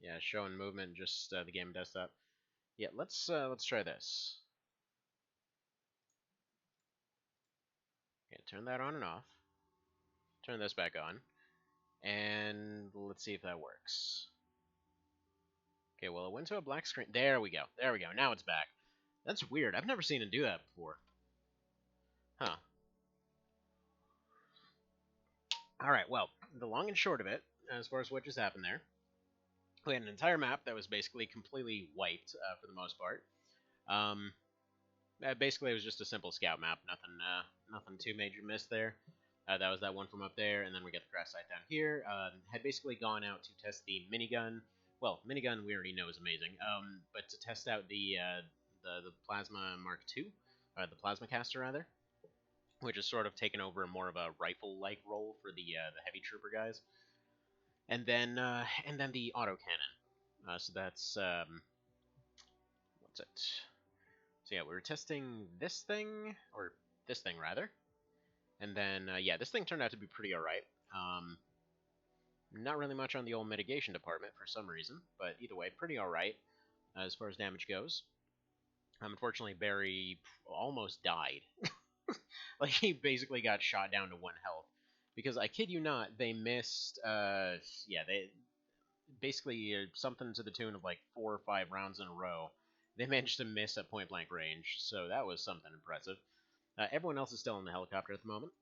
Yeah, showing movement, just the game desktop. Yeah, let's try this. Okay, turn that on and off. Turn this back on, and let's see if that works. Okay, well, it went to a black screen. There we go. There we go. Now it's back. That's weird. I've never seen it do that before. Huh. Alright, well, the long and short of it, as far as what just happened there, we had an entire map that was basically completely wiped for the most part. Basically, it was just a simple scout map. Nothing too major missed there. That was that one from up there, and then we got the crash site down here. Had basically gone out to test the minigun. Well, minigun we already know is amazing. But to test out the plasma Mark II, the plasma caster rather, which is sort of taken over more of a rifle-like role for the heavy trooper guys, and then the autocannon. So that's what's it? So yeah, we were testing this thing, or this thing rather, and then yeah, this thing turned out to be pretty alright. Not really much on the old mitigation department for some reason, but either way, pretty alright as far as damage goes. Unfortunately, Barry almost died. Like, he basically got shot down to 1 health. Because, I kid you not, they missed, yeah, they basically something to the tune of like 4 or 5 rounds in a row. They managed to miss at point-blank range, so that was something impressive. Everyone else is still in the helicopter at the moment.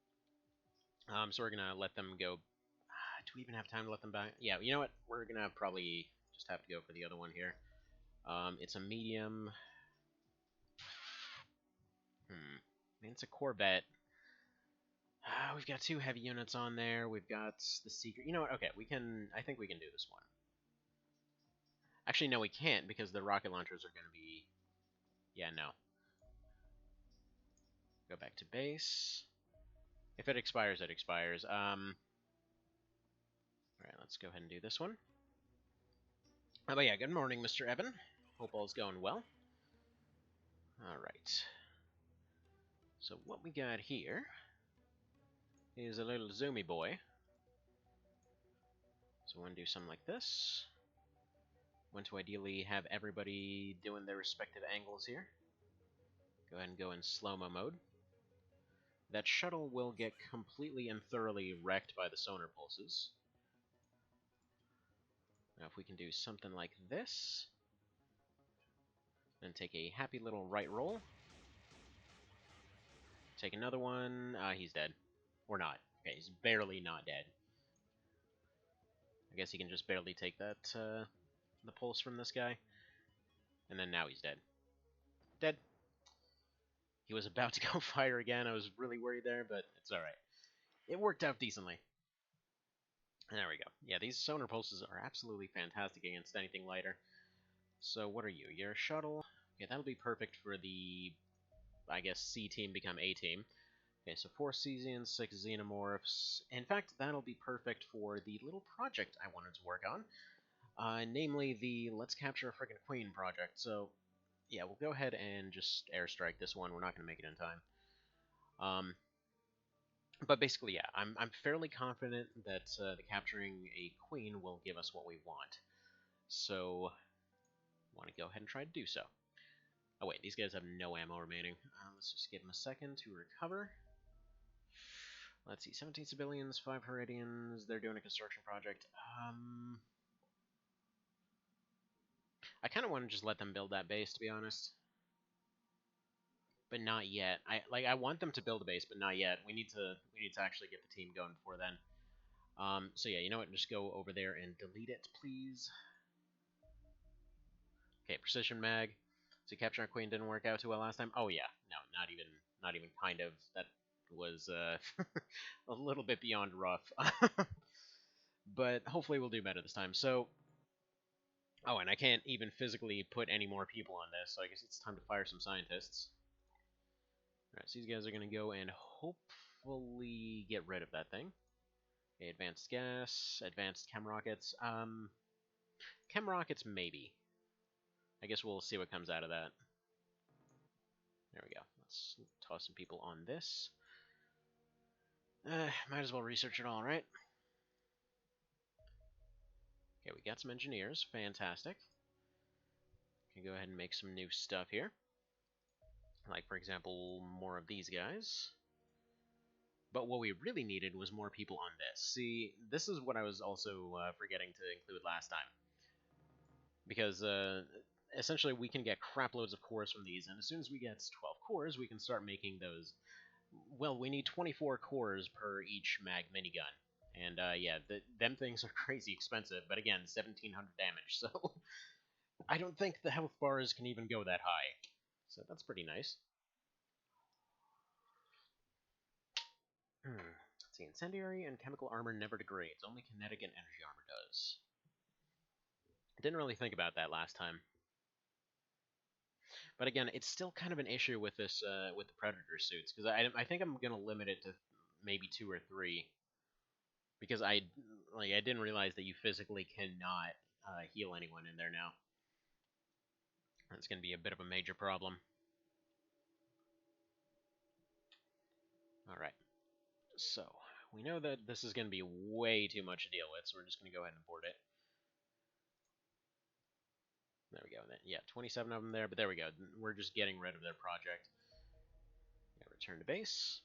So we're going to let them go. Do we even have time to let them back? Yeah, you know what? We're going to probably just have to go for the other one here. It's a medium. I mean, it's a Corvette. We've got 2 heavy units on there. We've got the secret. You know what? Okay, we can. I think we can do this one. Actually, no, we can't because the rocket launchers are going to be. Yeah, no. Go back to base. If it expires, it expires. Alright, let's go ahead and do this one. But yeah, good morning, Mr. Evan. Hope all's going well. Alright. So what we got here is a little zoomy boy. So I want to do something like this. Want to ideally have everybody doing their respective angles here. Go ahead and go in slow-mo mode. That shuttle will get completely and thoroughly wrecked by the sonar pulses. Now if we can do something like this, then take a happy little right roll. Take another one. He's dead. Or not. Okay, he's barely not dead. I guess he can just barely take that, the pulse from this guy. And then now he's dead. Dead. He was about to go fire again. I was really worried there, but it's alright. It worked out decently. And there we go. Yeah, these sonar pulses are absolutely fantastic against anything lighter. So what are you? You're a shuttle. Okay, that'll be perfect for the, I guess, C team become A team. Okay, so 4 Cesians, 6 Xenomorphs. In fact, that'll be perfect for the little project I wanted to work on. Namely the Let's Capture a Frickin' Queen project. So, yeah, we'll go ahead and just airstrike this one. We're not going to make it in time. But basically, yeah, I'm fairly confident that the capturing a queen will give us what we want. So, I want to go ahead and try to do so. Oh wait, these guys have no ammo remaining. Let's just give them a second to recover. Let's see, 17 civilians, 5 Heridians. They're doing a construction project. I kind of want to just let them build that base, to be honest. But not yet. I want them to build a base, but not yet. We need to actually get the team going before then. So yeah, you know what? Just go over there and delete it, please. Okay, precision mag. So capture our queen didn't work out too well last time. Oh yeah, no, not even kind of. That was a little bit beyond rough. But hopefully we'll do better this time. So, oh, and I can't even physically put any more people on this, so I guess it's time to fire some scientists. Alright, so these guys are going to go and hopefully get rid of that thing. Okay, advanced gas, advanced chem rockets. Chem rockets, maybe. I guess we'll see what comes out of that. There we go. Let's toss some people on this. Might as well research it all, right? Okay, we got some engineers. Fantastic. Can go ahead and make some new stuff here. Like, for example, more of these guys. But what we really needed was more people on this. See, this is what I was also forgetting to include last time. Because, essentially, we can get crap loads of cores from these, and as soon as we get 12 cores, we can start making those. Well, we need 24 cores per each mag minigun. And, yeah, them things are crazy expensive, but again, 1700 damage, so I don't think the health bars can even go that high. So that's pretty nice. Let's see, incendiary and chemical armor never degrades, only kinetic and energy armor does. I didn't really think about that last time. But again, it's still kind of an issue with this, with the Predator suits, because I think I'm gonna limit it to maybe 2 or 3, because I didn't realize that you physically cannot heal anyone in there now. That's gonna be a bit of a major problem. All right, so we know that this is gonna be way too much to deal with, so we're just gonna go ahead and abort it. There we go. Yeah, 27 of them there, but there we go. We're just getting rid of their project. Yeah, return to base.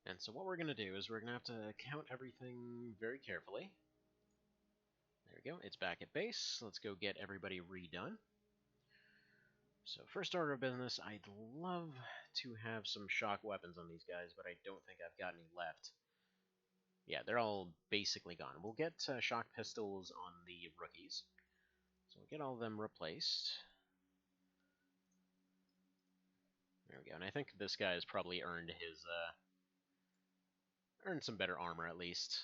And so what we're going to do is we're going to have to count everything very carefully. There we go. It's back at base. Let's go get everybody redone. So first order of business, I'd love to have some shock weapons on these guys, but I don't think I've got any left. Yeah, they're all basically gone. We'll get shock pistols on the rookies. So we'll get all of them replaced. There we go. And I think this guy has probably earned his, earned some better armor at least,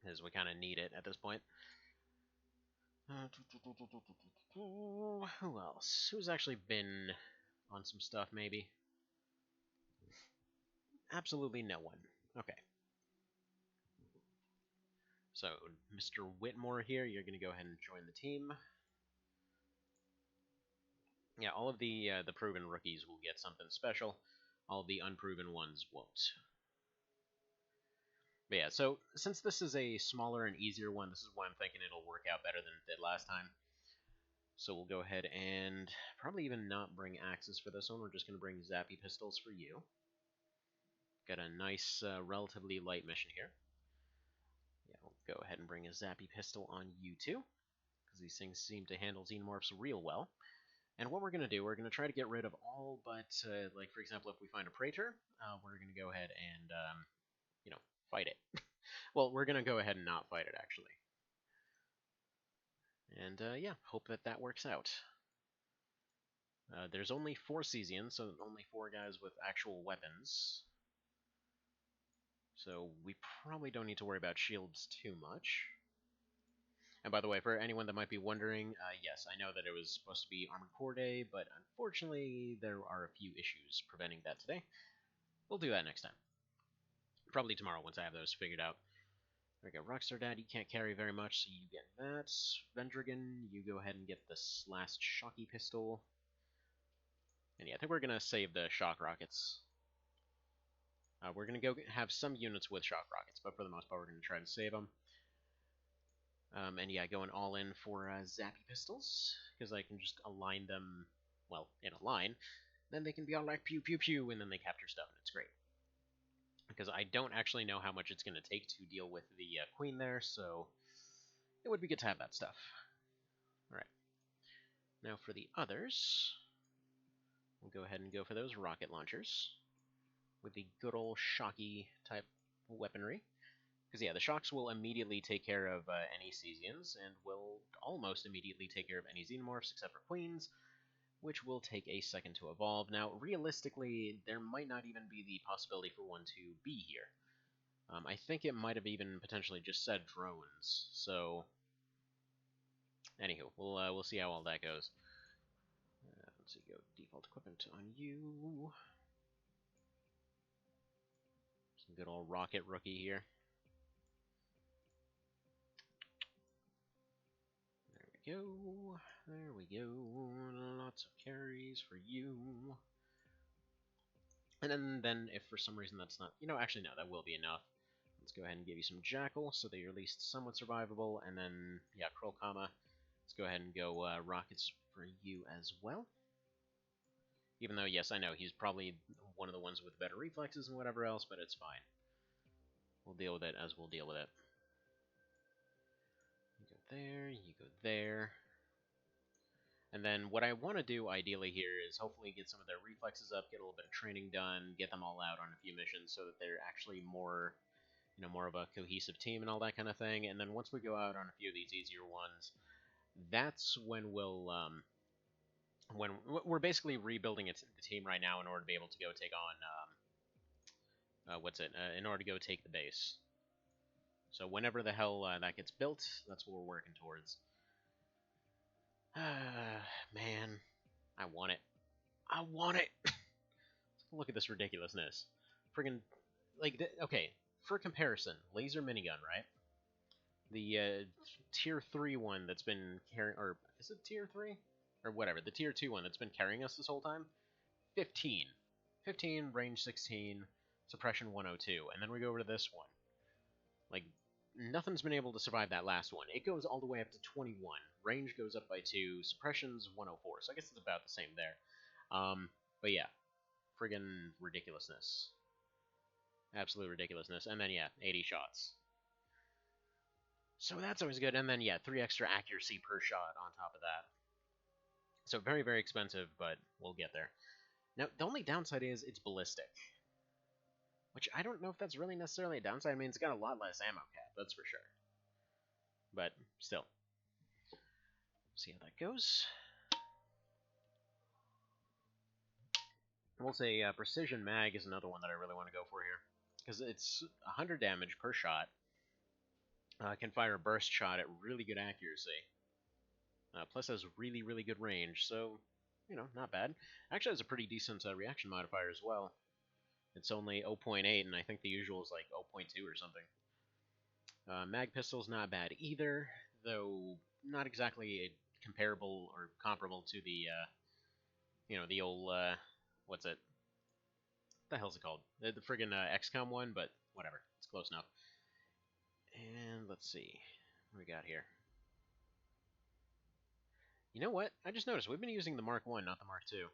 as we kind of need it at this point. Who else? Who's actually been on some stuff, maybe? Absolutely no one. Okay. So, Mr. Whitmore here, you're going to go ahead and join the team. Yeah, all of the proven rookies will get something special. All of the unproven ones won't. But yeah, so since this is a smaller and easier one, this is why I'm thinking it'll work out better than it did last time. So we'll go ahead and probably even not bring axes for this one. We're just going to bring zappy pistols for you. Got a nice, relatively light mission here. Yeah, we'll go ahead and bring a zappy pistol on you too, because these things seem to handle xenomorphs real well. And what we're going to do, we're going to try to get rid of all but, like, for example, if we find a Praetor, we're going to go ahead and, you know, fight it. Well, we're going to go ahead and not fight it, actually. And, yeah, hope that that works out. There's only 4 Cesians, so only 4 guys with actual weapons. So we probably don't need to worry about shields too much. And by the way, for anyone that might be wondering, yes, I know that it was supposed to be Armored Core Day, but unfortunately there are a few issues preventing that today. We'll do that next time. Probably tomorrow once I have those figured out. There we go. Rockstar Dad, you can't carry very much, so you get that. Vendrigan, you go ahead and get this last shocky pistol. And yeah, I think we're going to save the shock rockets. We're going to go have some units with shock rockets, but for the most part we're going to try to save them. And yeah, going all in for zappy pistols, because I can just align them, well, in a line. Then they can be all like pew pew pew, and then they capture stuff, and it's great. Because I don't actually know how much it's going to take to deal with the queen there, so it would be good to have that stuff. Alright. Now for the others, we'll go ahead and go for those rocket launchers with the good old shocky type weaponry. Because, yeah, the shocks will immediately take care of any Cesians, and will almost immediately take care of any Xenomorphs except for Queens, which will take a second to evolve. Now, realistically, there might not even be the possibility for one to be here. I think it might have even potentially just said drones, so... Anywho, we'll see how all that goes. Let's see, go default equipment on you. Some good old rocket rookie here. Go. There we go. Lots of carries for you. And then if for some reason that's not... You know, actually, no, that will be enough. Let's go ahead and give you some Jackal so that you're at least somewhat survivable, and then, yeah, Kroll Kama. Let's go ahead and go Rockets for you as well. Even though, yes, I know, he's probably one of the ones with better reflexes and whatever else, but it's fine. We'll deal with it as we'll deal with it. You go there, you go there. And then what I want to do, ideally, here is hopefully get some of their reflexes up, get a little bit of training done, get them all out on a few missions so that they're actually more, more of a cohesive team and all that kind of thing. And then once we go out on a few of these easier ones, that's when when we're basically rebuilding the team right now in order to be able to go take on, in order to go take the base. So whenever the hell that gets built, that's what we're working towards. Man, I want it. I want it! Look at this ridiculousness. Friggin', like, okay, for comparison, laser minigun, right? The tier 3 one that's been carrying, or is it tier 3? Or whatever, the tier 2 one that's been carrying us this whole time, 15. 15, range 16, suppression 102, and then we go over to this one. Like, nothing's been able to survive that last one. It goes all the way up to 21. Range goes up by 2. Suppression's 104. So I guess it's about the same there. But yeah, friggin' ridiculousness. Absolute ridiculousness. And then, yeah, 80 shots. So that's always good. And then, yeah, 3 extra accuracy per shot on top of that. So very, very expensive, but we'll get there. Now, the only downside is it's ballistic. Which I don't know if that's really necessarily a downside. I mean, it's got a lot less ammo cap, that's for sure. But still. See how that goes. We'll say Precision Mag is another one that I really want to go for here. Because it's 100 damage per shot. Can fire a burst shot at really good accuracy. Plus has really, really good range, so, not bad. Actually has a pretty decent reaction modifier as well. It's only 0.8, and I think the usual is like 0.2 or something. Mag pistol's not bad either, though not exactly comparable or comparable to the, the old, what's it? What the hell's it called? The friggin' XCOM one, but whatever. It's close enough. And let's see. What we got here? You know what? I just noticed we've been using the Mark 1, not the Mark 2.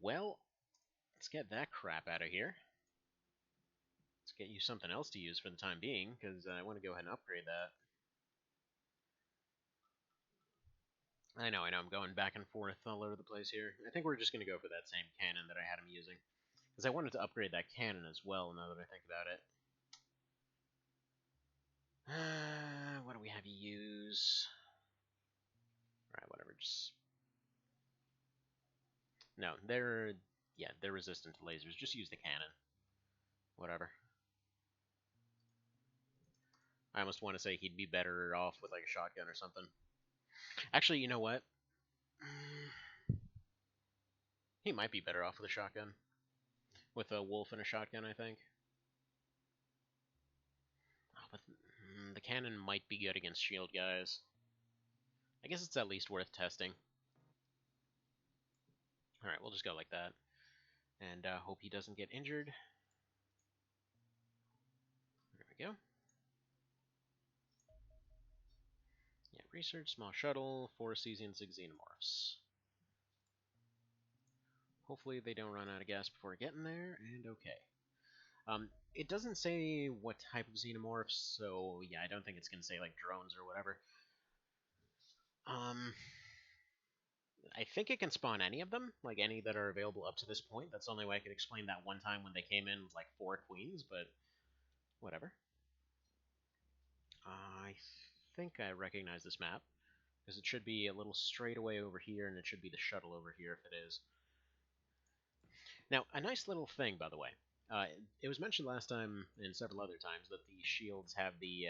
Well, let's get that crap out of here. Let's get you something else to use for the time being, because I want to go ahead and upgrade that. I know, I'm going back and forth all over the place here. I think we're just going to go for that same cannon that I had him using. Because I wanted to upgrade that cannon as well, now that I think about it. What do we have you use? Alright, whatever, just... No, they're resistant to lasers. Just use the cannon. Whatever. I almost want to say he'd be better off with like a shotgun or something. Actually, you know what? He might be better off with a shotgun. With a wolf and a shotgun, I think. Oh, but the cannon might be good against shield guys. I guess it's at least worth testing. Alright, we'll just go like that. And hope he doesn't get injured. There we go. Yeah, research, small shuttle, 4 Cesian 6 xenomorphs. Hopefully they don't run out of gas before getting there, and okay. It doesn't say what type of xenomorphs, so yeah, I don't think it's going to say like drones or whatever. I think it can spawn any of them, like any that are available up to this point. That's the only way I could explain that one time when they came in with like 4 queens, but whatever. I think I recognize this map, because it should be a little straightaway over here, and it should be the shuttle over here if it is. Now, a nice little thing, by the way. It was mentioned last time and several other times that the shields have the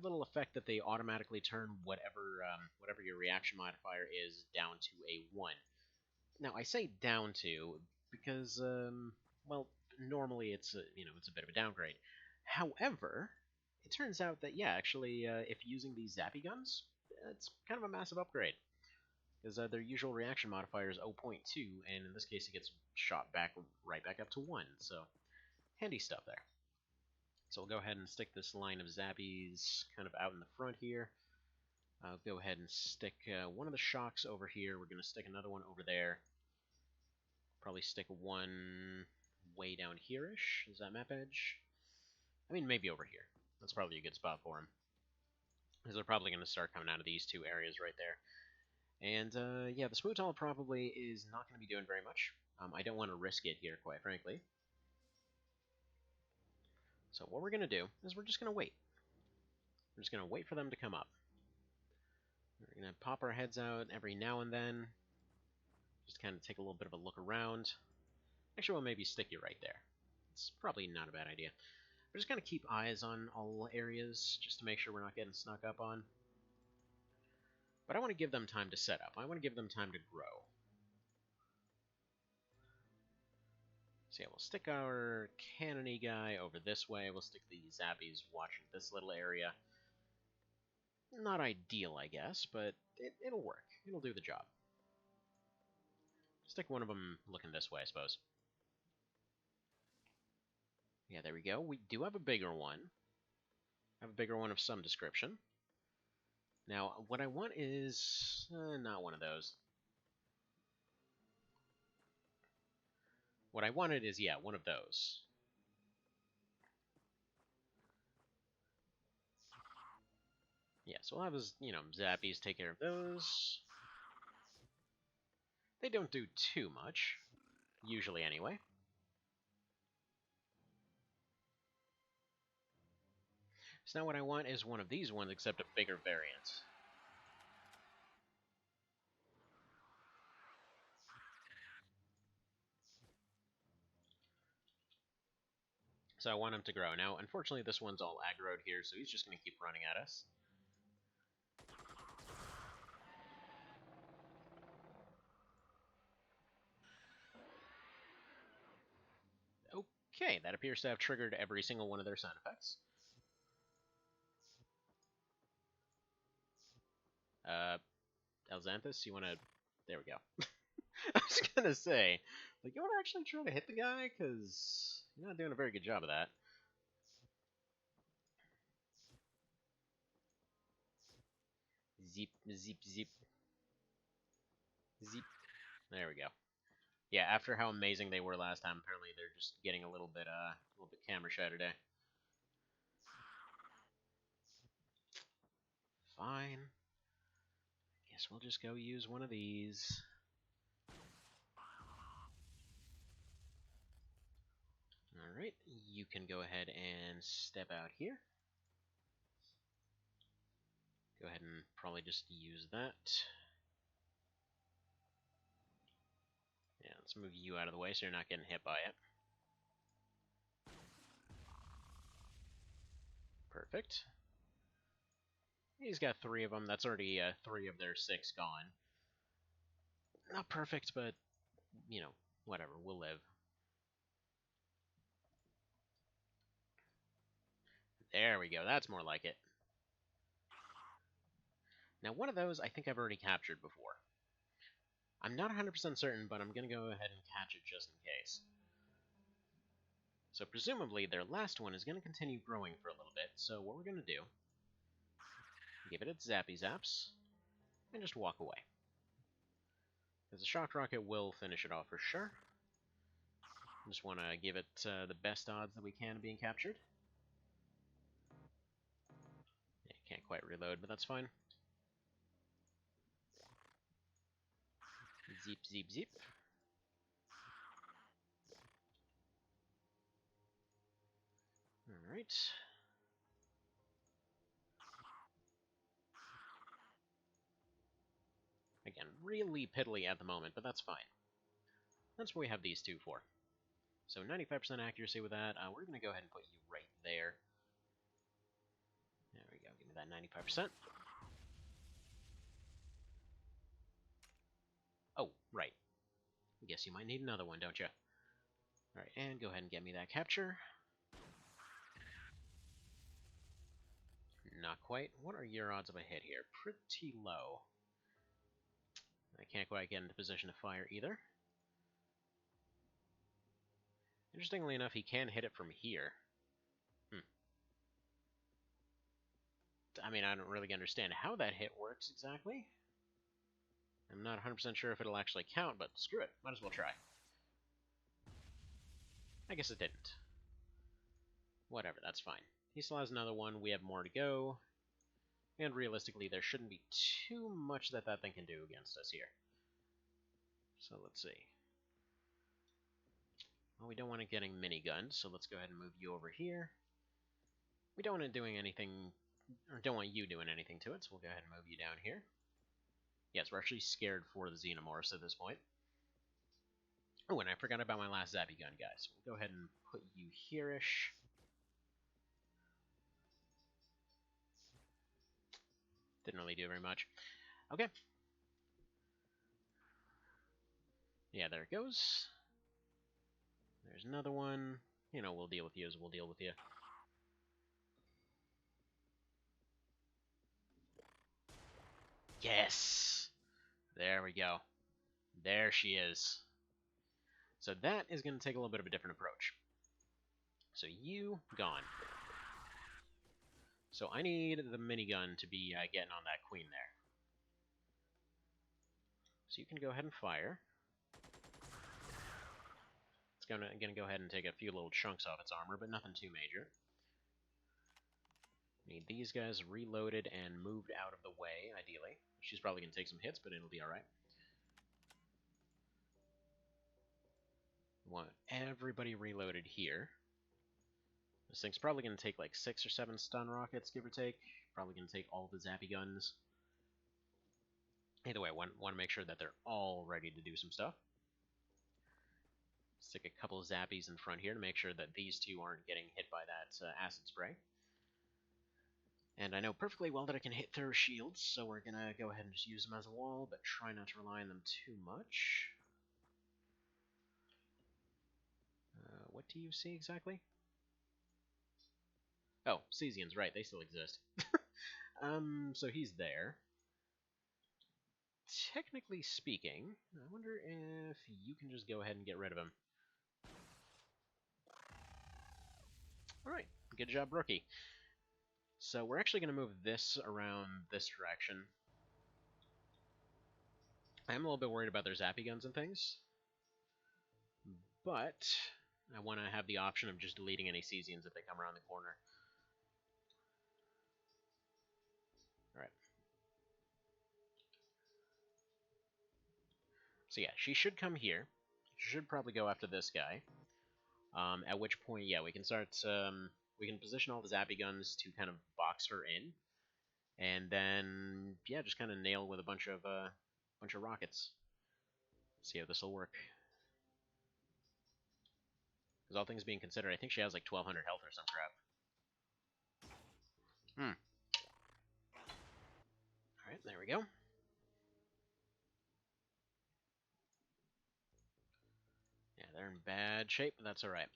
little effect that they automatically turn whatever your reaction modifier is down to a 1. Now, I say down to because, well, normally it's it's a bit of a downgrade. However, it turns out that, yeah, actually, if using these zappy guns, it's kind of a massive upgrade. Because their usual reaction modifier is 0.2, and in this case it gets shot right back up to 1, so handy stuff there. So we'll go ahead and stick this line of zappies kind of out in the front here. I'll go ahead and stick one of the shocks over here. We're going to stick another one over there. Probably stick one way down here-ish. Is that map edge? I mean, maybe over here. That's probably a good spot for them. Because they're probably going to start coming out of these two areas right there. And, yeah, the Smoothall probably is not going to be doing very much. I don't want to risk it here, quite frankly. So what we're going to do is we're just going to wait. We're just going to wait for them to come up. We're going to pop our heads out every now and then. Just kind of take a little bit of a look around. Actually, we'll maybe stick you right there. It's probably not a bad idea. We're just going to keep eyes on all areas, just to make sure we're not getting snuck up on. But I want to give them time to set up. I want to give them time to grow. So yeah, we'll stick our cannony guy over this way. We'll stick the zappies watching this little area. Not ideal, I guess, but it'll work. It'll do the job. Stick one of them looking this way, I suppose. Yeah, there we go. We do have a bigger one. I have a bigger one of some description. Now, what I want is not one of those. What I wanted is, yeah, one of those. Yeah, so we'll have his, zappies take care of those. They don't do too much. Usually, anyway. So now what I want is one of these ones, except a bigger variant. So I want him to grow. Now, unfortunately, this one's all aggroed here, so he's just going to keep running at us. Okay, that appears to have triggered every single one of their sound effects. Elxanthus, you want to... There we go. I was going to say, like, you want to actually try to hit the guy? Because you're not doing a very good job of that. Zip, zip, zip. Zip. There we go. Yeah, after how amazing they were last time, apparently they're just getting a little bit camera shy today. Fine. Guess we'll just go use one of these. Alright, you can go ahead and step out here. Go ahead and probably just use that. Yeah, let's move you out of the way so you're not getting hit by it. Perfect. He's got 3 of them. That's already 3 of their 6 gone. Not perfect, but, whatever. We'll live. There we go. That's more like it. Now, one of those I think I've already captured before. I'm not 100% certain, but I'm going to go ahead and catch it just in case. So presumably, their last one is going to continue growing for a little bit, so what we're going to do, give it its zappy zaps, and just walk away. Because the shock rocket will finish it off for sure. Just want to give it the best odds that we can of being captured. Yeah, can't quite reload, but that's fine. Zip, zip, zip. Alright. Again, really piddly at the moment, but that's fine. That's what we have these two for. So 95% accuracy with that. We're going to go ahead and put you right there. There we go. Give me that 95%. Oh, right. I guess you might need another one, don't you? Alright, and go ahead and get me that capture. Not quite. What are your odds of a hit here? Pretty low. I can't quite get into position to fire either. Interestingly enough, he can hit it from here. I mean, I don't really understand how that hit works exactly. I'm not 100% sure if it'll actually count, but screw it. Might as well try. I guess it didn't. Whatever, that's fine. He still has another one. We have more to go. And realistically, there shouldn't be too much that that thing can do against us here. So let's see. Well, we don't want it getting miniguns, so let's go ahead and move you over here. We don't want it doing anything, or don't want you doing anything to it, so we'll go ahead and move you down here. Yes, we're actually scared for the Xenomorphs at this point. Oh, and I forgot about my last Zappy gun, guys. We'll go ahead and put you here-ish. Didn't really do very much. Okay. Yeah, there it goes. There's another one. You know, we'll deal with you as we'll deal with you. Yes! There we go. There she is. So that is going to take a little bit of a different approach. So you, gone. So I need the minigun to be getting on that queen there. So you can go ahead and fire. It's going to go ahead and take a few little chunks off its armor, but nothing too major. Need these guys reloaded and moved out of the way, ideally. She's probably going to take some hits, but it'll be alright. Want everybody reloaded here. This thing's probably going to take like 6 or 7 stun rockets, give or take. Probably going to take all the zappy guns. Either way, want to make sure that they're all ready to do some stuff. Stick a couple of zappies in front here to make sure that these two aren't getting hit by that acid spray. And I know perfectly well that I can hit their shields, so we're going to go ahead and just use them as a wall, but try not to rely on them too much. What do you see exactly? Oh, Cesians, right, they still exist. So he's there. Technically speaking, I wonder if you can just go ahead and get rid of him. Alright, good job, rookie. So we're actually going to move this around this direction. I am a little bit worried about their zappy guns and things, but I want to have the option of just deleting any Cesians if they come around the corner. Alright. So yeah, she should come here. She should probably go after this guy. At which point, yeah, we can start, we can position all the zappy guns to kind of box her in. And then, yeah, just kind of nail with a bunch of rockets. See how this will work. Because all things being considered, I think she has like 1,200 health or some crap. Alright, there we go. Yeah, they're in bad shape, but that's alright.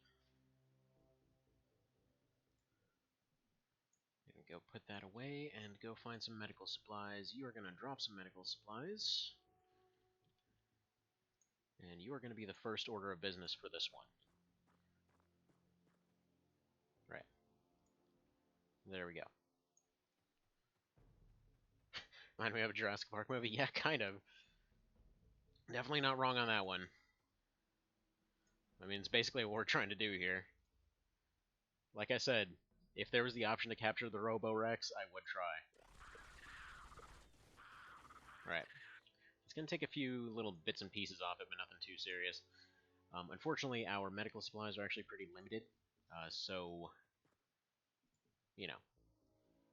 Go put that away and go find some medical supplies. You are going to drop some medical supplies. And you are going to be the first order of business for this one. Right. There we go. Remind me of a Jurassic Park movie? Yeah, kind of. Definitely not wrong on that one. I mean, it's basically what we're trying to do here. Like I said, if there was the option to capture the Robo-Rex, I would try. Right. It's going to take a few little bits and pieces off it, but nothing too serious. Unfortunately, our medical supplies are actually pretty limited, so, you know,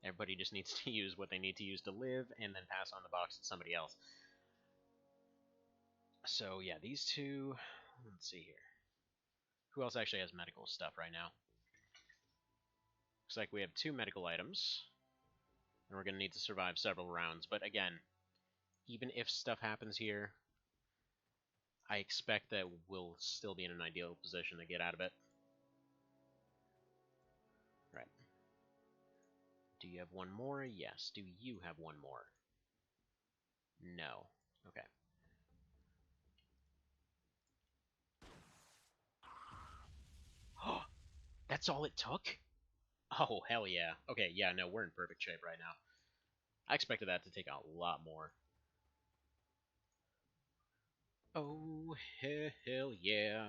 everybody just needs to use what they need to use to live, and then pass on the box to somebody else. So, yeah, these two, let's see here. Who else actually has medical stuff right now? Looks like we have 2 medical items, and we're going to need to survive several rounds, but again, even if stuff happens here, I expect that we'll still be in an ideal position to get out of it. Right. Do you have one more? Yes. Do you have one more? No. Okay. That's all it took? Oh, hell yeah. Okay, yeah, no, we're in perfect shape right now. I expected that to take a lot more. Oh, hell yeah.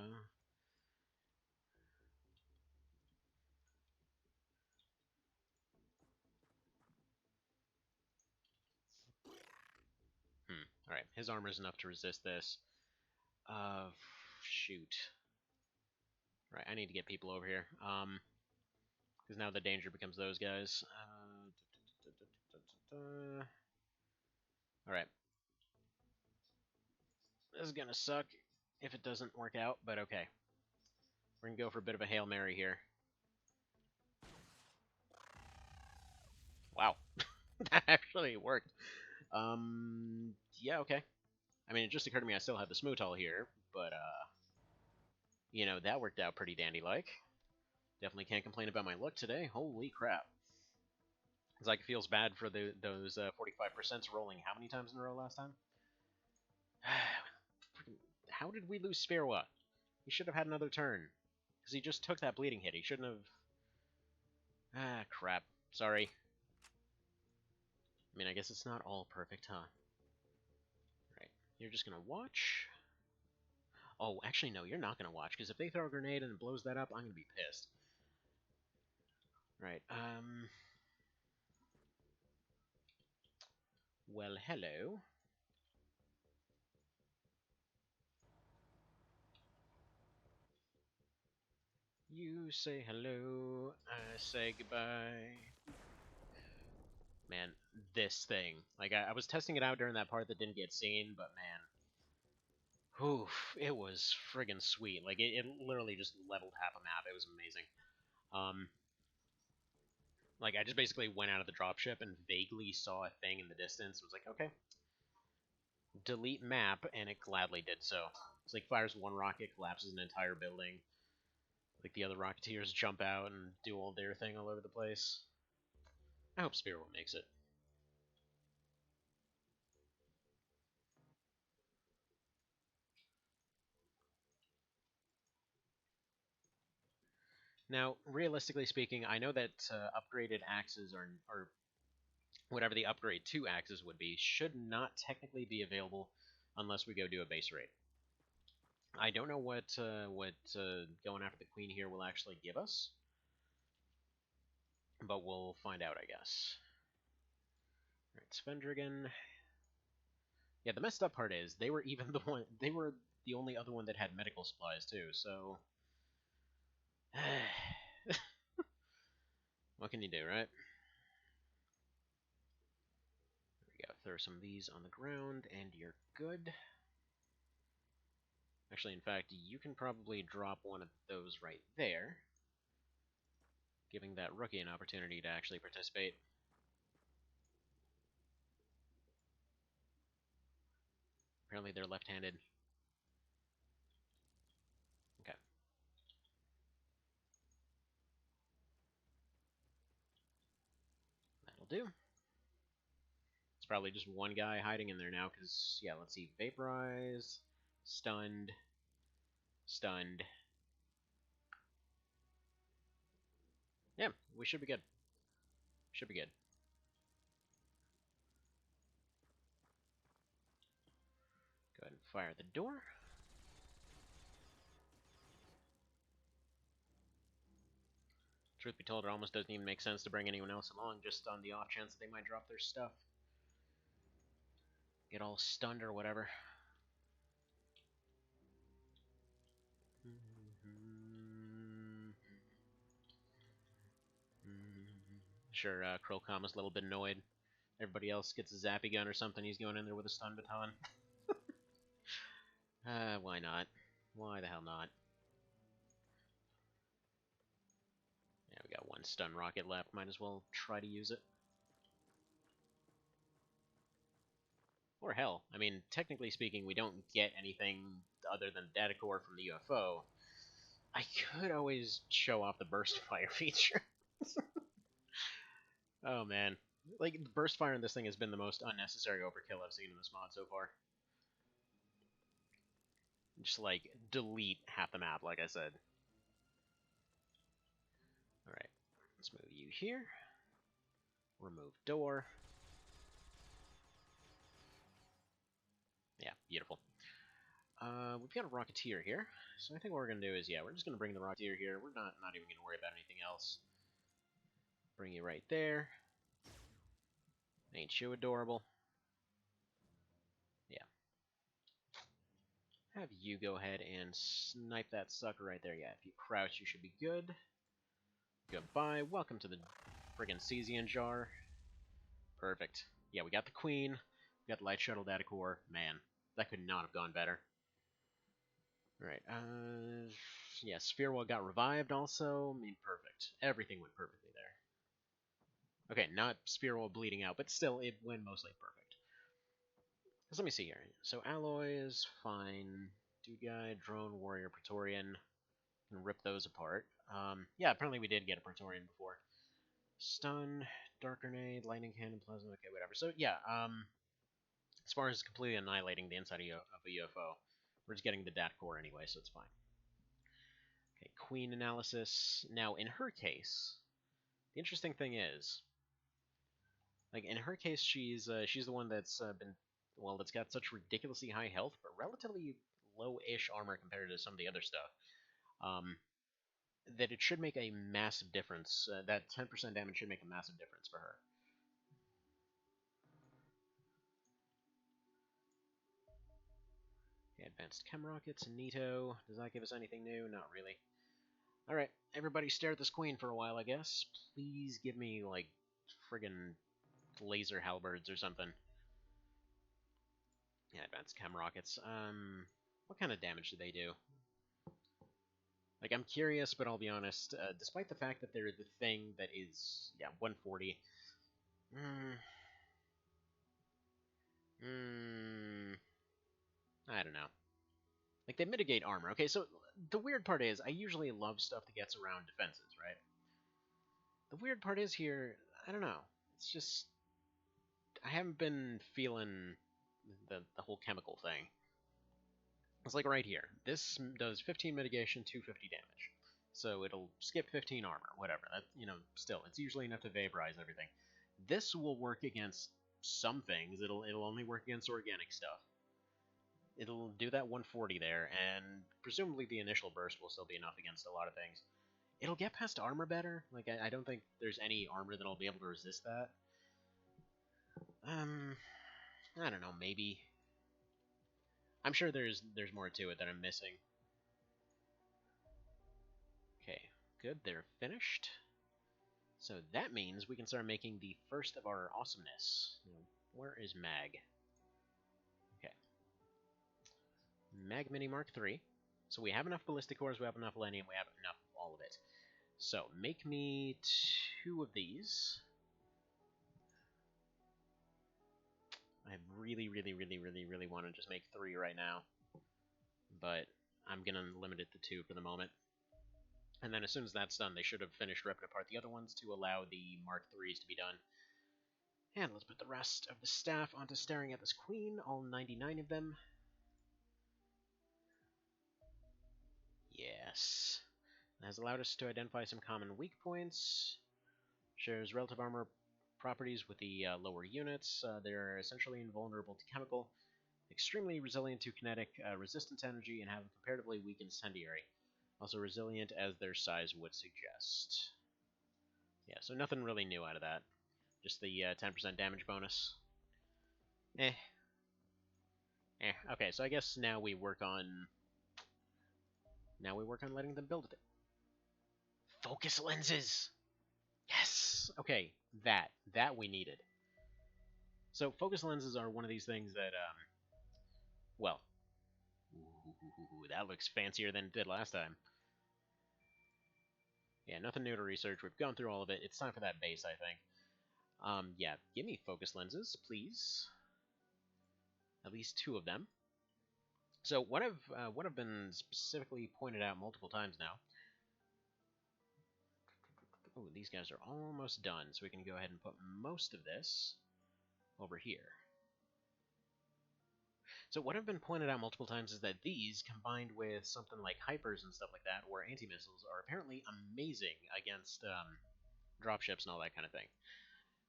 Alright, his armor's enough to resist this. Shoot. Right, I need to get people over here. Because now the danger becomes those guys. Alright. This is gonna suck if it doesn't work out, but okay. We're gonna go for a bit of a Hail Mary here. Wow. That actually worked. Yeah, okay. I mean, it just occurred to me I still have the Smootal here, but, you know, that worked out pretty dandy-like. Definitely can't complain about my luck today. Holy crap. It's like it feels bad for those 45% rolling how many times in a row last time? How did we lose Spirwa? He should have had another turn. Because he just took that bleeding hit. He shouldn't have... Ah, crap. Sorry. I mean, I guess it's not all perfect, huh? Right. You're just gonna watch? Oh, actually, no, you're not gonna watch, because if they throw a grenade and it blows that up, I'm gonna be pissed. Right, well, hello. You say hello, I say goodbye. Man, this thing. Like, I was testing it out during that part that didn't get seen, but man. Oof, it was friggin' sweet. Like, it literally just leveled half a map. It was amazing. Like, I just basically went out of the dropship and vaguely saw a thing in the distance. It was like, okay, delete map, and it gladly did so. It's like fires one rocket, collapses an entire building. Like the other Rocketeers jump out and do all their thing all over the place. I hope Spearwell makes it. Now, realistically speaking, I know that upgraded axes or whatever the upgrade to axes would be should not technically be available unless we go do a base raid. I don't know what going after the queen here will actually give us, but we'll find out, I guess. All right, Spendrigan. Yeah, the messed up part is they were even they were the only other one that had medical supplies too. So, what can you do, right? There we go. Throw some of these on the ground, and you're good. Actually, in fact, you can probably drop one of those right there, giving that rookie an opportunity to actually participate. Apparently they're left-handed. Okay. That'll do. It's probably just one guy hiding in there now, because, yeah, let's see. Vaporize, stunned, stunned. Yeah, we should be good. Should be good. Go ahead and fire the door. Truth be told, it almost doesn't even make sense to bring anyone else along, just on the off chance that they might drop their stuff. Get all stunned or whatever. Sure, Krolkama's a little bit annoyed. Everybody else gets a zappy gun or something, he's going in there with a stun baton. Why not? Why the hell not? Yeah, we got one stun rocket left, might as well try to use it. Or hell, I mean, technically speaking, we don't get anything other than data core from the UFO. I could always show off the burst fire feature. Oh man. Like, the burst fire in this thing has been the most unnecessary overkill I've seen in this mod so far. Just, like, delete half the map, like I said. Alright, let's move you here. Remove door. Yeah, beautiful. We've got a Rocketeer here, so I think what we're going to do is, yeah, we're just going to bring the Rocketeer here. We're not even going to worry about anything else. Bring you right there. Ain't you adorable? Yeah. Have you go ahead and snipe that sucker right there. Yeah, if you crouch, you should be good. Goodbye. Welcome to the friggin' Cesian jar. Perfect. Yeah, we got the Queen. We got the Light Shuttle Data Core. Man, that could not have gone better. Alright, yeah, Spherewell got revived also. I mean, perfect. Everything went perfectly there. Okay, not Spherewell bleeding out, but still, it went mostly perfect. So let me see here. So Alloy is fine. Dude Guy, Drone, Warrior, Praetorian. Can rip those apart. Yeah, apparently we did get a Praetorian before. Stun, Dark Grenade, Lightning Cannon, Plasma, okay, whatever. So yeah, as far as completely annihilating the inside of a UFO, we're just getting the DAT core anyway, so it's fine. Okay, Queen analysis. Now, in her case, the interesting thing is, like in her case, she's the one that's that's got such ridiculously high health, but relatively low-ish armor compared to some of the other stuff. That it should make a massive difference. That 10% damage should make a massive difference for her. Okay, advanced chem rockets, Nito. Does that give us anything new? Not really. Alright, everybody stare at this queen for a while, I guess. Please give me, like, friggin' laser halberds or something. Yeah, advanced chem rockets. What kind of damage do they do? Like, I'm curious, but I'll be honest. Despite the fact that they're the thing that is, yeah, 140. I don't know. Like, they mitigate armor. Okay, so the weird part is, I usually love stuff that gets around defenses, right? The weird part is here, I don't know. It's just, I haven't been feeling the whole chemical thing. It's like right here. This does 15 mitigation, 250 damage. So it'll skip 15 armor, whatever. That, still, it's usually enough to vaporize everything. This will work against some things. It'll only work against organic stuff. It'll do that 140 there, and presumably the initial burst will still be enough against a lot of things. It'll get past armor better. Like, I don't think there's any armor that'll be able to resist that. I don't know, maybe. I'm sure there's more to it that I'm missing. Okay, good, they're finished. So that means we can start making the first of our awesomeness. Where is Mag? Okay. Mag Mini Mark III. So we have enough ballistic cores, we have enough Lennium, we have enough all of it. So, make me 2 of these. I really want to just make 3 right now. But I'm going to limit it to 2 for the moment. And then as soon as that's done, they should have finished ripping apart the other ones to allow the Mark IIIs to be done. And let's put the rest of the staff onto staring at this queen, all 99 of them. Yes. It has allowed us to identify some common weak points. Shares relative armor properties with the lower units. They're essentially invulnerable to chemical, extremely resilient to kinetic, resistant to energy, and have a comparatively weak incendiary. Also resilient as their size would suggest. Yeah, so nothing really new out of that. Just the 10% damage bonus. Okay, so I guess now we work on... letting them build it. Focus lenses! Yes! Okay, that we needed. So focus lenses are one of these things that, well, ooh, that looks fancier than it did last time. Yeah, nothing new to research. We've gone through all of it. It's time for that base, I think. Yeah, give me focus lenses, please. At least 2 of them. So what I've been specifically pointed out multiple times now. Oh, these guys are almost done, so we can go ahead and put most of this over here. So what I've been pointed out multiple times is that these, combined with something like hypers and stuff like that, or anti-missiles, are apparently amazing against dropships and all that kind of thing.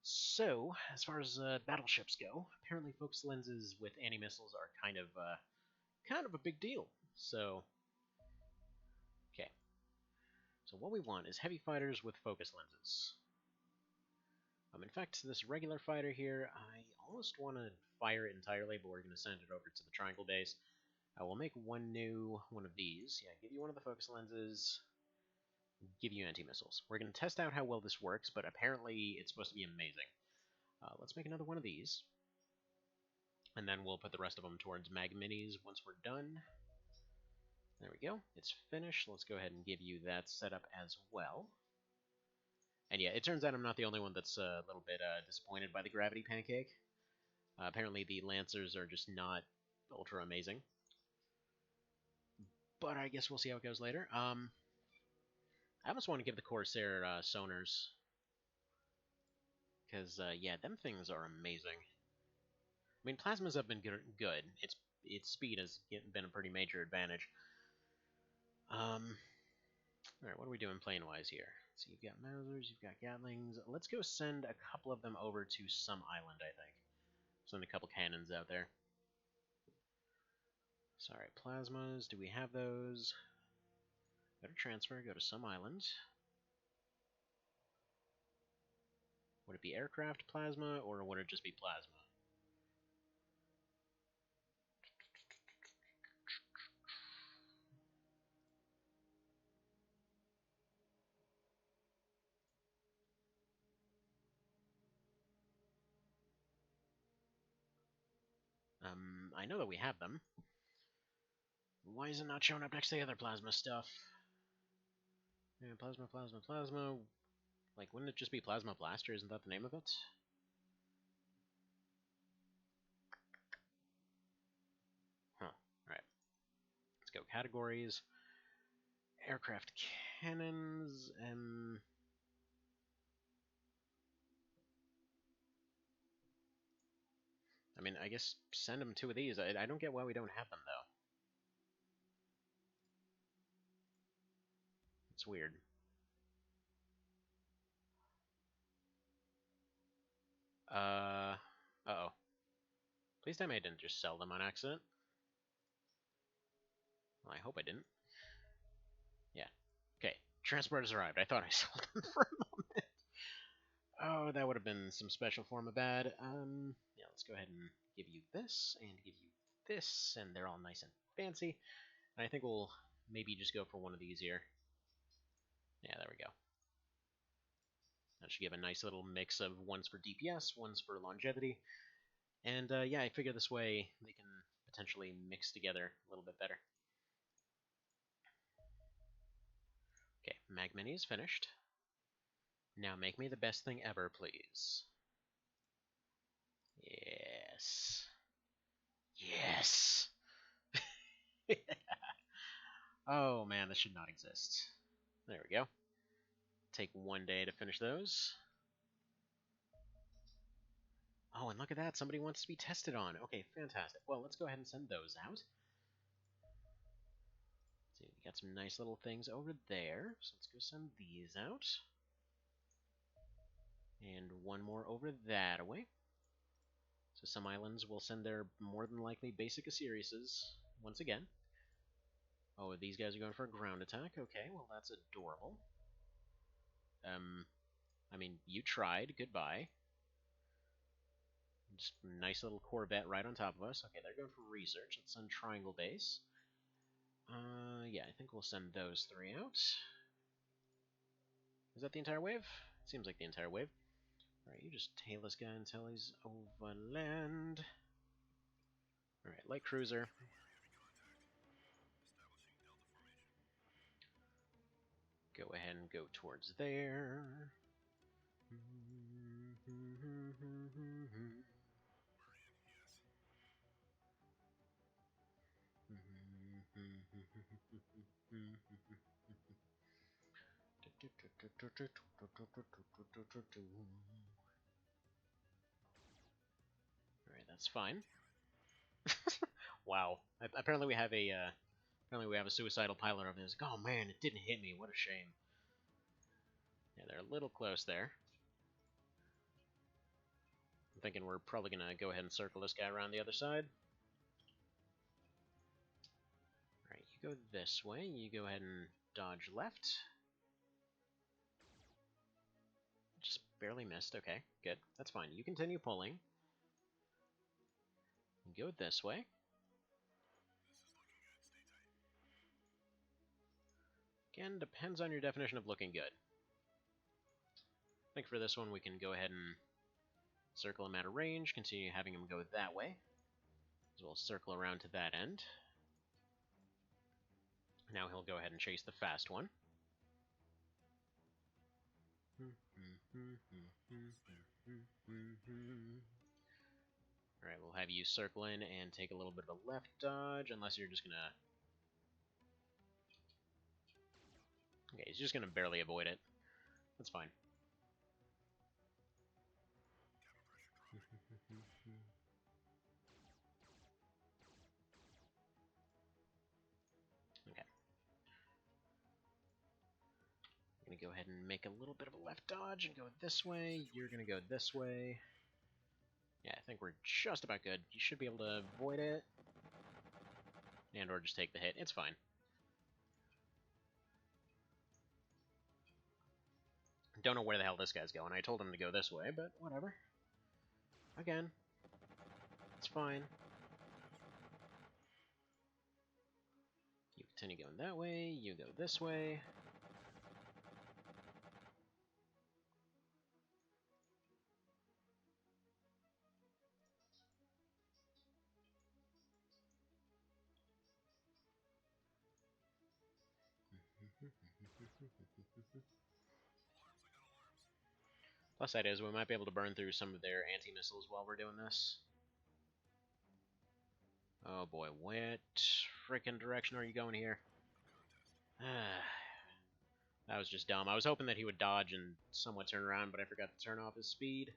So, as far as battleships go, apparently focus lenses with anti-missiles are kind of a big deal. So, okay. So what we want is heavy fighters with focus lenses. In fact, this regular fighter here, I almost want to fire it entirely, but we're going to send it over to the triangle base. I will make one of these. Yeah, give you one of the focus lenses, give you anti-missiles. We're going to test out how well this works, but apparently it's supposed to be amazing. Let's make another one of these. And then we'll put the rest of them towards mag minis once we're done. There we go. It's finished. Let's go ahead and give you that setup as well. And yeah, it turns out I'm not the only one that's a little bit disappointed by the gravity pancake. Apparently the Lancers are just not ultra amazing. But I guess we'll see how it goes later. I almost want to give the Corsair sonars. Because, yeah, them things are amazing. I mean, plasmas have been good. Its speed has been a pretty major advantage. Alright, what are we doing plane-wise here? So you've got Mausers, you've got Gatlings. Let's go send a couple of them over to some island, I think. Send a couple cannons out there. Sorry, plasmas, do we have those? Go to transfer, go to some island. Would it be aircraft plasma, or would it just be plasma? I know that we have them. Why is it not showing up next to the other plasma stuff? Yeah, plasma. Like, wouldn't it just be Plasma Blaster? Isn't that the name of it? Huh. Alright. Let's go. Categories. Aircraft cannons. I mean, I guess send them two of these. I don't get why we don't have them, though. It's weird. Uh-oh. Please tell me I didn't just sell them on accident. Well, I hope I didn't. Yeah. Okay. Transporters arrived. I thought I sold them for a moment. Oh, that would have been some special form of bad. Yeah, let's go ahead and give you this, and give you this, and they're all nice and fancy. And I think we'll maybe just go for one of these here. Yeah, there we go. That should give a nice little mix of ones for DPS, ones for longevity. And yeah, I figure this way they can potentially mix together a little bit better. Okay, Mag Mini is finished. Now make me the best thing ever, please. Yes. Yes! Oh man, this should not exist. There we go. Take 1 day to finish those. Oh, and look at that. Somebody wants to be tested on. Okay, fantastic. Well, let's go ahead and send those out. See, we got some nice little things over there. So let's go send these out. And one more over that way. So some islands will send their more than likely basic Osiriuses once again. Oh, these guys are going for a ground attack. Okay, well that's adorable. I mean, you tried. Goodbye. Just a nice little Corvette right on top of us. Okay, they're going for research. Let's send Triangle Base. Yeah, I think we'll send those three out. Is that the entire wave? Seems like the entire wave. Alright, you just tail this guy until he's over land. Alright, light cruiser. Go ahead and go towards there. Alright, that's fine. Wow. Apparently we have a suicidal pilot over there. It's like, oh man, it didn't hit me. What a shame. Yeah, they're a little close there. I'm thinking we're probably gonna go ahead and circle this guy around the other side. Alright, you go this way. You go ahead and dodge left. Just barely missed. Okay, good. That's fine. You continue pulling. You go this way. Again, depends on your definition of looking good. I think for this one we can go ahead and circle him out of range, continue having him go that way. As well as circle around to that end. Now he'll go ahead and chase the fast one. Alright, we'll have you circle in and take a little bit of a left dodge, unless you're just gonna... Okay, he's just gonna barely avoid it. That's fine. Okay. I'm gonna go ahead and make a little bit of a left dodge and go this way. You're gonna go this way. Yeah, I think we're just about good. You should be able to avoid it. And or just take the hit. It's fine. Don't know where the hell this guy's going. I told him to go this way, but whatever. Again. It's fine. You continue going that way. You go this way. Plus that is, we might be able to burn through some of their anti-missiles while we're doing this. Oh boy, what freaking direction are you going here? That was just dumb. I was hoping that he would dodge and somewhat turn around, but I forgot to turn off his speed.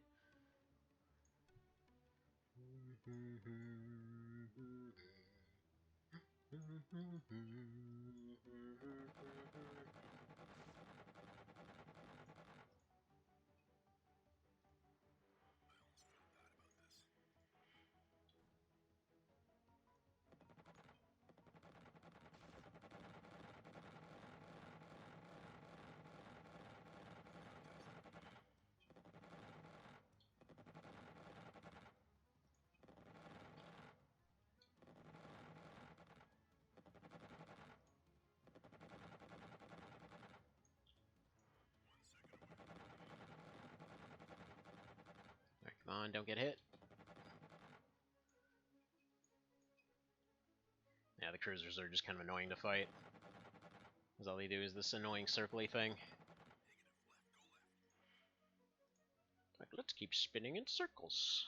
Right, come on, don't get hit. Yeah, the cruisers are just kind of annoying to fight. Because all they do is this annoying circly thing. Like, let's keep spinning in circles.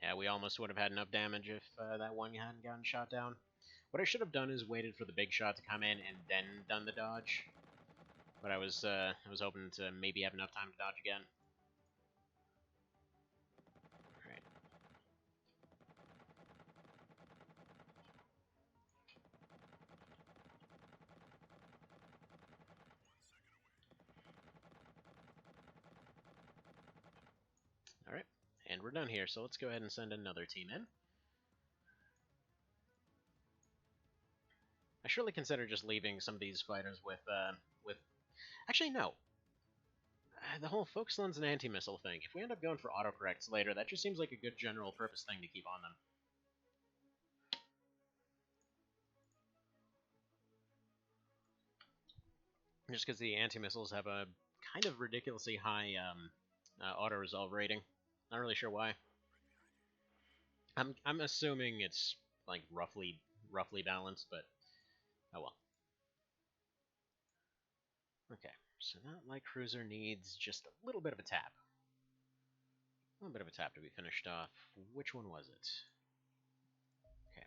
Yeah, we almost would have had enough damage if that one hadn't gotten shot down. What I should have done is waited for the big shot to come in and then done the dodge. But I was hoping to maybe have enough time to dodge again. Alright. Alright. And we're done here, so let's go ahead and send another team in. I surely consider just leaving some of these fighters with... Actually, no. The whole focus lens and anti-missile thing. If we end up going for autocorrects later, that just seems like a good general purpose thing to keep on them. Just because the anti-missiles have a kind of ridiculously high auto-resolve rating. Not really sure why. I'm assuming it's like roughly balanced, but oh well. Okay, so that light cruiser needs just a little bit of a tap. A little bit of a tap to be finished off. Which one was it? Okay.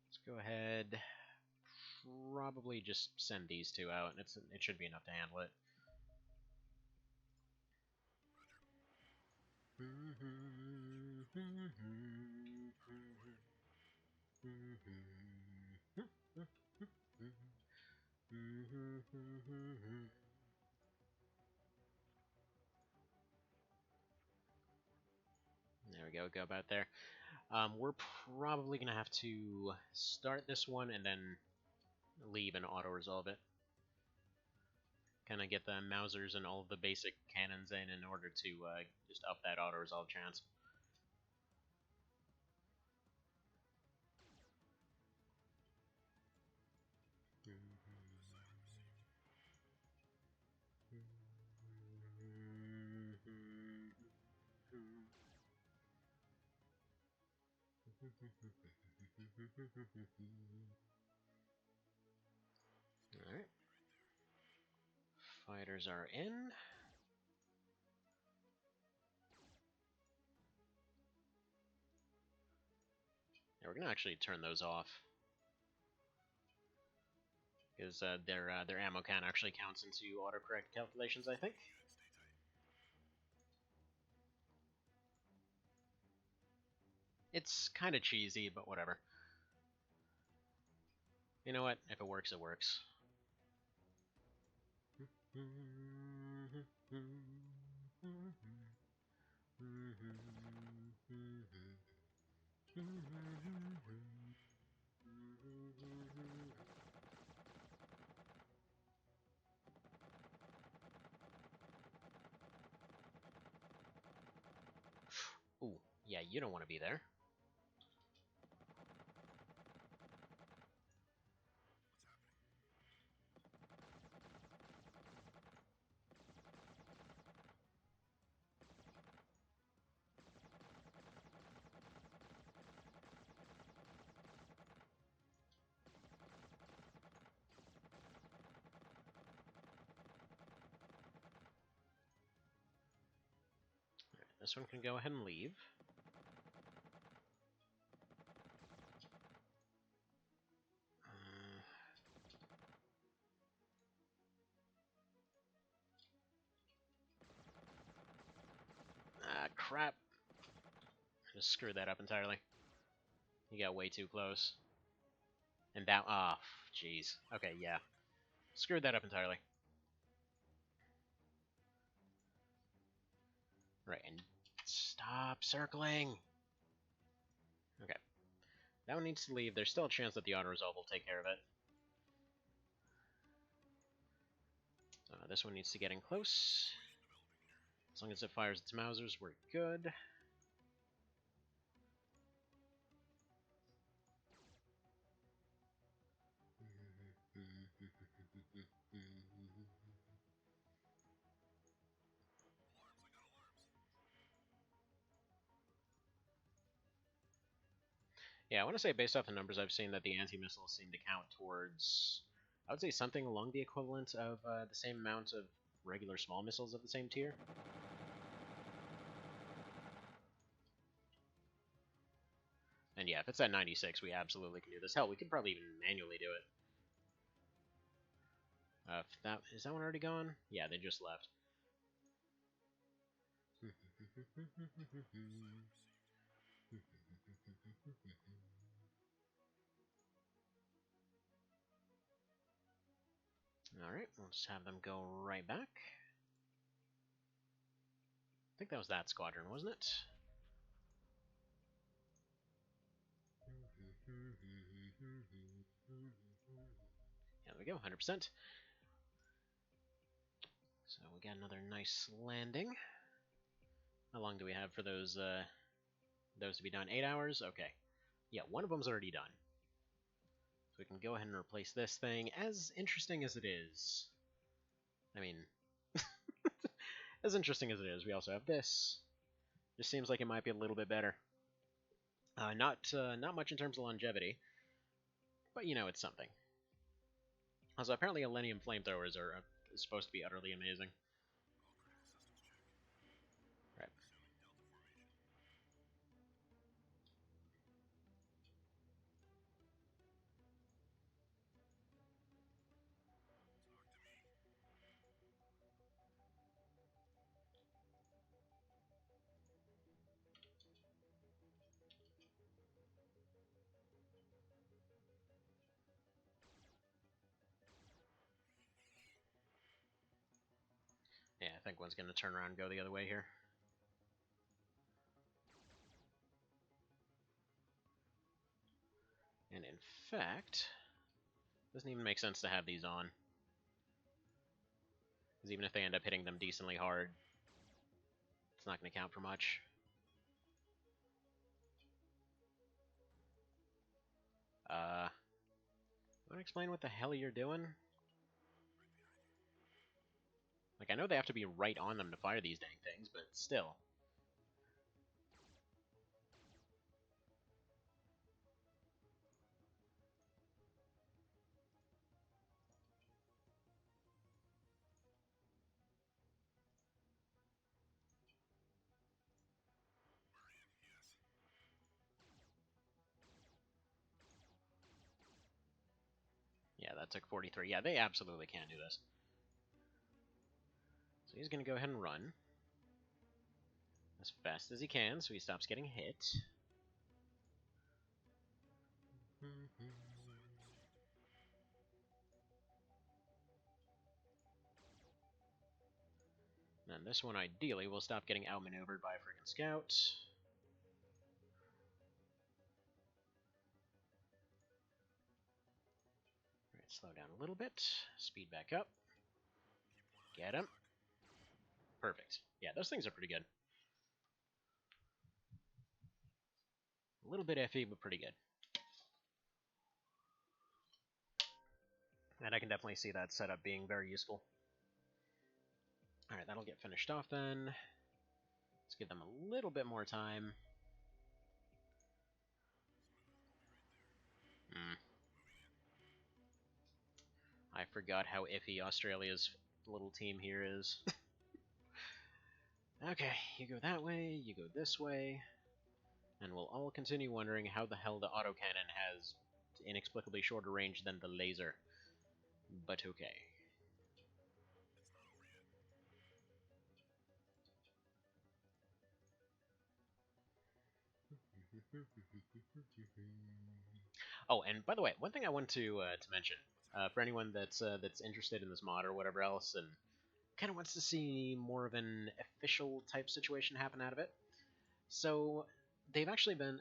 Let's go ahead. Probably just send these two out. It should be enough to handle it. There we go, go about there. We're probably going to have to start this one and then leave and auto-resolve it. Kind of get the Mausers and all of the basic cannons in order to just up that auto-resolve chance. Alright. Fighters are in. Yeah, we're gonna actually turn those off. Because their ammo count actually counts into autocorrect calculations, I think. It's kind of cheesy, but whatever. You know what? If it works, it works. Ooh, yeah, you don't want to be there. This one can go ahead and leave. Crap. Just screwed that up entirely. You got way too close. And that... Ah, jeez. Okay, yeah. Screwed that up entirely. Right, and stop circling! Okay. That one needs to leave. There's still a chance that the auto-resolve will take care of it. This one needs to get in close. As long as it fires its Mausers, we're good. Yeah, I want to say based off the numbers I've seen that the anti-missiles seem to count towards, I would say something along the equivalent of the same amount of regular small missiles of the same tier. And yeah, if it's at 96, we absolutely can do this. Hell, we could probably even manually do it. Is that one already gone? Yeah, they just left. Alright, we'll just have them go right back. I think that was that squadron, wasn't it? Yeah, there we go, 100%. So we got another nice landing. How long do we have for those to be done? 8 hours? Okay. Yeah, one of them's already done. So we can go ahead and replace this thing. As interesting as it is, I mean, as interesting as it is, we also have this. Just seems like it might be a little bit better. Not much in terms of longevity, but you know, it's something. Also, apparently Elenium flamethrowers are supposed to be utterly amazing. Right. Yeah, I think one's going to turn around and go the other way here. And in fact, doesn't even make sense to have these on. Because even if they end up hitting them decently hard, it's not going to count for much. You want to explain what the hell you're doing? Like, I know they have to be right on them to fire these dang things, but still. Yeah, that took 43. Yeah, they absolutely can't do this. So he's going to go ahead and run as fast as he can so he stops getting hit. And this one, ideally, will stop getting outmaneuvered by a freaking scout. Alright, slow down a little bit. Speed back up. Get him. Perfect. Yeah, those things are pretty good. A little bit iffy, but pretty good. And I can definitely see that setup being very useful. Alright, that'll get finished off then. Let's give them a little bit more time. I forgot how iffy Australia's little team here is. Okay, you go that way, you go this way, and we'll all continue wondering how the hell the autocannon has inexplicably shorter range than the laser. But okay. Oh, and by the way, one thing I want to mention for anyone that's interested in this mod or whatever else, and kind of wants to see more of an official type situation happen out of it. So they've actually been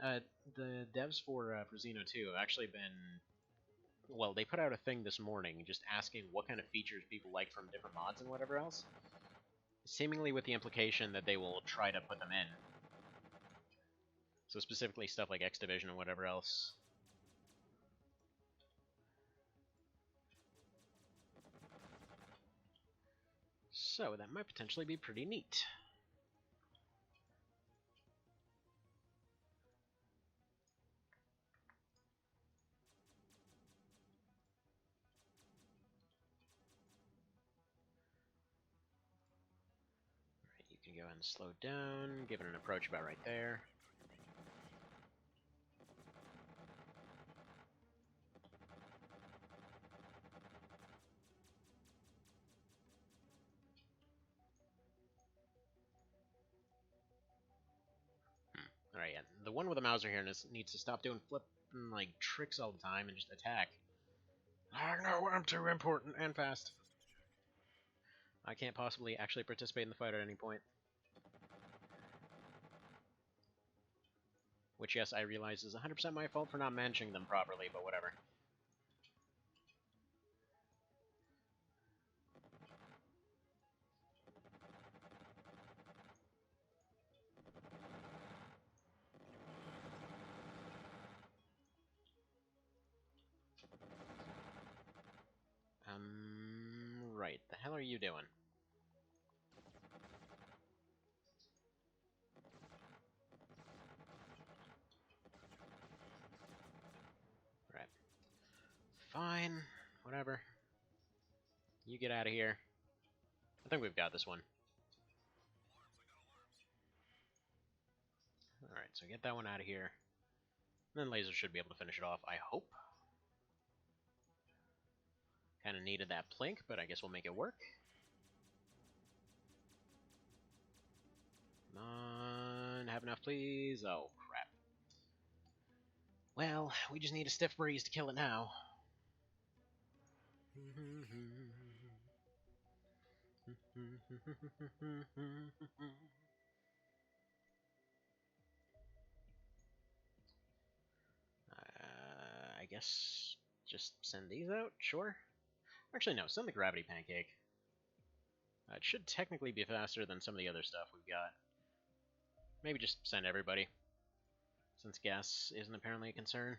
the devs for Xeno 2 have actually been, well, they put out a thing this morning just asking what kind of features people like from different mods and whatever else, seemingly with the implication that they will try to put them in. So specifically stuff like X Division and whatever else. So that might potentially be pretty neat. Alright, you can go ahead and slow down, give it an approach about right there. Alright, yeah. The one with the Mauser here needs to stop doing flipping like tricks all the time and just attack. I know I'm too important and fast. I can't possibly actually participate in the fight at any point. Which, yes, I realize is 100% my fault for not managing them properly, but whatever. Right. The hell are you doing? Right. Fine. Whatever. You get out of here. I think we've got this one. Alright, so get that one out of here. And then Laser should be able to finish it off, I hope. Kind of needed that plink, but I guess we'll make it work. Come on, have enough, please. Oh, crap. Well, we just need a stiff breeze to kill it now. I guess just send these out, sure. Actually, no, send the gravity pancake. It should technically be faster than some of the other stuff we've got. Maybe just send everybody, since gas isn't apparently a concern.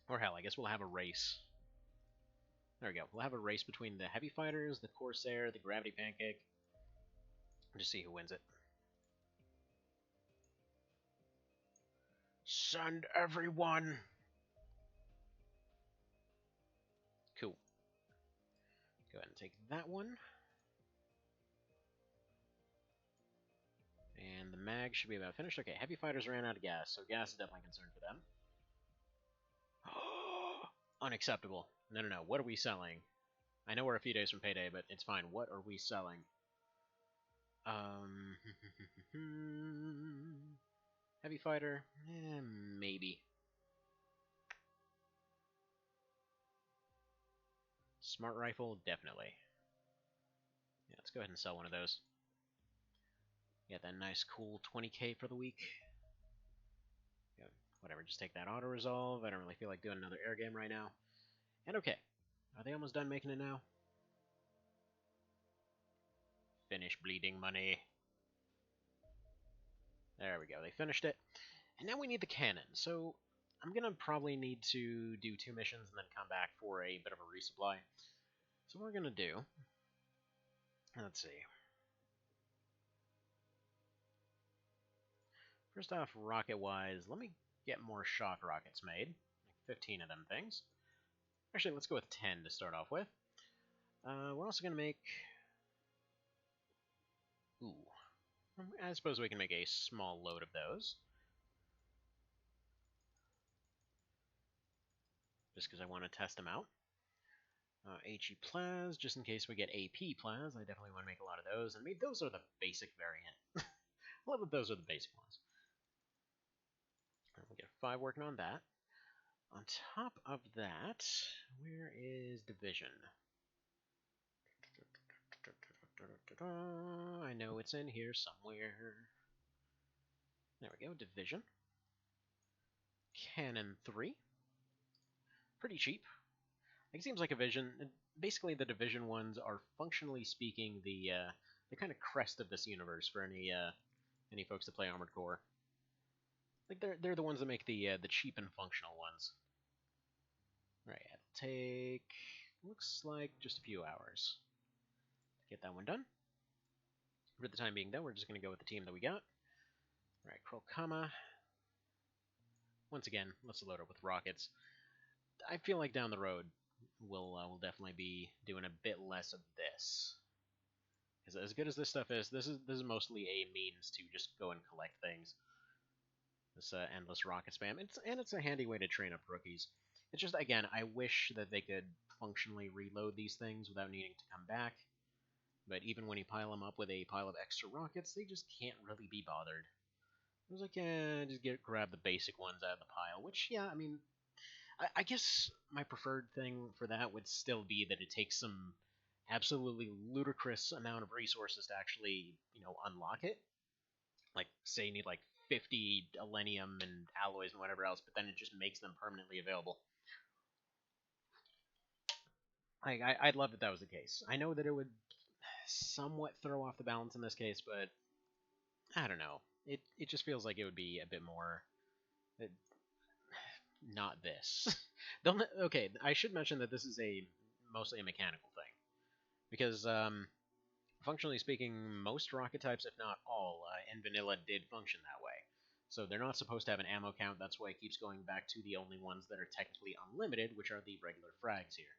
Or hell, I guess we'll have a race. There we go. We'll have a race between the heavy fighters, the Corsair, the gravity pancake. Just see who wins it. Send everyone! Cool. Go ahead and take that one. And the mag should be about finished. Okay, heavy fighters ran out of gas, so gas is definitely a concern for them. Unacceptable. No, no, no. What are we selling? I know we're a few days from payday, but it's fine. What are we selling? Heavy fighter? Maybe. Smart rifle? Definitely. Yeah, let's go ahead and sell one of those. Get that nice, cool 20k for the week. Yeah, whatever, just take that auto-resolve. I don't really feel like doing another air game right now. And okay. Are they almost done making it now? Finish bleeding money. There we go, they finished it. And now we need the cannon, so I'm gonna probably need to do 2 missions and then come back for a bit of a resupply. So what we're gonna do... Let's see. First off, rocket-wise, let me get more shock rockets made. Like 15 of them things. Actually, let's go with 10 to start off with. We're also going to make... Ooh. I suppose we can make a small load of those. Just because I want to test them out. HE Plas, just in case we get AP Plas, I definitely want to make a lot of those. And maybe those are the basic variant. I love that those are the basic ones. We'll get 5 working on that. On top of that, where is Division? I know it's in here somewhere. There we go, Division. Cannon 3. Pretty cheap. It seems like a Vision. Basically, the Division ones are, functionally speaking, the kind of crest of this universe for any folks that play Armored Core. Like they're the ones that make the cheap and functional ones. Right, it'll take, looks like, just a few hours to get that one done. For the time being, though, we're just going to go with the team that we got. Alright, Krokama. Once again, let's load up with rockets. I feel like down the road, we'll definitely be doing a bit less of this. Because as good as this stuff is, this is mostly a means to just go and collect things. This endless rocket spam. It's a handy way to train up rookies. It's just, again, I wish that they could functionally reload these things without needing to come back. But even when you pile them up with a pile of extra rockets, they just can't really be bothered. I was like, yeah, just grab the basic ones out of the pile. Which, yeah, I mean, I guess my preferred thing for that would still be that it takes some absolutely ludicrous amount of resources to actually, unlock it. Like, say you need like 50 Elenium and alloys and whatever else, but then it just makes them permanently available. Like, I'd love that was the case. I know that it would somewhat throw off the balance in this case, but I don't know. It just feels like it would be a bit more... not this. Okay, I should mention that this is mostly a mechanical thing. Because, functionally speaking, most rocket types, if not all, in vanilla did function that way. So they're not supposed to have an ammo count, that's why it keeps going back to the only ones that are technically unlimited, which are the regular frags here.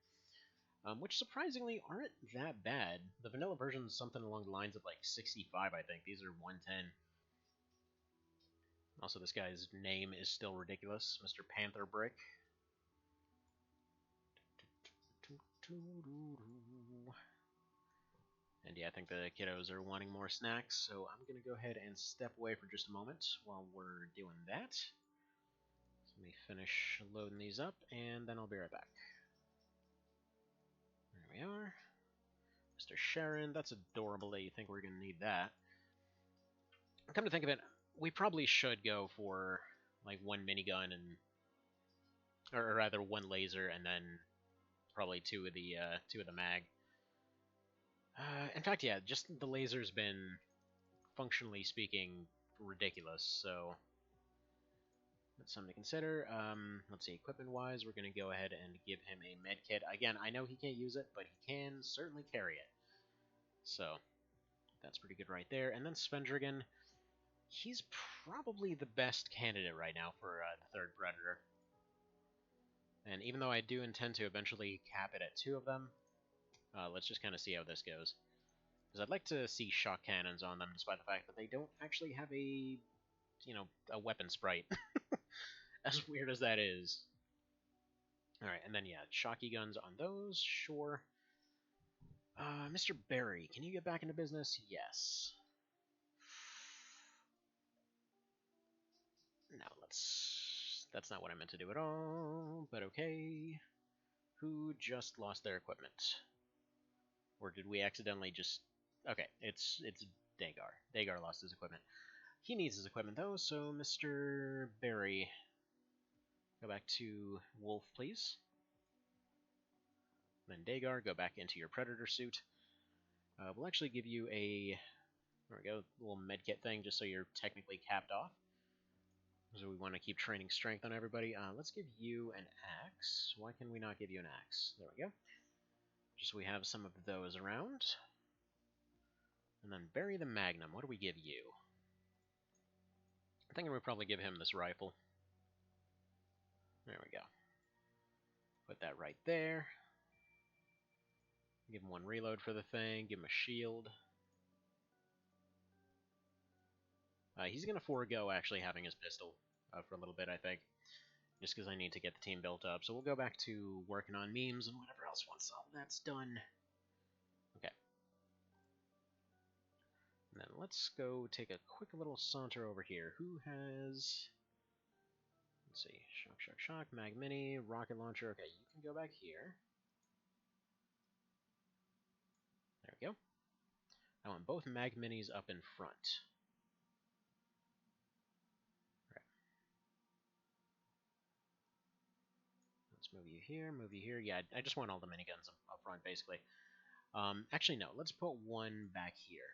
which surprisingly aren't that bad. The vanilla version is something along the lines of like 65, I think. These are 110. Also, this guy's name is still ridiculous, Mr. Panther Brick. And yeah, I think the kiddos are wanting more snacks, so I'm going to go ahead and step away for just a moment while we're doing that. So let me finish loading these up, and then I'll be right back. There we are. Mr. Sharon, that's adorable that you think we're going to need that. Come to think of it, we probably should go for like one minigun and, or rather one laser, and then probably two of the mag. In fact, yeah, just the laser's been, functionally speaking, ridiculous. So that's something to consider. Let's see, equipment-wise, we're going to go ahead and give him a med kit. Again, I know he can't use it, but he can certainly carry it. So that's pretty good right there. And then Svendrigan, he's probably the best candidate right now for the third Predator. And even though I do intend to eventually cap it at 2 of them, let's just kind of see how this goes. Because I'd like to see shock cannons on them, despite the fact that they don't actually have a, a weapon sprite. As weird as that is. Alright, and then yeah, shocky guns on those, sure. Mr. Barry, can you get back into business? Yes. No, that's not what I meant to do at all, but okay. Who just lost their equipment? Or did we accidentally just... Okay, it's Dagar. Dagar lost his equipment. He needs his equipment, though, so Mr. Barry, go back to Wolf, please. Then Dagar, go back into your Predator suit. We'll actually give you a... There we go, little medkit thing, just so you're technically capped off. So we want to keep training strength on everybody. Let's give you an axe. Why can we not give you an axe? There we go. Just so we have some of those around. And then Barry the Magnum. What do we give you? I'm thinking we probably give him this rifle. There we go. Put that right there. Give him 1 reload for the thing. Give him a shield. He's going to forego actually having his pistol for a little bit, I think. Just because I need to get the team built up. So we'll go back to working on memes and whatever else once all that's done. Okay. And then let's go take a quick little saunter over here. Who has... Let's see. Shock, shock, shock. Mag Mini. Rocket launcher. Okay, you can go back here. There we go. I want both Mag Minis up in front. Alright. Let's move you here, move you here. Yeah, I just want all the miniguns up front, basically. Actually, no. Let's put 1 back here.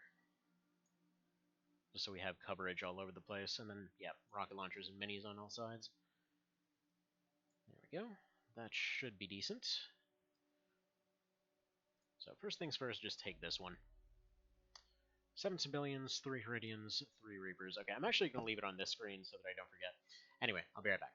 Just so we have coverage all over the place. And then, yeah, rocket launchers and minis on all sides. There we go. That should be decent. So first things first, just take this one. 7 civilians, 3 Heridians, 3 Reapers. Okay, I'm actually going to leave it on this screen so that I don't forget. Anyway, I'll be right back.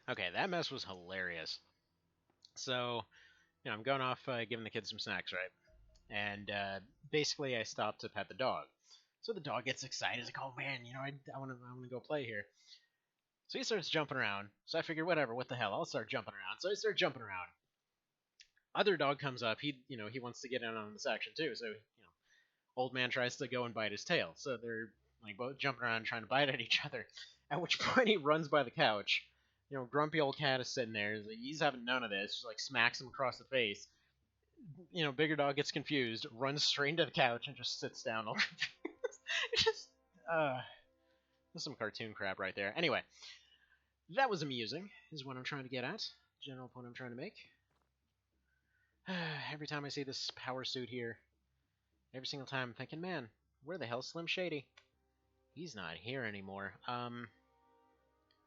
Okay, that mess was hilarious. So, I'm going off giving the kids some snacks, right? And basically, I stopped to pet the dog. So the dog gets excited. He's like, "Oh man, I want to go play here." So he starts jumping around. So I figured, whatever, what the hell? I'll start jumping around. So I start jumping around. Other dog comes up. He wants to get in on this action too. So old man tries to go and bite his tail. So they're like both jumping around trying to bite at each other. At which point he runs by the couch. Grumpy old cat is sitting there. He's having none of this. Just like smacks him across the face. Bigger dog gets confused, runs straight into the couch, and just sits down all confused. It's just, that's some cartoon crap right there. Anyway, that was amusing, is what I'm trying to get at. General point I'm trying to make. Every time I see this power suit here, every single time I'm thinking, man, where the hell's Slim Shady? He's not here anymore. Alright,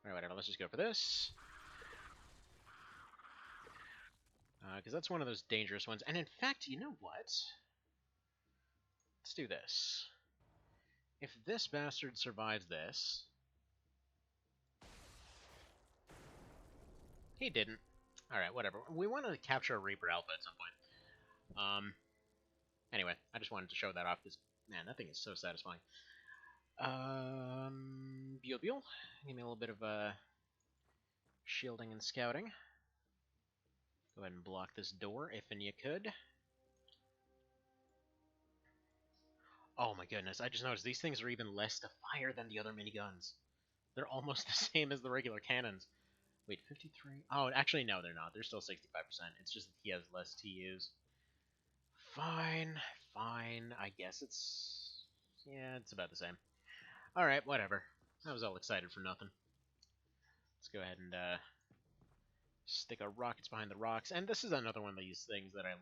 whatever, let's just go for this. Because that's one of those dangerous ones. And in fact, you know what? Let's do this. If this bastard survives this... He didn't. Alright, whatever. We want to capture a Reaper Alpha at some point. Anyway, I just wanted to show that off, because, man, that thing is so satisfying. Buell. Give me a little bit of, shielding and scouting. Go ahead and block this door, if and you could. Oh my goodness, I just noticed these things are even less to fire than the other miniguns. They're almost the same as the regular cannons. Wait, 53? Oh, actually, no, they're not. They're still 65%. It's just that he has less TUs. Fine, fine. I guess it's... Yeah, it's about the same. Alright, whatever. I was all excited for nothing. Let's go ahead and stick our rockets behind the rocks. And this is another one of these things that I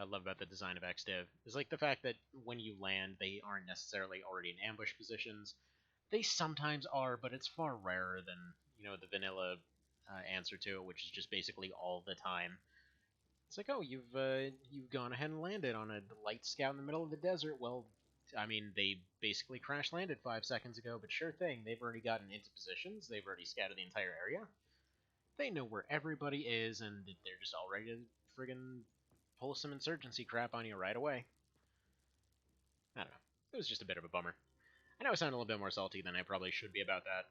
love about the design of XDiv. Is like the fact that when you land, they aren't necessarily already in ambush positions. They sometimes are, but it's far rarer than, the vanilla answer to it, which is just basically all the time. It's like, oh, you've gone ahead and landed on a light scout in the middle of the desert. Well, I mean, they basically crash landed 5 seconds ago, but sure thing, they've already gotten into positions. They've already scouted the entire area. They know where everybody is, and they're just all ready to friggin' pull some insurgency crap on you right away. I don't know. It was just a bit of a bummer. I know I sound a little bit more salty than I probably should be about that.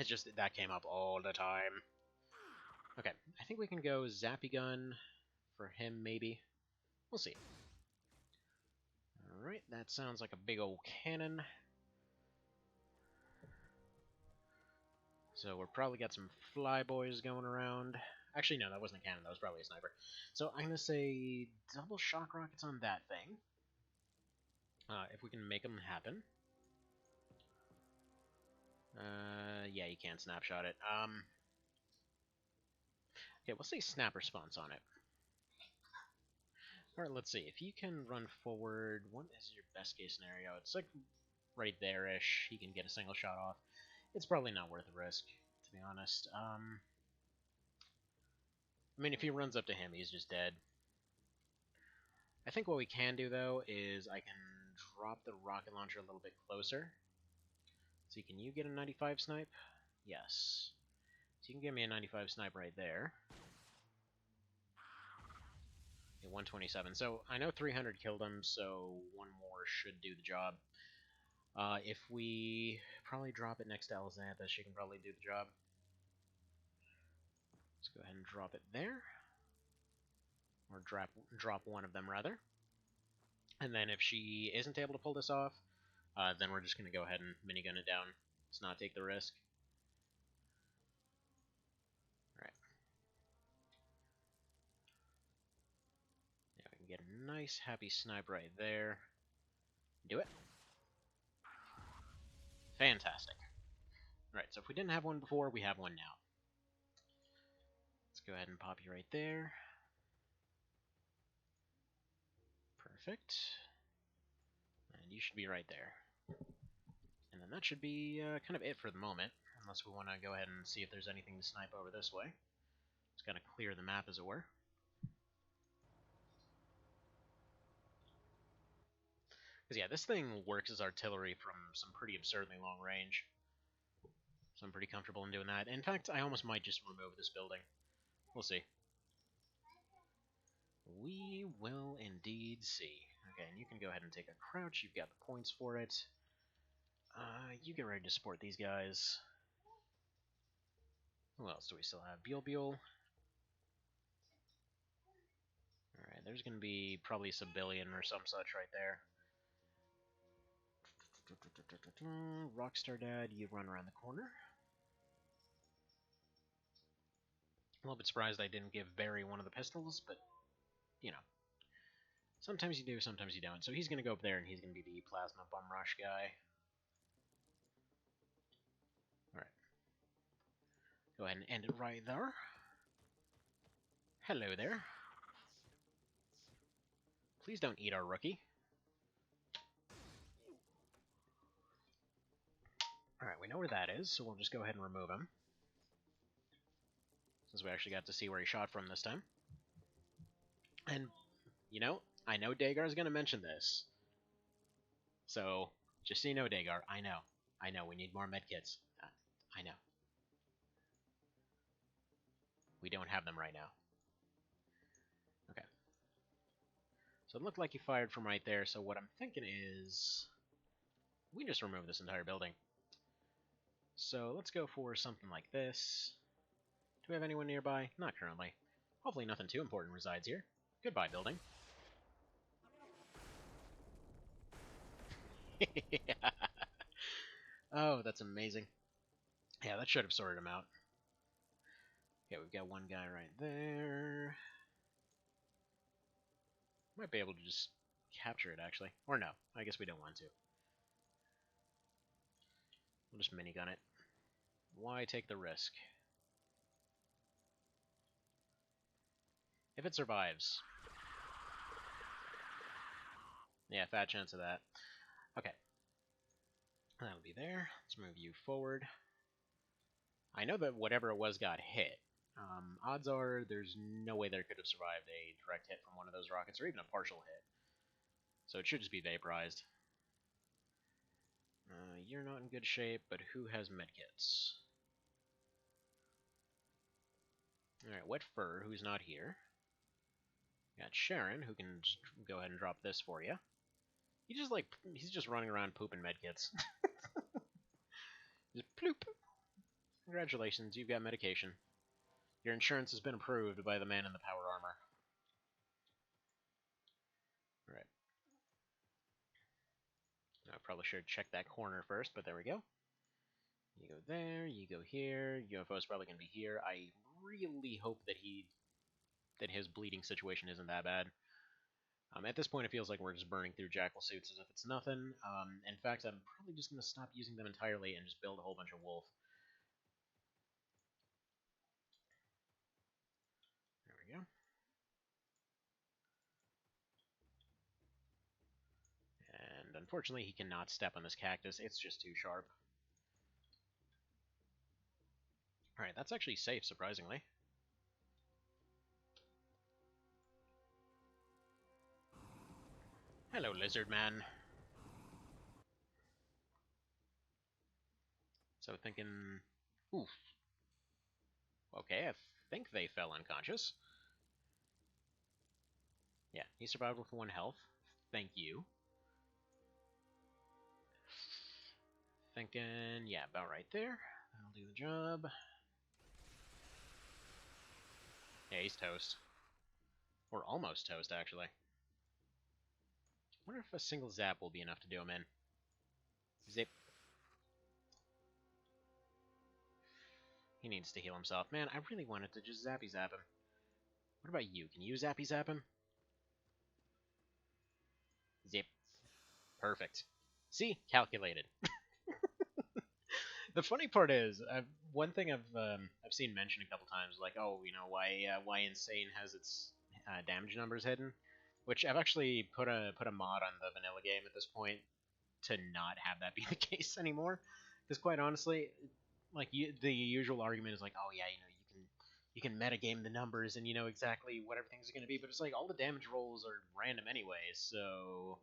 It's just that came up all the time. Okay, I think we can go Zappy Gun for him, maybe. We'll see. Alright, that sounds like a big old cannon. So we're probably got some flyboys going around. Actually, no, that wasn't a cannon. That was probably a sniper. So I'm going to say double shock rockets on that thing. If we can make them happen. Yeah, you can snapshot it. Okay, we'll say snap response on it. Alright, let's see. If you can run forward, what is your best case scenario? It's like right there-ish. He can get a single shot off. It's probably not worth the risk, to be honest. I mean, if he runs up to him, he's just dead. I think what we can do, though, is I can drop the rocket launcher a little bit closer. So can you get a 95 snipe? Yes. So you can give me a 95 snipe right there. Okay, 127. So I know 300 killed him, so one more should do the job. If we probably drop it next to Alexandra, she can probably do the job. Let's go ahead and drop it there. Or drop one of them, rather. And then if she isn't able to pull this off, then we're just going to go ahead and minigun it down. Let's not take the risk. Alright. Yeah, we can get a nice, happy snipe right there. Do it. Fantastic. Alright, so if we didn't have one before, we have one now. Let's go ahead and pop you right there. Perfect. And you should be right there. And then that should be kind of it for the moment, unless we want to go ahead and see if there's anything to snipe over this way. Just gotta clear the map, as it were. Because yeah, this thing works as artillery from some pretty absurdly long range. So I'm pretty comfortable in doing that. In fact, I almost might just remove this building. We'll see. We will indeed see. Okay, and you can go ahead and take a crouch. You've got the points for it. You get ready to support these guys. Who else do we still have? Buell. Alright, there's going to be probably a civilian or some such right there. Rockstar Dad, you run around the corner. A little bit surprised I didn't give Barry one of the pistols, but, you know. Sometimes you do, sometimes you don't. So he's going to go up there and he's going to be the plasma bum rush guy. Alright. Go ahead and end it right there. Hello there. Please don't eat our rookie. Alright, we know where that is, so we'll just go ahead and remove him. Since we actually got to see where he shot from this time. And, you know, I know Dagar's going to mention this. So, just so you know, Dagar, I know, we need more medkits. I know. We don't have them right now. Okay. So it looked like he fired from right there, so what I'm thinking is... we just remove this entire building. So let's go for something like this. Do we have anyone nearby? Not currently. Hopefully nothing too important resides here. Goodbye, building. Oh, that's amazing. Yeah, that should have sorted him out. Okay, we've got one guy right there. Might be able to just capture it, actually. Or no, I guess we don't want to. We'll just minigun it. Why take the risk? If it survives. Yeah, fat chance of that. Okay. That'll be there. Let's move you forward. I know that whatever it was got hit. Odds are there's no way that it could have survived a direct hit from one of those rockets, or even a partial hit. So it should just be vaporized. You're not in good shape, but who has medkits? Alright, Wet Fur, who's not here. Got Sharon, who can just go ahead and drop this for you. He's just running around pooping medkits. Just ploop. Congratulations, you've got medication. Your insurance has been approved by the man in the power armor. Alright. I probably should check that corner first, but there we go. You go there, you go here. UFO's probably going to be here. I really hope that his bleeding situation isn't that bad. At this point, it feels like we're just burning through jackal suits as if it's nothing. In fact, I'm probably just going to stop using them entirely and just build a whole bunch of wolf. There we go. And unfortunately, he cannot step on this cactus. It's just too sharp. Alright, that's actually safe, surprisingly. Hello, lizard man. So thinking... oof. Okay, I think they fell unconscious. Yeah, he survived with 1 health. Thank you. Thinking, yeah, about right there. That'll do the job. Yeah, he's toast. Or almost toast, actually. Wonder if a single zap will be enough to do him in. Zip. He needs to heal himself. Man, I really wanted to just zappy zap him. What about you? Can you zappy zap him? Zip. Perfect. See? Calculated. The funny part is, one thing I've seen mentioned a couple times, like, oh, you know, why Insane has its damage numbers hidden, which I've actually put a mod on the vanilla game at this point to not have that be the case anymore, because quite honestly, like the usual argument is like, oh yeah, you know, you can metagame the numbers and you know exactly what everything's going to be, but it's like all the damage rolls are random anyway, so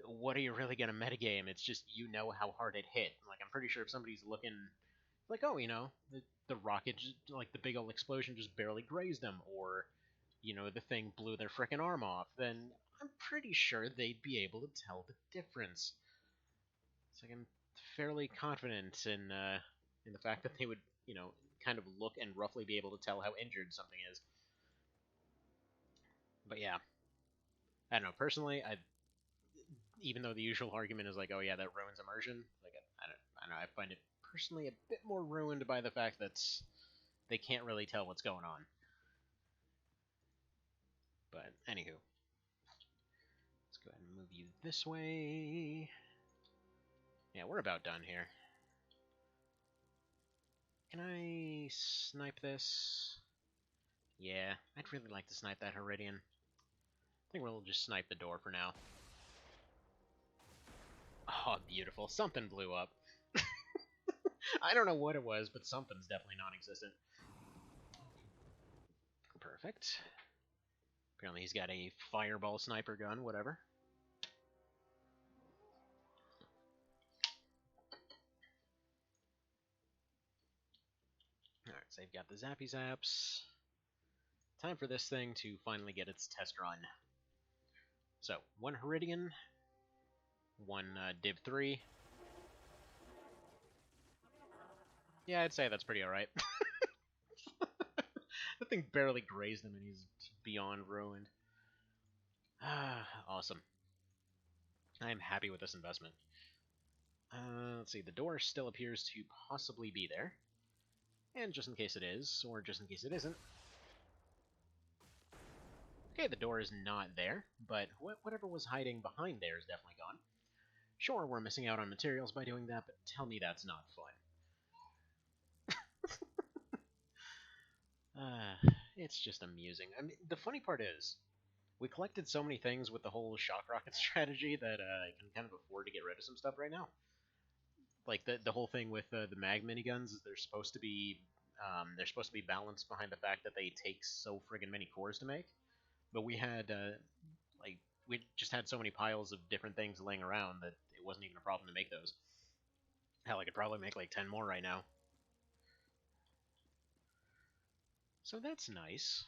what are you really going to metagame? It's just you know how hard it hit. Like, I'm pretty sure if somebody's looking Like, oh, the rocket, like the big old explosion just barely grazed them, or, the thing blew their frickin' arm off, then I'm pretty sure they'd be able to tell the difference. So I'm fairly confident in the fact that they would, kind of look and roughly be able to tell how injured something is. But yeah, I don't know. Personally, even though the usual argument is like, oh yeah, that ruins immersion, like I don't know, I find it personally a bit more ruined by the fact that they can't really tell what's going on. But anywho, let's go ahead and move you this way. Yeah, we're about done here. Can I snipe this? Yeah, I'd really like to snipe that Heridian. I think we'll just snipe the door for now. Oh, beautiful. Something blew up. I don't know what it was, but something's definitely non-existent. Perfect. Apparently he's got a fireball sniper gun, whatever. Alright, so they've got the Zappy Zaps. Time for this thing to finally get its test run. So, one Heridian, one Div 3. Yeah, I'd say that's pretty alright. The thing barely grazed him and he's beyond ruined. Ah, awesome. I am happy with this investment. Let's see, the door still appears to possibly be there. And just in case it is, or just in case it isn't. Okay, the door is not there, but whatever was hiding behind there is definitely gone. Sure, we're missing out on materials by doing that, but tell me that's not fun. It's just amusing. I mean, the funny part is, we collected so many things with the whole shock rocket strategy that I can kind of afford to get rid of some stuff right now. Like the whole thing with the mag miniguns is they're supposed to be balanced behind the fact that they take so friggin' many cores to make. But we had we just had so many piles of different things laying around that it wasn't even a problem to make those. Hell, I could probably make like 10 more right now. So that's nice.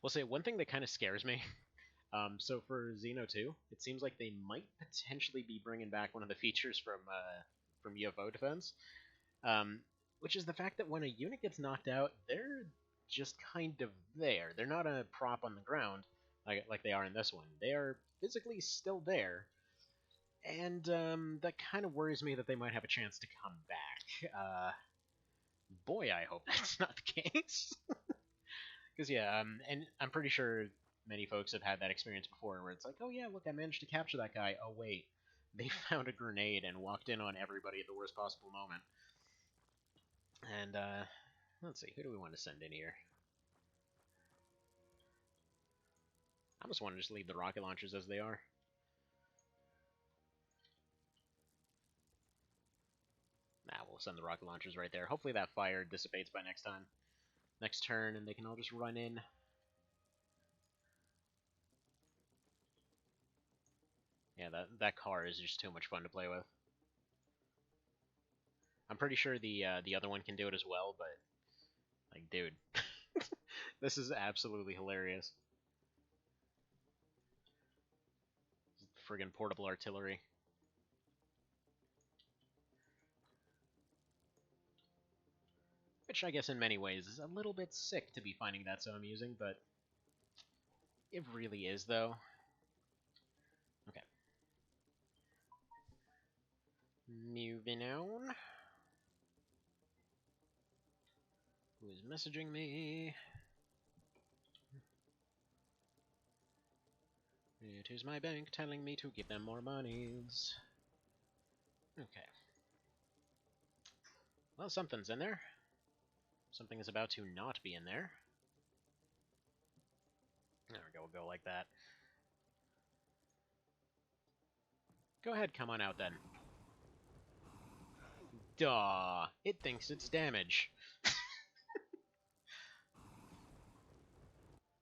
We'll say one thing that kind of scares me. So for Xeno 2, it seems like they might potentially be bringing back one of the features from UFO Defense, which is the fact that when a unit gets knocked out, they're just kind of there. They're not a prop on the ground like they are in this one. They are physically still there, and that kind of worries me that they might have a chance to come back. Boy, I hope that's not the case. Because yeah, and I'm pretty sure many folks have had that experience before, where it's like, oh yeah, look, I managed to capture that guy. Oh wait, they found a grenade and walked in on everybody at the worst possible moment. And let's see, who do we want to send in here? I almost want to just leave the rocket launchers as they are. Nah, we'll send the rocket launchers right there. Hopefully that fire dissipates by next turn, and they can all just run in. Yeah, that car is just too much fun to play with. I'm pretty sure the other one can do it as well, but like, dude, this is absolutely hilarious. Friggin' portable artillery. Which I guess in many ways is a little bit sick to be finding that so amusing, but it really is, though. Okay. Moving on. Who is messaging me? It is my bank telling me to give them more monies. Okay. Well, something's in there. Something is about to not be in there. There we go, we'll go like that. Go ahead, come on out then. Duh! It thinks it's damage.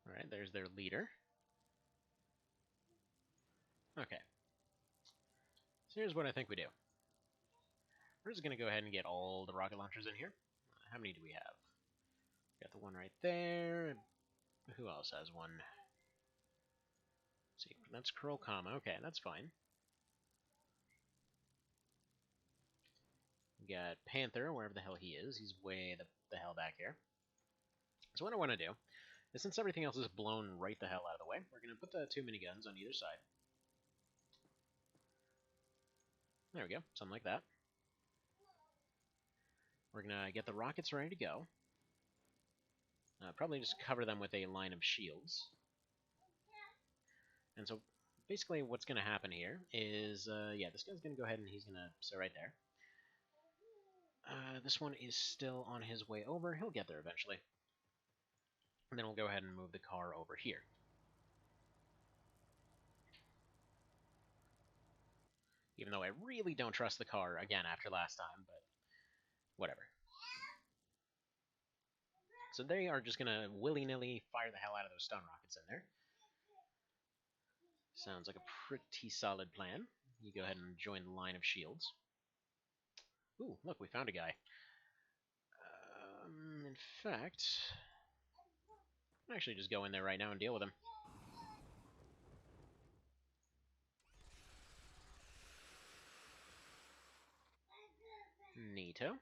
Alright, there's their leader. Okay. So here's what I think we do. We're just going to go ahead and get all the rocket launchers in here. How many do we have? Got the one right there. Who else has one? Let's see, that's Kurokama. Okay, that's fine. We got Panther, wherever the hell he is. He's way the hell back here. So what I want to do is, since everything else is blown right the hell out of the way, we're going to put the 2 miniguns on either side. There we go, something like that. We're going to get the rockets ready to go. Probably just cover them with a line of shields. And so, basically what's going to happen here is, yeah, this guy's going to go ahead and he's going to sit right there. This one is still on his way over. He'll get there eventually. And then we'll go ahead and move the car over here. Even though I really don't trust the car, again, after last time, but whatever. So they are just going to willy-nilly fire the hell out of those stun rockets in there. Sounds like a pretty solid plan. You go ahead and join the line of shields. Ooh, look, we found a guy. In fact, I'll actually just go in there right now and deal with him. Neato. God,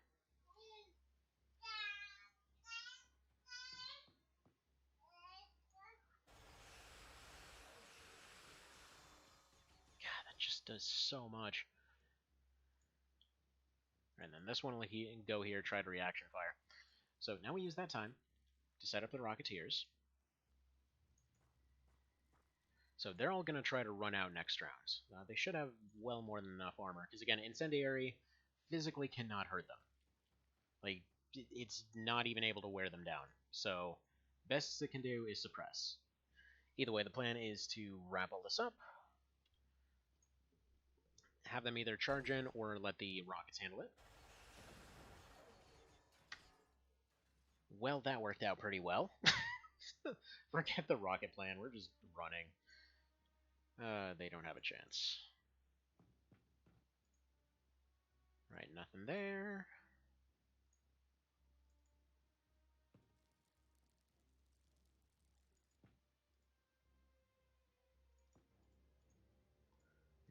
that just does so much. And then this one will go here, try to reaction fire. So now we use that time to set up the Rocketeers. So they're all going to try to run out next round. They should have well more than enough armor, because again, Incendiary physically cannot hurt them. Like, it's not even able to wear them down. So, best it can do is suppress. Either way, the plan is to wrap all this up, have them either charge in or let the rockets handle it. Well, that worked out pretty well. Forget the rocket plan, we're just running. They don't have a chance. Right, nothing there.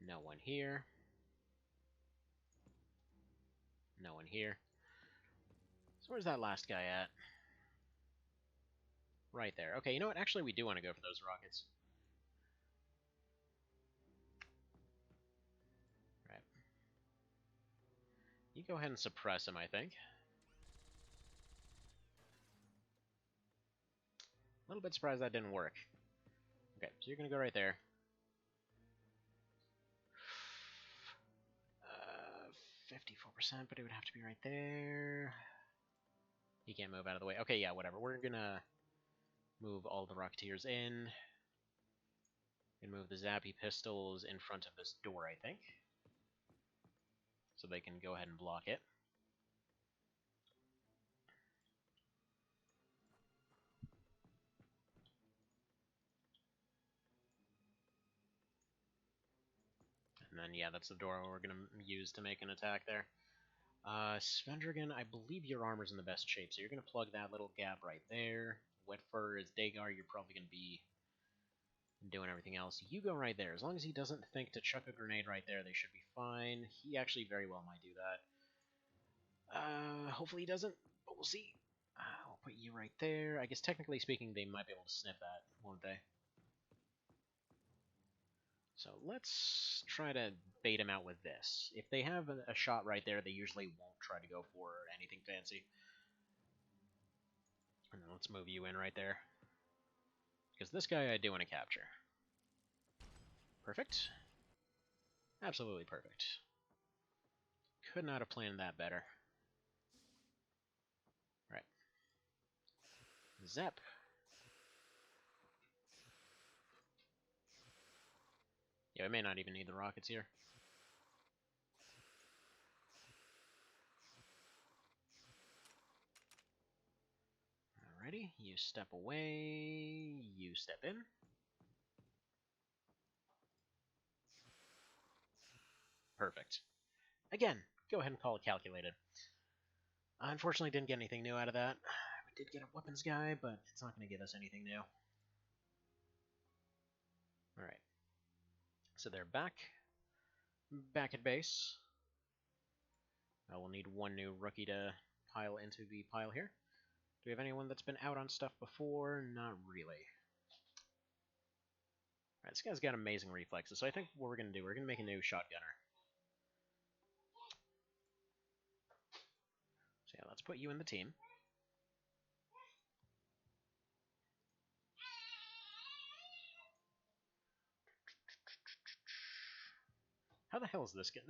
No one here. No one here. So where's that last guy at? Right there. Okay, you know what? Actually, we do want to go for those rockets. Right. You go ahead and suppress him, I think. A little bit surprised that didn't work. Okay, so you're going to go right there. 54%, but it would have to be right there. He can't move out of the way. Okay, yeah, whatever. We're going to move all the Rocketeers in. And move the Zappy pistols in front of this door, I think. So they can go ahead and block it. And then, yeah, that's the door we're going to use to make an attack there. Svendrigan, I believe your armor's in the best shape, so you're going to plug that little gap right there. Wet Fur is Dagar, you're probably going to be doing everything else. You go right there. As long as he doesn't think to chuck a grenade right there, they should be fine. He actually very well might do that. Hopefully he doesn't, but we'll see. I'll put you right there. I guess technically speaking, they might be able to sniff that, won't they? So let's try to bait him out with this. If they have a shot right there, they usually won't try to go for anything fancy. And then let's move you in right there. Because this guy I do want to capture. Perfect. Absolutely perfect. Could not have planned that better. Right. Zap. Yeah, we may not even need the rockets here. Alrighty, you step away, you step in. Perfect. Again, go ahead and call it calculated. I unfortunately didn't get anything new out of that. We did get a weapons guy, but it's not going to give us anything new. Alright. So they're back. Back at base. We'll need one new rookie to pile into the pile here. Do we have anyone that's been out on stuff before? Not really. Alright, this guy's got amazing reflexes, so I think what we're going to do, we're going to make a new shotgunner. So yeah, let's put you in the team. How the hell is this guy?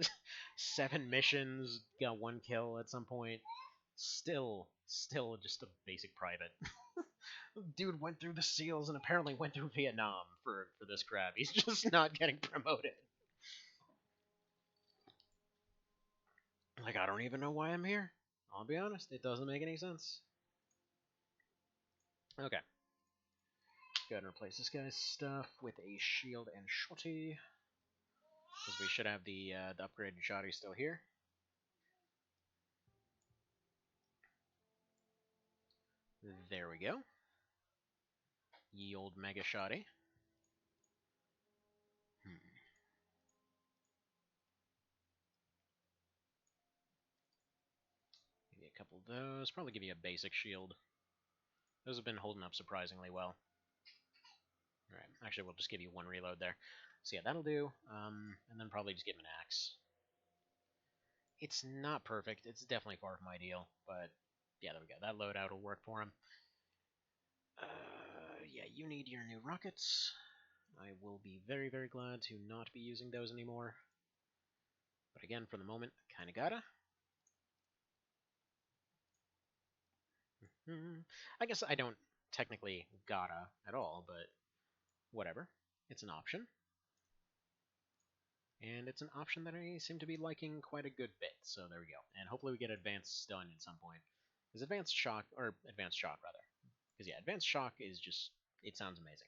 7 missions, got 1 kill at some point. Still just a basic private. Dude went through the SEALs and apparently went through Vietnam for this crap. He's just not getting promoted. Like, I don't even know why I'm here. I'll be honest, it doesn't make any sense. Okay. Go ahead and replace this guy's stuff with a shield and shotty. Because we should have the upgraded shotty still here. There we go. Ye old mega shotty. Give you a couple of those. Probably give you a basic shield. Those have been holding up surprisingly well. Alright, actually we'll just give you 1 reload there. So yeah, that'll do. And then probably just give him an axe. It's not perfect. It's definitely far from ideal, but yeah, there we go. That loadout will work for him. Yeah, you need your new rockets. I will be very, very glad to not be using those anymore. But again, for the moment, kinda gotta. I guess I don't technically gotta at all, but whatever. It's an option. And it's an option that I seem to be liking quite a good bit, so there we go. And hopefully we get Advanced Stun at some point. Because Advanced Shock, or Advanced Shock rather. Because yeah, Advanced Shock is just, it sounds amazing.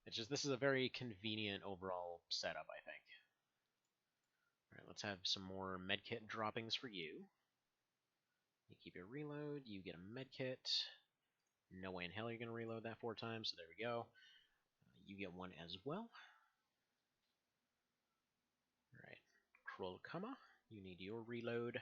It's just, this is a very convenient overall setup, I think. Alright, let's have some more medkit droppings for you. You keep your reload, you get a medkit. No way in hell you're going to reload that 4 times, so there we go. You get 1 as well. Alright, Krolkama, you need your reload.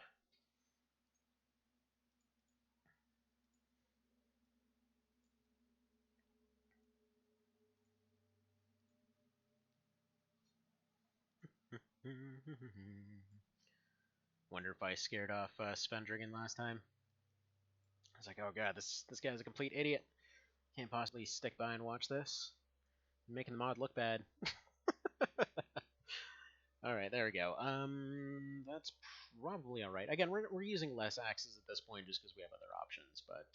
Wonder if I scared off Spuddening last time. I was like, oh god, this guy's a complete idiot. Can't possibly stick by and watch this. I'm making the mod look bad. Alright, there we go. That's probably alright. Again, we're using less axes at this point just because we have other options, but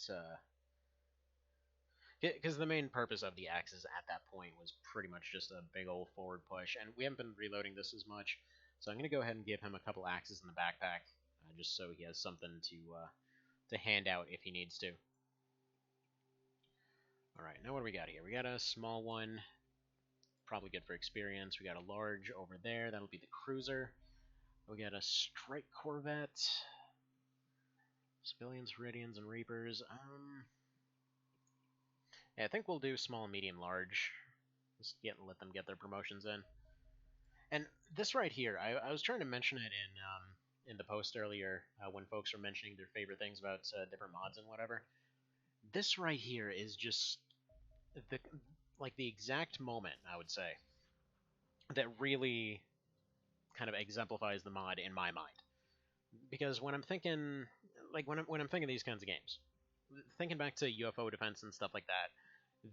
because the main purpose of the axes at that point was pretty much just a big old forward push, and we haven't been reloading this as much, so I'm going to go ahead and give him a couple axes in the backpack, just so he has something to hand out if he needs to. Alright, now what do we got here? We got a small one, probably good for experience. We got a large over there, that'll be the cruiser. We got a strike corvette, civilians, Viridians, and Reapers. Yeah, I think we'll do small, medium, large. Just let them get their promotions in. And this right here, I was trying to mention it in the post earlier when folks were mentioning their favorite things about different mods and whatever. This right here is just the exact moment, I would say, that really kind of exemplifies the mod in my mind. Because when I'm thinking, when I'm thinking these kinds of games, thinking back to UFO defense and stuff like that,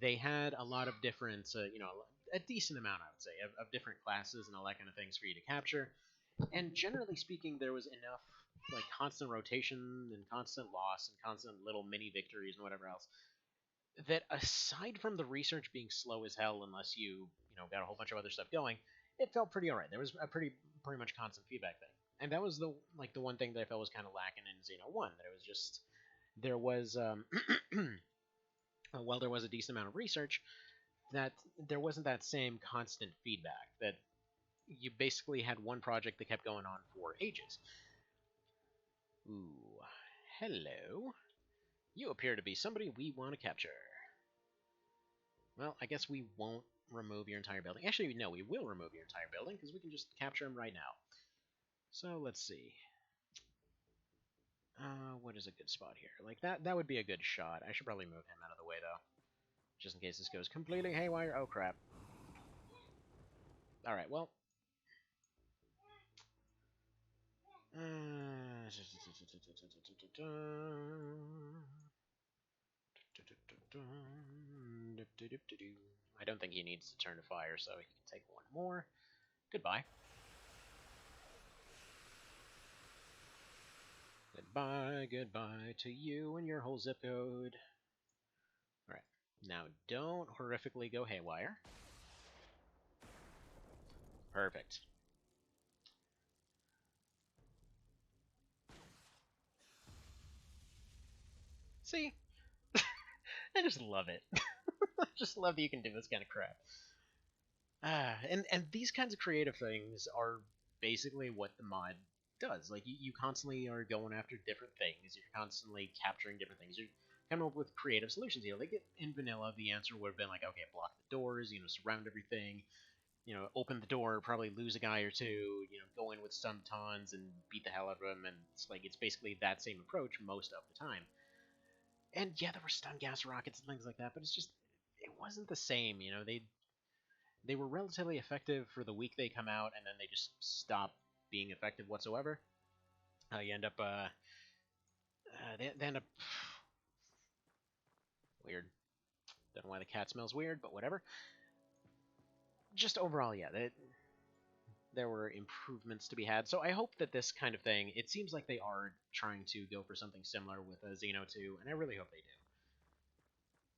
they had a lot of different, a decent amount, I would say, of different classes and all that kind of things for you to capture. And generally speaking, there was enough constant rotation and constant loss and constant little mini victories and whatever else that aside from the research being slow as hell, unless you got a whole bunch of other stuff going, it felt pretty alright. There was a pretty much constant feedback thing, and that was the one thing that I felt was kind of lacking in Xeno 1. That it was just there was while there was a decent amount of research, that there wasn't that same constant feedback. That you basically had one project that kept going on for ages. Ooh, hello. You appear to be somebody we want to capture. Well, I guess we won't remove your entire building. Actually, no, we will remove your entire building, because we can just capture him right now. So, let's see. What is a good spot here? Like, that would be a good shot. I should probably move him out of the way, though. Just in case this goes completely haywire. Oh, crap. Alright, well. I don't think he needs to turn to fire, so he can take one more. Goodbye. Goodbye, goodbye to you and your whole zip code. Alright, now don't horrifically go haywire. Perfect. See? I just love it. I just love that you can do this kind of crap. And these kinds of creative things are basically what the mod does. Like, you constantly are going after different things. You're constantly capturing different things. You're coming up with creative solutions here. Like, in vanilla, the answer would have been like, okay, block the doors, surround everything, open the door, probably lose a guy or two, go in with stun tons and beat the hell out of them. And it's basically that same approach most of the time. And yeah, there were stun gas rockets and things like that, but it wasn't the same. They were relatively effective for the week they come out, and then they just stop being effective whatsoever. You end up, they end up weird. Don't know why the cat smells weird, but whatever. Just overall, yeah, there were improvements to be had. So I hope that this kind of thing, it seems like they are trying to go for something similar with Xeno 2, and I really hope they do.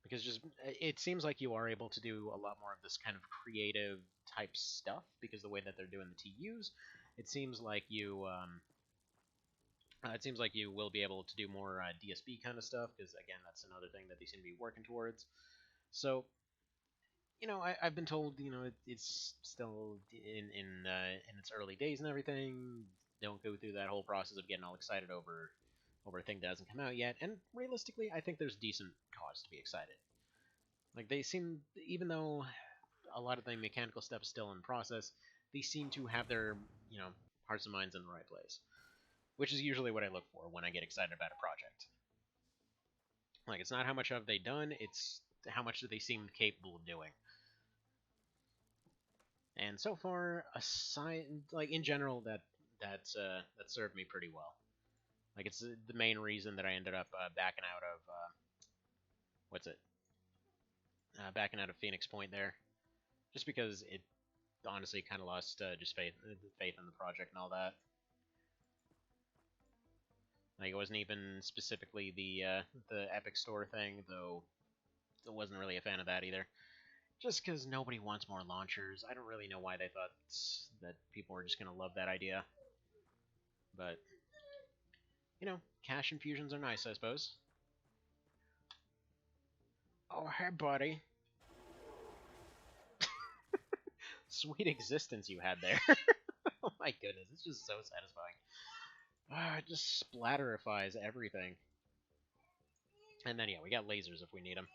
Because it seems like you are able to do a lot more of this kind of creative type stuff, because the way that they're doing the TUs, it seems like you will be able to do more DSB kind of stuff, because again, that's another thing that they seem to be working towards. So, I've been told, it's still in its early days and everything. Don't go through that whole process of getting all excited over a thing that hasn't come out yet. And realistically, I think there's decent cause to be excited. Like, they seem, even though a lot of the mechanical stuff is still in process, they seem to have their, hearts and minds in the right place. Which is usually what I look for when I get excited about a project. Like, it's not how much have they done, it's how much do they seem capable of doing. And so far, aside, like, in general, that served me pretty well. Like, it's the main reason that I ended up backing out of backing out of Phoenix Point there, just because it honestly kind of lost just faith in the project and all that. Like, it wasn't even specifically the Epic Store thing, though I wasn't really a fan of that either. Just because nobody wants more launchers. I don't really know why they thought that people were just going to love that idea. But, cash infusions are nice, I suppose. Oh, hey, buddy. Sweet existence you had there. Oh my goodness, it's just so satisfying. It just splatterifies everything. And then, yeah, we got lasers if we need them.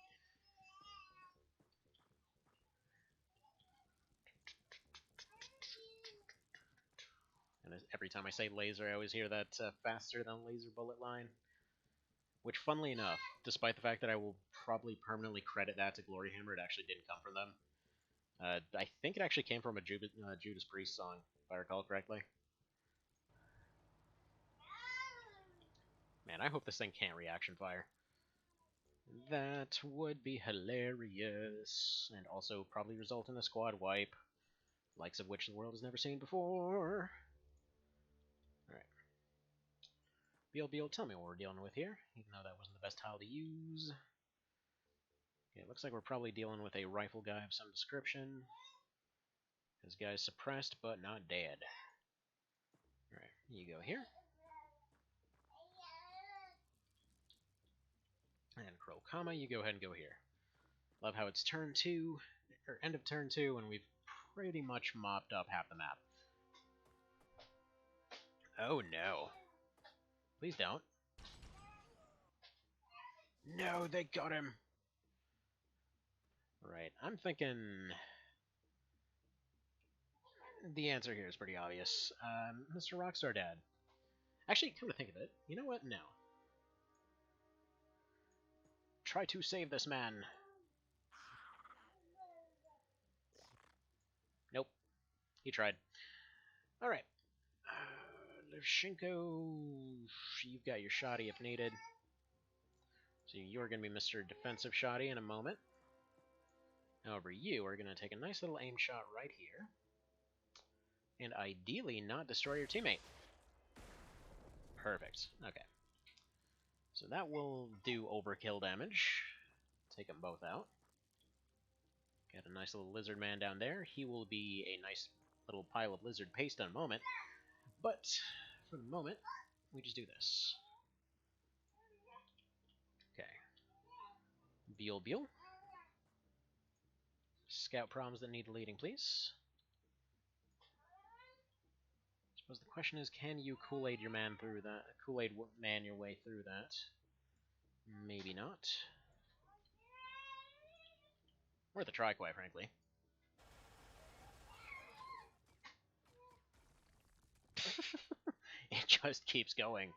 And every time I say laser, I always hear that faster than laser bullet line. Which, funnily enough, despite the fact that I will probably permanently credit that to Glory Hammer, it actually didn't come from them. I think it actually came from a Judas Priest song, if I recall correctly. Man, I hope this thing can't reaction fire. That would be hilarious, and also probably result in a squad wipe, likes of which the world has never seen before. Alright. Beal, tell me what we're dealing with here, even though that wasn't the best tile to use. Okay, it looks like we're probably dealing with a rifle guy of some description. This guy's suppressed, but not dead. Alright, you go here. And Krokama, you go ahead and go here. Love how it's turn 2, or end of turn 2, and we've pretty much mopped up half the map. Oh no. Please don't. No, they got him. Right, I'm thinking the answer here is pretty obvious. Mr. Rockstar Dad. Actually, come to think of it, you know what? No. Try to save this man. Nope. He tried. Alright. Levchenko, you've got your shoddy if needed. So you're going to be Mr. Defensive Shoddy in a moment. However, you are going to take a nice little aim shot right here. And ideally not destroy your teammate. Perfect. Okay. So that will do overkill damage. Take them both out. Got a nice little lizard man down there. He will be a nice little pile of lizard paste in a moment. But for the moment, we just do this. Okay. Buell. Scout problems that need deleting, please. I suppose the question is, can you Kool-Aid your man through that? Kool-Aid man your way through that? Maybe not. Worth a try, quite frankly. It just keeps going.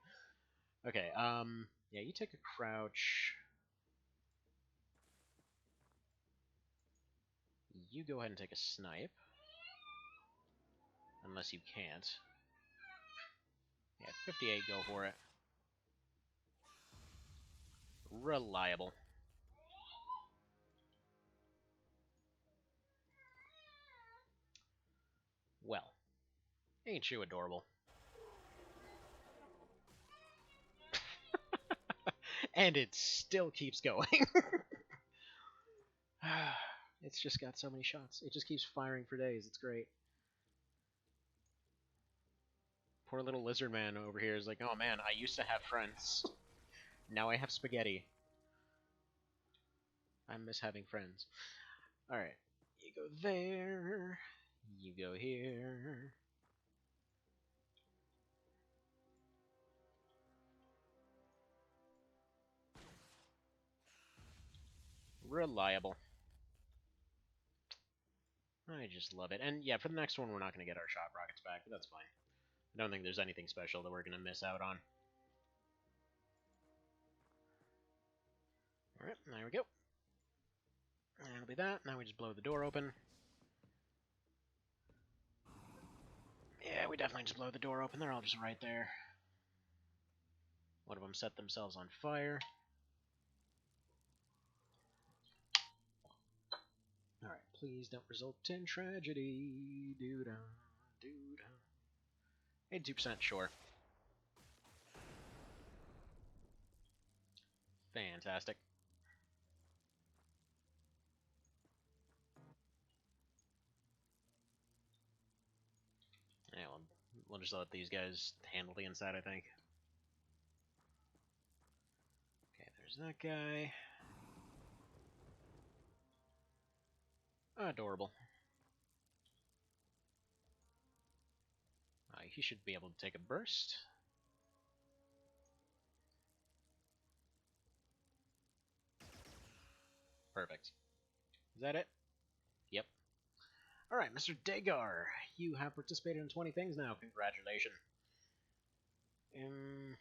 Okay, yeah, you take a crouch. You go ahead and take a snipe. Unless you can't. Yeah, 58, go for it. Reliable. Well, ain't you adorable? And it still keeps going. It's just got so many shots. It just keeps firing for days. It's great. Poor little lizard man over here is like, oh man, I used to have friends. Now I have spaghetti. I miss having friends. Alright. You go there. You go here. Reliable. I just love it. And yeah, for the next one, we're not going to get our shot rockets back, but that's fine. I don't think there's anything special that we're going to miss out on. Alright, there we go. And it'll be that. Now we just blow the door open. Yeah, we definitely just blow the door open. They're all just right there. One of them set themselves on fire. Alright, please don't result in tragedy. Doo-da, doo-da. 82%, sure. Fantastic. Yeah, we'll just let these guys handle the inside, I think. Okay, there's that guy. Adorable. He should be able to take a burst. Perfect. Is that it? Yep. Alright, Mr. Dagar, you have participated in 20 things now. Congratulations. And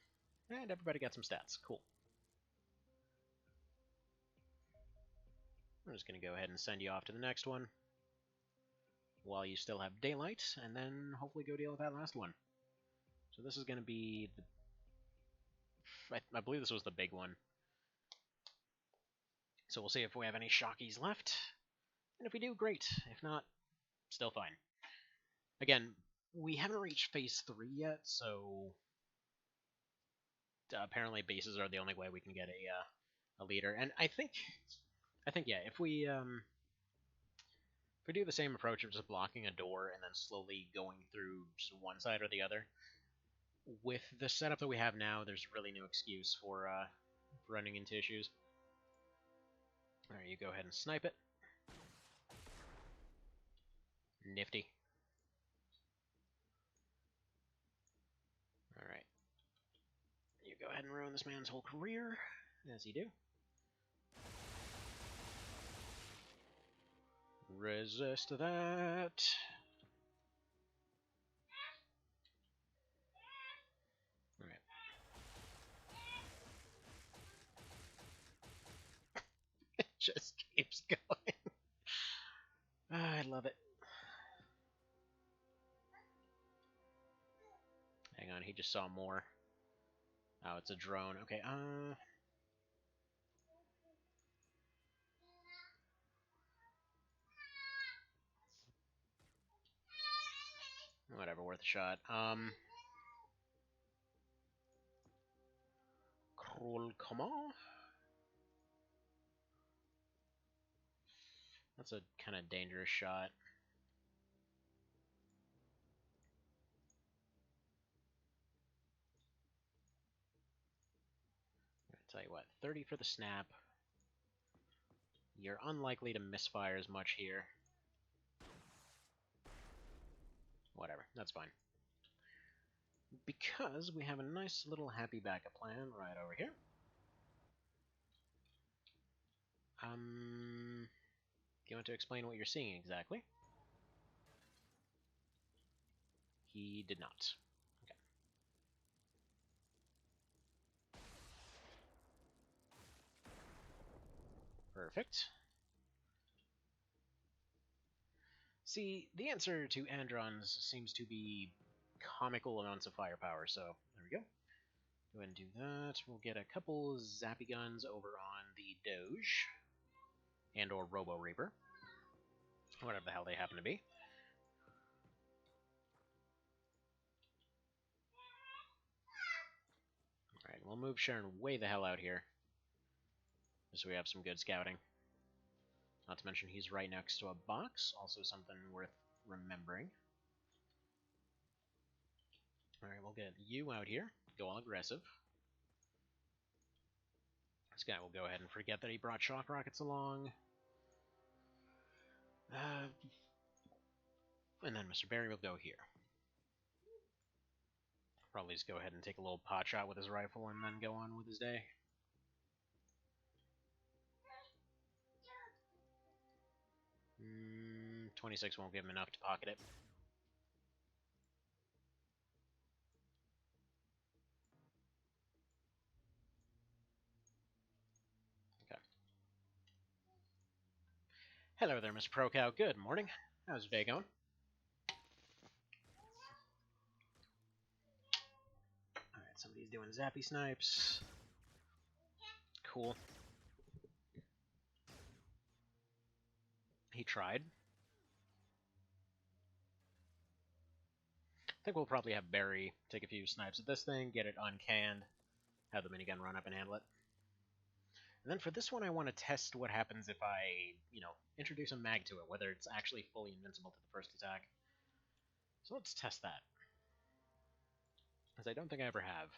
everybody got some stats. Cool. I'm just going to go ahead and send you off to the next one while you still have daylight, and then hopefully go deal with that last one. So this is going to be the... I believe this was the big one. So we'll see if we have any shockies left. And if we do, great. If not, still fine. Again, we haven't reached phase 3 yet, so apparently bases are the only way we can get a leader. And I think yeah, if we do the same approach of just blocking a door and then slowly going through just one side or the other, with the setup that we have now, there's really no excuse for running into issues. Alright, you go ahead and snipe it. Nifty. Alright. go ahead and ruin this man's whole career, as you do. Resist that. Alright. It just keeps going. I love it. Hang on, he just saw more. Oh, it's a drone. Okay, whatever, worth a shot. Comment? That's a kind of dangerous shot. I'll tell you what, 30 for the snap. You're unlikely to misfire as much here. Whatever, that's fine. Because we have a nice little happy backup plan right over here. Do you want to explain what you're seeing exactly? He did not. Okay. Perfect. See, the answer to Andron's seems to be comical amounts of firepower, so there we go. Go ahead and do that. We'll get a couple zappy guns over on the Doge and or Robo Reaper. Whatever the hell they happen to be. Alright, we'll move Sharon way the hell out here. Just so we have some good scouting. Not to mention he's right next to a box, also something worth remembering. Alright, we'll get you out here. Go all aggressive. This guy will go ahead and forget that he brought shock rockets along. And then Mr. Barry will go here. Probably just go ahead and take a little pot shot with his rifle and then go on with his day. Mm, 26 won't give him enough to pocket it. Okay. Hello there, Mr. Pro Cow. Good morning. How's your day going? Alright, somebody's doing zappy snipes. Cool. He tried. I think we'll probably have Barry take a few snipes at this thing, get it uncanned, have the minigun run up and handle it. And then for this one, I want to test what happens if I, introduce a mag to it, whether it's actually fully invincible to the first attack. So let's test that. Because I don't think I ever have.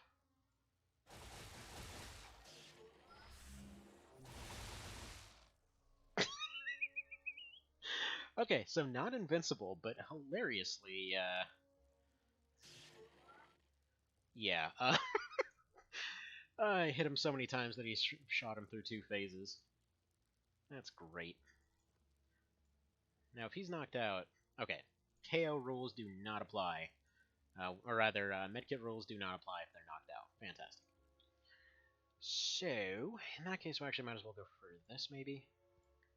Okay, so not invincible, but hilariously, yeah. I hit him so many times that he shot him through 2 phases. That's great. Now, if he's knocked out... Okay, KO rules do not apply. Or rather, medkit rules do not apply if they're knocked out. Fantastic. So, in that case, we actually might as well go for this, maybe?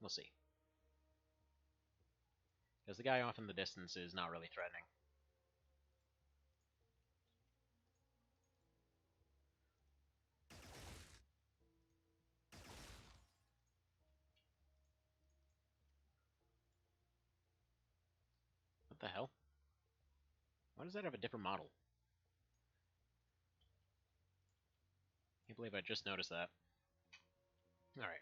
We'll see. Because the guy off in the distance is not really threatening. What the hell? Why does that have a different model? Can't believe I just noticed that. Alright,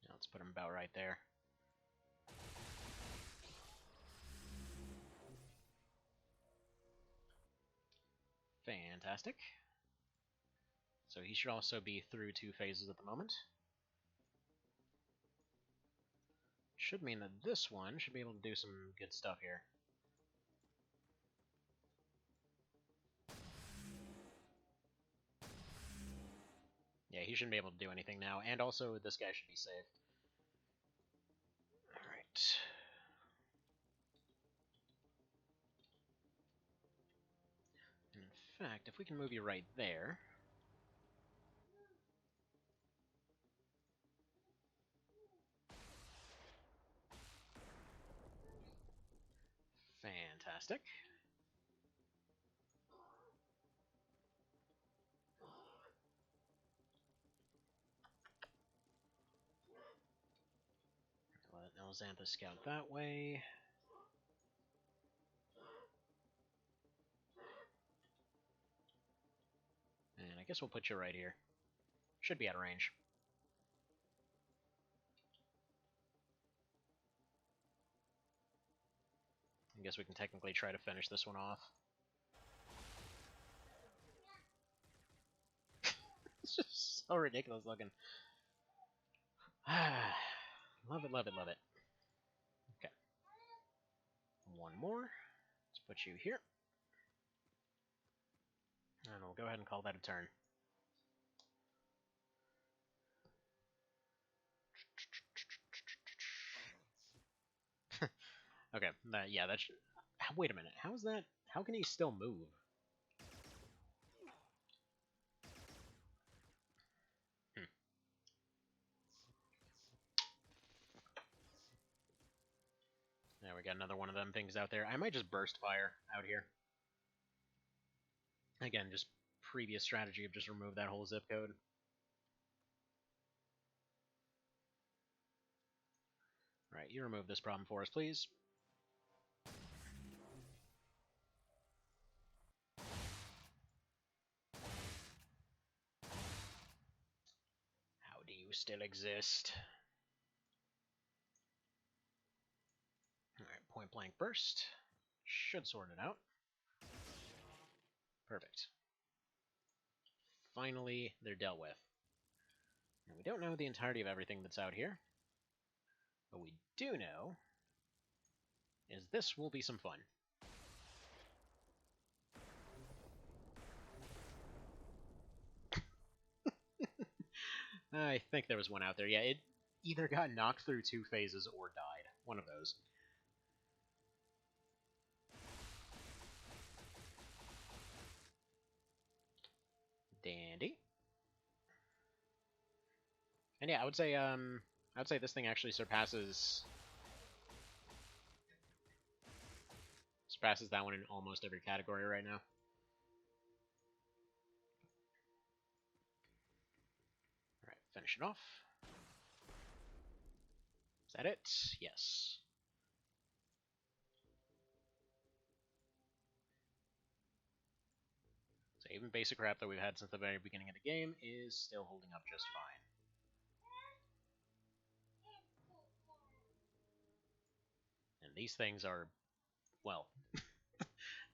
let's put him about right there. Fantastic. So he should also be through 2 phases at the moment. Should mean that this one should be able to do some good stuff here. Yeah, he shouldn't be able to do anything now, and also this guy should be safe. Alright. In fact, if we can move you right there... Fantastic. Let Elzantha scout that way. And I guess we'll put you right here. Should be out of range. I guess we can technically try to finish this one off. It's just so ridiculous looking. Love it, love it, love it. Okay. One more. Let's put you here. And we'll go ahead and call that a turn. Okay, yeah, that should... Wait a minute, how is that... How can he still move? There, we got another one of them things out there. I might just burst fire out here. Again, just previous strategy of just remove that whole zip code. Alright, you remove this problem for us, please. How do you still exist? Alright, point blank burst. Should sort it out. Perfect. Finally, they're dealt with. Now, we don't know the entirety of everything that's out here. What we do know is this will be some fun. I think there was one out there. Yeah, it either got knocked through 2 phases or died. One of those. Dandy. And yeah, I would say this thing actually surpasses that one in almost every category right now. Alright, finish it off. Is that it? Yes. So even basic crap that we've had since the very beginning of the game is still holding up just fine. And these things are, well,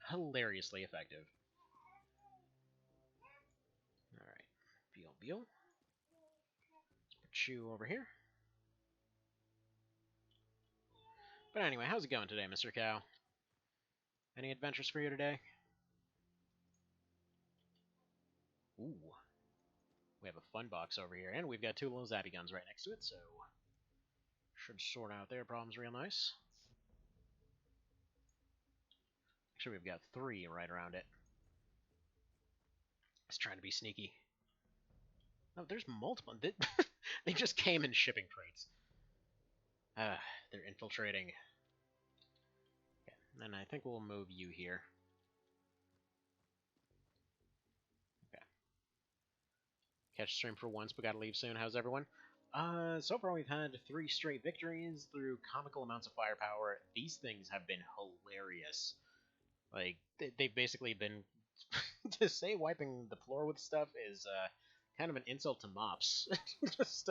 hilariously effective. Alright, Beal. Let's put you over here. But anyway, how's it going today, Mr. Cow? Any adventures for you today? Ooh. We have a fun box over here, and we've got 2 little zappy guns right next to it, so should sort out their problems real nice. Actually, we've got 3 right around it. It's trying to be sneaky. Oh, there's multiple. They just came in shipping crates. They're infiltrating. Okay, and I think we'll move you here. Okay. Catch stream for once, but gotta leave soon. How's everyone? So far we've had 3 straight victories through comical amounts of firepower. These things have been hilarious. Like, they've basically been... to say wiping the floor with stuff is, kind of an insult to mops. Just,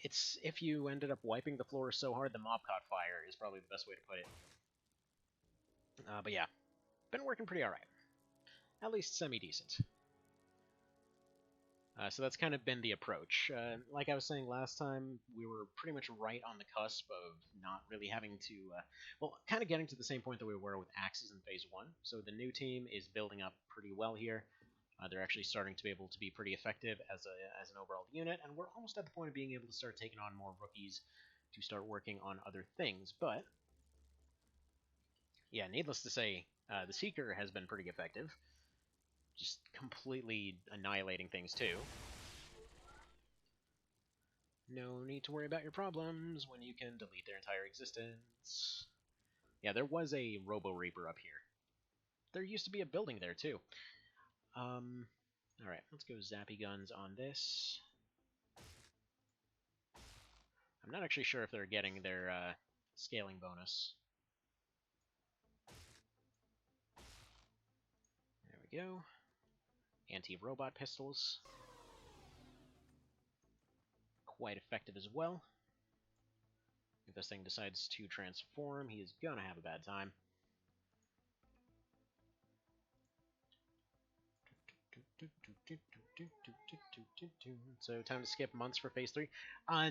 it's... If you ended up wiping the floor so hard the mop caught fire is probably the best way to put it. But yeah. Been working pretty alright. At least semi-decent. So that's kind of been the approach. Like I was saying last time, we were pretty much right on the cusp of not really having to... well, kind of getting to the same point that we were with Axes in Phase 1. So the new team is building up pretty well here. They're actually starting to be able to be pretty effective as an overall unit, and we're almost at the point of being able to start taking on more rookies to start working on other things. But yeah, needless to say, the Seeker has been pretty effective, just completely annihilating things too. No need to worry about your problems when you can delete their entire existence. Yeah, there was a Robo Reaper up here. There used to be a building there too. Alright, let's go Zappy Guns on this. I'm not actually sure if they're getting their scaling bonus. There we go. Anti-robot pistols. Quite effective as well. If this thing decides to transform, he is gonna have a bad time. So time to skip months for Phase 3?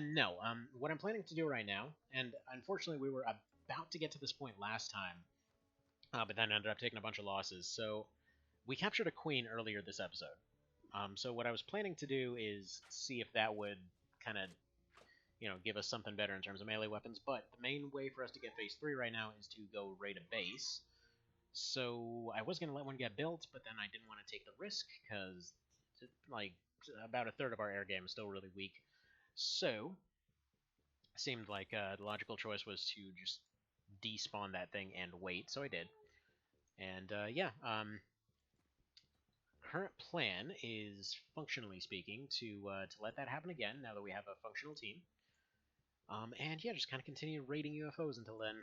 No. What I'm planning to do right now, and unfortunately we were about to get to this point last time, but then ended up taking a bunch of losses. So we captured a queen earlier this episode. So what I was planning to do is see if that would kind of, give us something better in terms of melee weapons. But the main way for us to get Phase 3 right now is to go raid a base. So I was going to let one get built, but then I didn't want to take the risk because, like, about a third of our air game is still really weak. So it seemed like the logical choice was to just despawn that thing and wait. So I did. And yeah, current plan is, functionally speaking, to let that happen again now that we have a functional team. And yeah, just kind of continue raiding UFOs until then.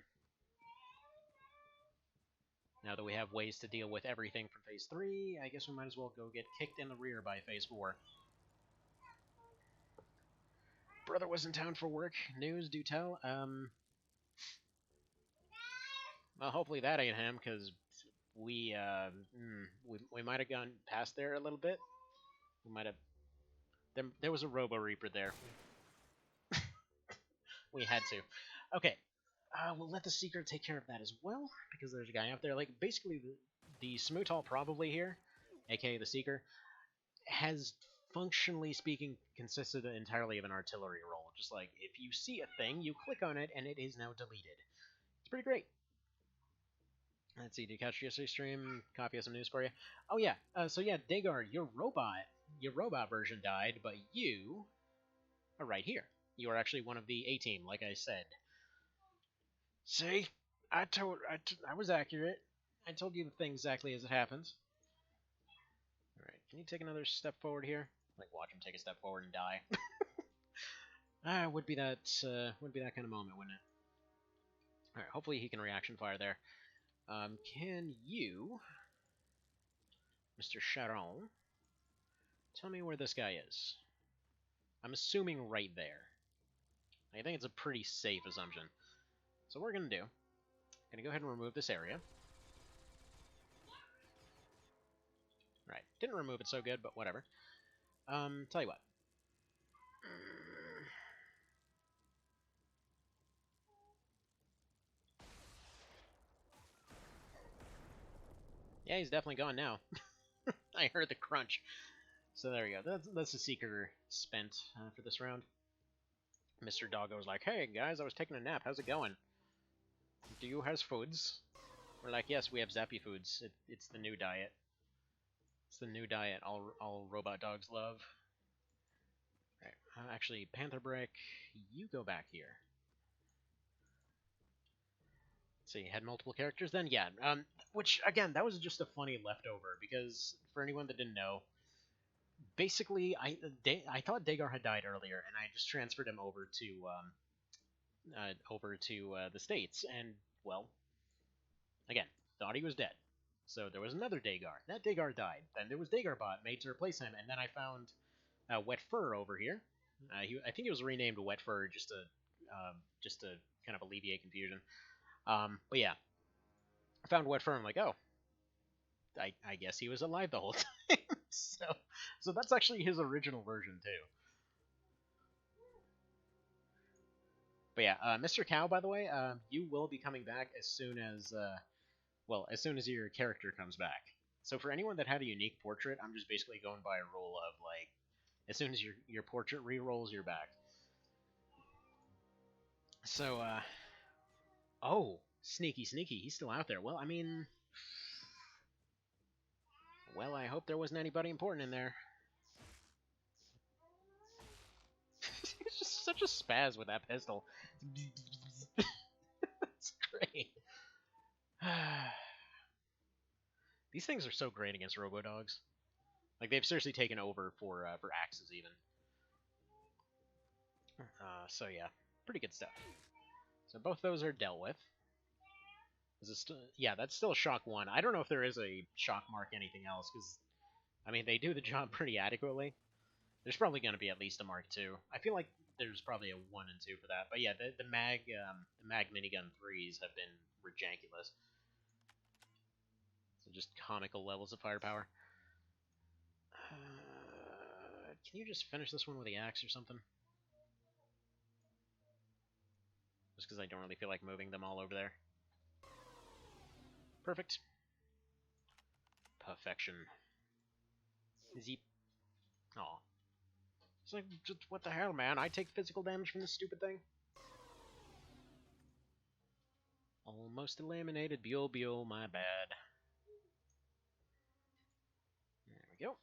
Now that we have ways to deal with everything from Phase 3, I guess we might as well go get kicked in the rear by Phase 4. Brother was in town for work. News, do tell. Well, hopefully that ain't him, because we might have gone past there a little bit. We might have... There was a Robo Reaper there. We had to. Okay. We'll let the Seeker take care of that as well, because there's a guy out there. Like, basically, the Smoothall probably here, aka the Seeker, has, functionally speaking, consisted entirely of an artillery role. Just like, if you see a thing, you click on it, and it is now deleted. It's pretty great. Let's see, did you catch yesterday's stream? Copy of some news for you. Oh yeah, so yeah, Dagar, your robot version died, but you are right here. You are actually one of the A-team, like I said. See? I was accurate. I told you the thing exactly as it happens. Alright, can you take another step forward here? Like, watch him take a step forward and die. Would be that kind of moment, wouldn't it? Alright, hopefully he can reaction fire there. Can you, Mr. Charon, tell me where this guy is? I'm assuming right there. I think it's a pretty safe assumption. So what we're going to do, I'm going to go ahead and remove this area. Right, didn't remove it so good, but whatever. Tell you what. Yeah, he's definitely gone now. I heard the crunch. So there we go. That's the Seeker spent for this round. Mr. Doggo was like, hey guys, I was taking a nap. How's it going? Do you have foods? We're like, yes, we have Zappy foods. It's the new diet. It's the new diet all robot dogs love. Right. Actually, Panther Brick, you go back here. So you had multiple characters then? Yeah. Which, again, that was just a funny leftover, because for anyone that didn't know, basically, I thought Dagar had died earlier, and I just transferred him over to the States, and, well, again, thought he was dead. So there was another Dagar. That Dagar died. Then there was Dagarbot made to replace him, and then I found Wet Fur over here. I think it was renamed Wet Fur just to kind of alleviate confusion. But yeah, I found Wet Fur. I'm like, oh, I guess he was alive the whole time. so that's actually his original version too. But yeah, Mr. Cow, by the way, you will be coming back as soon as as soon as your character comes back. So for anyone that had a unique portrait, I'm just basically going by a rule of like, as soon as your portrait re-rolls, you're back. So oh, sneaky, sneaky, he's still out there. Well, I mean, well, I hope there wasn't anybody important in there. It's just such a spaz with that pistol. It's great. These things are so great against robo-dogs. Like, they've seriously taken over for axes, even. So yeah, pretty good stuff. So both those are dealt with. Is it yeah, that's still shock 1. I don't know if there is a shock mark anything else, because, I mean, they do the job pretty adequately. There's probably going to be at least a mark 2. I feel like there's probably a 1 and 2 for that. But yeah, the mag minigun 3s have been ridiculous. So just comical levels of firepower. Can you just finish this one with the axe or something? Just because I don't really feel like moving them all over there. Perfect. Perfection. Zeep. Aw. It's like, just, what the hell, man? I take physical damage from this stupid thing? Almost eliminated. Buell, my bad. There we go.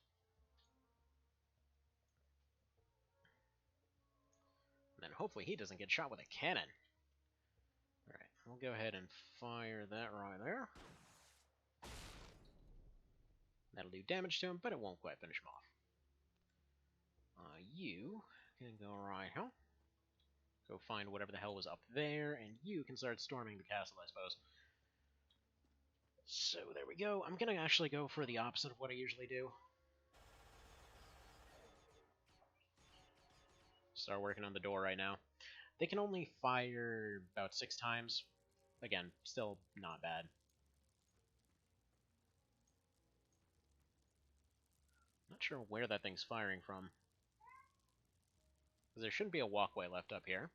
And then hopefully he doesn't get shot with a cannon. Alright, we'll go ahead and fire that right there. That'll do damage to him, but it won't quite finish him off. You can go right here. Go find whatever the hell was up there, and you can start storming the castle, I suppose. So there we go. I'm gonna actually go for the opposite of what I usually do. Start working on the door right now. They can only fire about 6 times. Again, still not bad. Not sure where that thing's firing from. Because there shouldn't be a walkway left up here.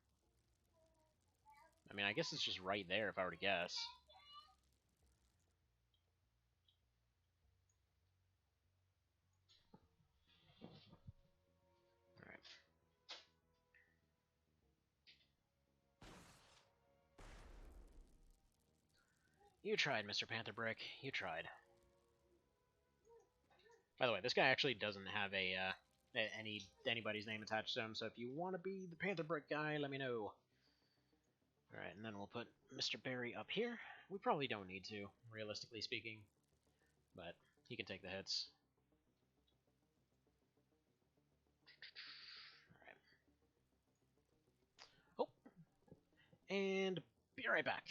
I mean, I guess it's just right there if I were to guess. Alright. You tried, Mr. Panther Brick. You tried. By the way, this guy actually doesn't have anybody's name attached to him, so if you want to be the Panther Brick guy, let me know. Alright, and then we'll put Mr. Barry up here. We probably don't need to, realistically speaking, but he can take the hits. Alright. Oh! And be right back.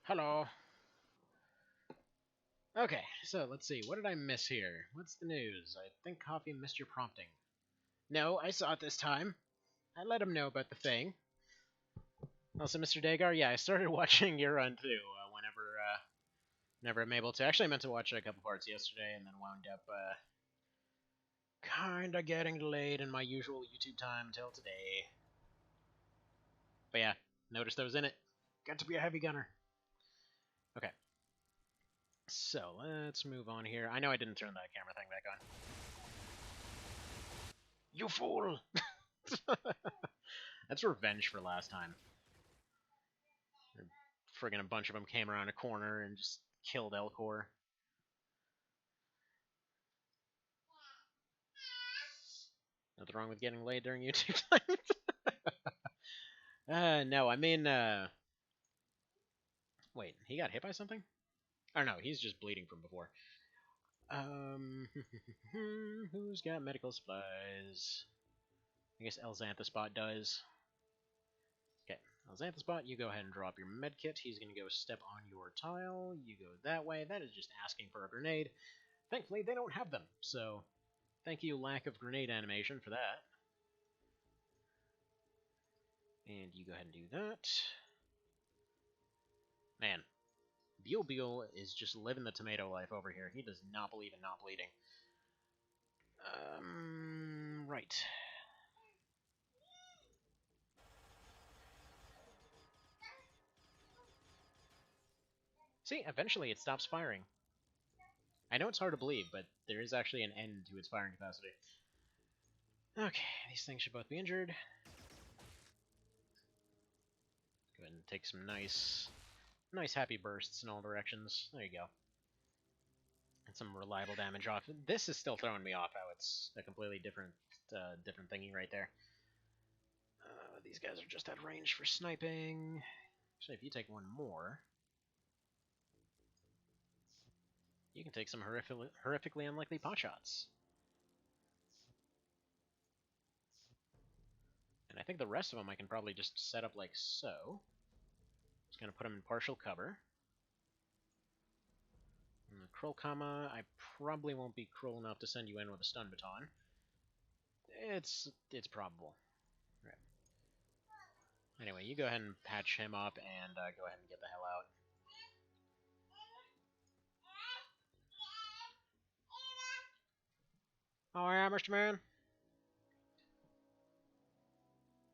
Hello. Okay, so let's see. What did I miss here? What's the news? I think Coffee missed your prompting. No, I saw it this time. I let him know about the thing. Also, Mr. Dagar, yeah, I started watching your run too. Whenever I'm able to. Actually, I meant to watch a couple parts yesterday, and then wound up kinda getting delayed in my usual YouTube time till today. But yeah, Noticed I was in it. Got to be a heavy gunner. Okay. So, let's move on here. I know I didn't turn that camera thing back on. You fool! That's revenge for last time. Friggin' a bunch of them came around a corner and just killed Elcor. Nothing wrong with getting laid during YouTube time. No, I mean, wait, he got hit by something? Oh no, he's just bleeding from before. Who's got medical supplies? I guess Elxanthospot does. Okay, Elxanthospot, you go ahead and drop your medkit. He's gonna go step on your tile. You go that way. That is just asking for a grenade. Thankfully, they don't have them, so thank you, lack of grenade animation, for that. And you go ahead and do that. Man, Buell is just living the tomato life over here. He does not believe in not bleeding. Right. See, eventually it stops firing. I know it's hard to believe, but there is actually an end to its firing capacity. Okay, these things should both be injured. Go ahead and take some nice happy bursts in all directions. There you go. And some reliable damage off. This is still throwing me off how it's a completely different thingy right there. These guys are just at range for sniping. Actually, if you take one more, you can take some horrifically unlikely pot shots. And I think the rest of them I can probably just set up like so. Just gonna put them in partial cover. And the Krull Kama, I probably won't be cruel enough to send you in with a stun baton. It's probable. Right. Anyway, you go ahead and patch him up and go ahead and get the hell out. Oh yeah, Mr. Man?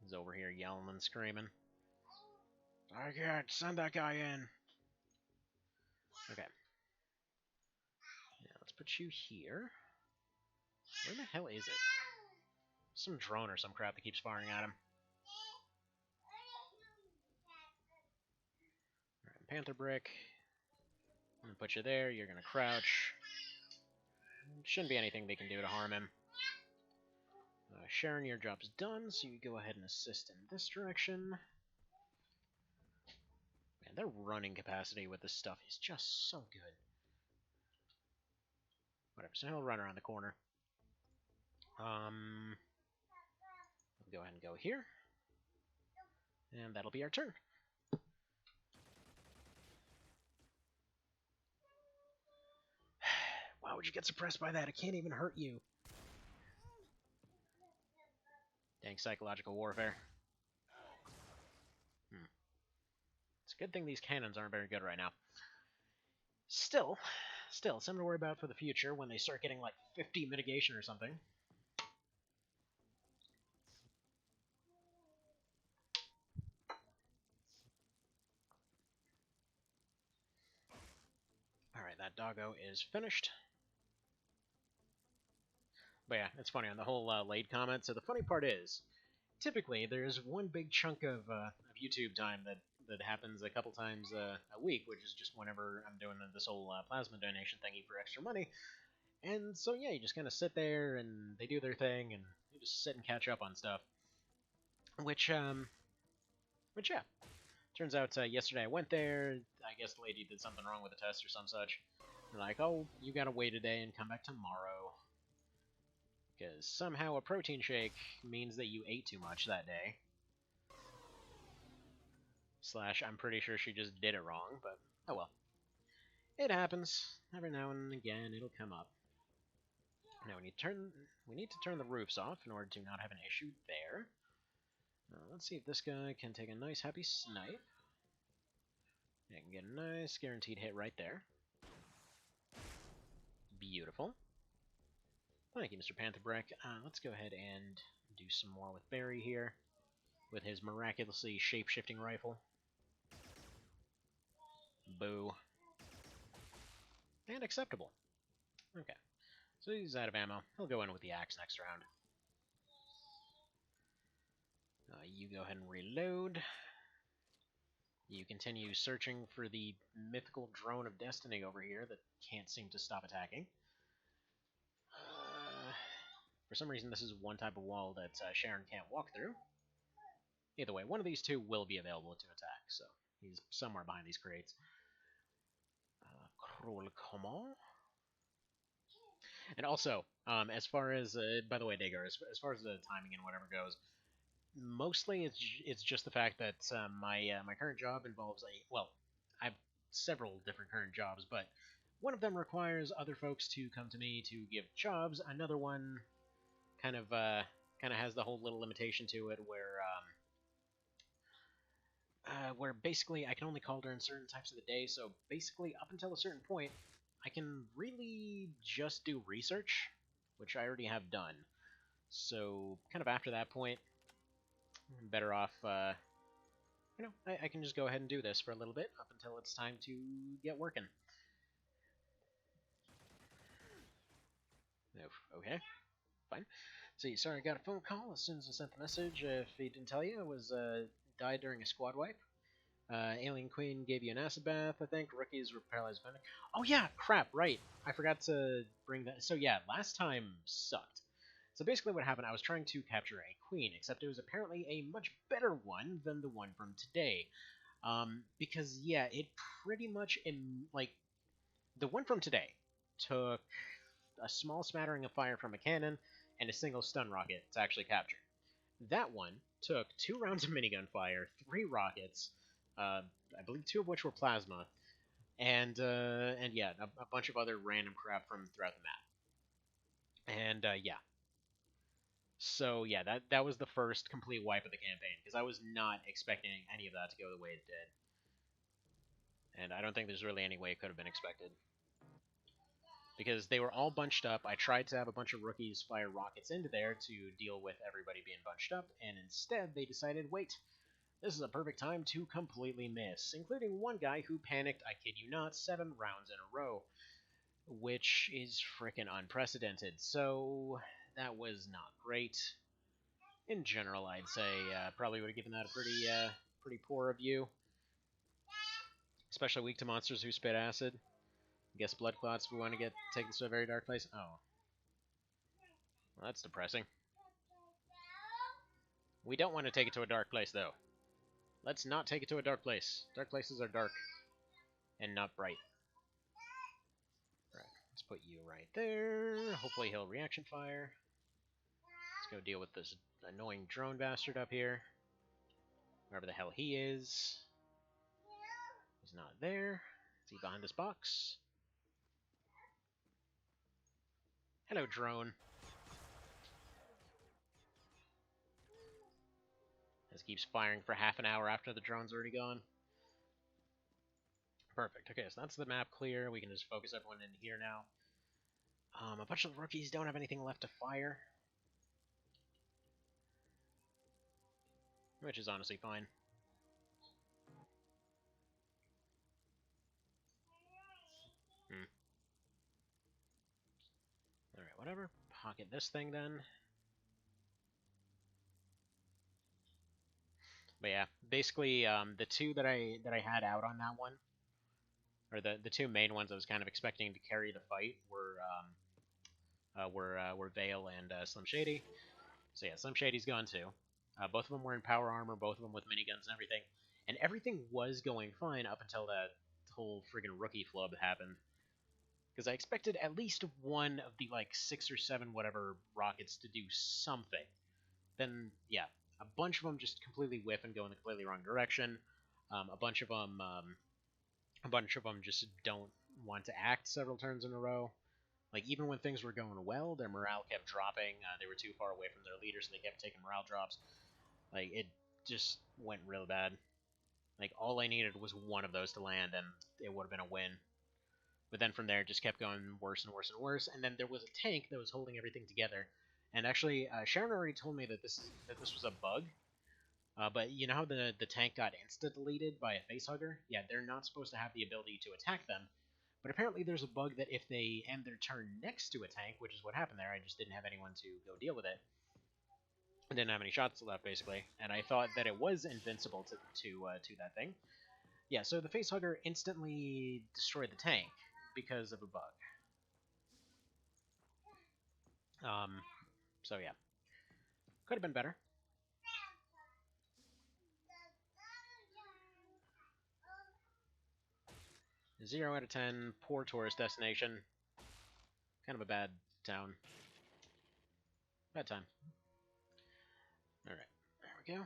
He's over here yelling and screaming. I can't send that guy in. Okay. Now let's put you here. Where the hell is it? Some drone or some crap that keeps firing at him. Alright, Panther Brick. I'm gonna put you there. You're gonna crouch. Shouldn't be anything they can do to harm him. Sharon, your job's done, so you go ahead and assist in this direction. Man, their running capacity with this stuff is just so good. Whatever, so he'll run around the corner. We'll go ahead and go here. And that'll be our turn. Why would you get suppressed by that? It can't even hurt you. Dang psychological warfare. It's a good thing these cannons aren't very good right now. Still, something to worry about for the future when they start getting like 50 mitigation or something. Alright, that doggo is finished. But yeah, it's funny on the whole laid comment. So the funny part is, typically there's one big chunk of YouTube time that happens a couple times a week, which is just whenever I'm doing this whole plasma donation thingy for extra money. And so yeah, you just kind of sit there and they do their thing, and you just sit and catch up on stuff. Which yeah, turns out yesterday I went there. I guess the lady did something wrong with the test or some such. They're like, oh, you gotta wait a day and come back tomorrow. Because somehow a protein shake means that you ate too much that day. Slash, I'm pretty sure she just did it wrong, but oh well. It happens. Every now and again, it'll come up. Now we need to turn the roofs off in order to not have an issue there. Let's see if this guy can take a nice happy snipe. Yeah, can get a nice guaranteed hit right there. Beautiful. Thank you, Mr. Pantherbrick. Let's go ahead and do some more with Barry here. with his miraculously shape-shifting rifle. Boo. And acceptable. Okay. So he's out of ammo. He'll go in with the axe next round. You go ahead and reload. You continue searching for the mythical drone of destiny over here that can't seem to stop attacking. For some reason, this is one type of wall that Sharon can't walk through. Either way, one of these two will be available to attack, so he's somewhere behind these crates. Comment? And also, as far as, by the way, Dagar, as far as the timing and whatever goes, mostly it's just the fact that my current job involves I have several different current jobs, but one of them requires other folks to come to me to give jobs. Another one kind of has the whole little limitation to it where basically I can only call during certain types of the day. So basically, up until a certain point, I can really just do research, which I already have done. So kind of after that point, I'm better off, I can just go ahead and do this for a little bit up until it's time to get working. Okay, fine. See, sorry, I got a phone call as soon as I sent the message. If he didn't tell you, I was died during a squad wipe. Alien Queen gave you an acid bath, I think. Rookies were paralyzed by it. Oh yeah, crap, right. I forgot to bring that. So yeah, last time sucked. So basically what happened, I was trying to capture a queen, except it was apparently a much better one than the one from today. Because yeah, it pretty much, the one from today took a small smattering of fire from a cannon and a single stun rocket to actually capture. That one took 2 rounds of minigun fire, 3 rockets, I believe 2 of which were plasma, and yeah, a bunch of other random crap from throughout the map. And yeah. So yeah, that was the first complete wipe of the campaign, because I was not expecting any of that to go the way it did. And I don't think there's really any way it could have been expected. Because they were all bunched up. I tried to have a bunch of rookies fire rockets into there to deal with everybody being bunched up, and instead they decided, wait, this is a perfect time to completely miss, including one guy who panicked, I kid you not, 7 rounds in a row, which is frickin' unprecedented. So that was not great. In general, I'd say probably would have given that a pretty poor review. Especially weak to monsters who spit acid. I guess blood clots if we want to take this to a very dark place. Oh. Well, that's depressing. We don't want to take it to a dark place, though. Let's not take it to a dark place. Dark places are dark and not bright. Right, let's put you right there. Hopefully he'll reaction fire. Let's go deal with this annoying drone bastard up here. Wherever the hell he is. He's not there. Is he behind this box? Hello, drone. This keeps firing for half an hour after the drone's already gone. Perfect. Okay, so that's the map clear. We can just focus everyone in here now. A bunch of the rookies don't have anything left to fire. Which is honestly fine. Alright, whatever. Pocket this thing then. But yeah, basically the 2 that I had out on that one, or the 2 main ones I was kind of expecting to carry the fight were Vale and Slim Shady. So yeah, Slim Shady's gone too. Both of them were in power armor, both of them with miniguns and everything. And everything was going fine up until that whole friggin' rookie flub happened. Because I expected at least one of the, 6 or 7 whatever rockets to do something. Then, yeah, a bunch of them just completely whiff and go in the completely wrong direction. A bunch of them just don't want to act several turns in a row. Even when things were going well, their morale kept dropping. They were too far away from their leader, so they kept taking morale drops. It just went real bad. All I needed was one of those to land, and it would have been a win. But then from there, it just kept going worse and worse and worse. And then there was a tank that was holding everything together. And actually, Sharon already told me that this was a bug. But you know how the tank got insta-deleted by a facehugger? Yeah, they're not supposed to have the ability to attack them. But apparently there's a bug that if they end their turn next to a tank, which is what happened there, I just didn't have anyone to go deal with it. I didn't have any shots left, basically, and I thought that it was invincible to that thing. Yeah, so the facehugger instantly destroyed the tank because of a bug. So yeah, could have been better. 0 out of 10, poor tourist destination. Kind of a bad town. Bad time. Alright, there we go.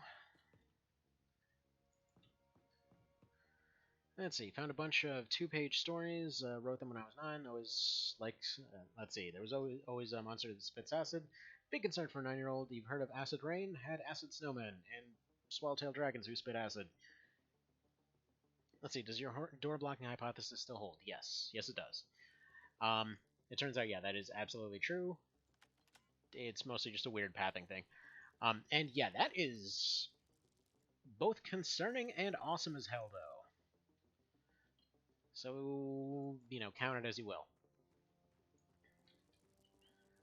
Let's see, found a bunch of 2-page stories, wrote them when I was 9, always liked, let's see, there was always a monster that spits acid. Big concern for a 9-year-old, you've heard of acid rain, had acid snowmen, and swallowtail dragons who spit acid. Let's see, does your door blocking hypothesis still hold? Yes. Yes, it does. It turns out, yeah, that is absolutely true. It's mostly just a weird pathing thing. And yeah, that is both concerning and awesome as hell, though. So, you know, count it as you will.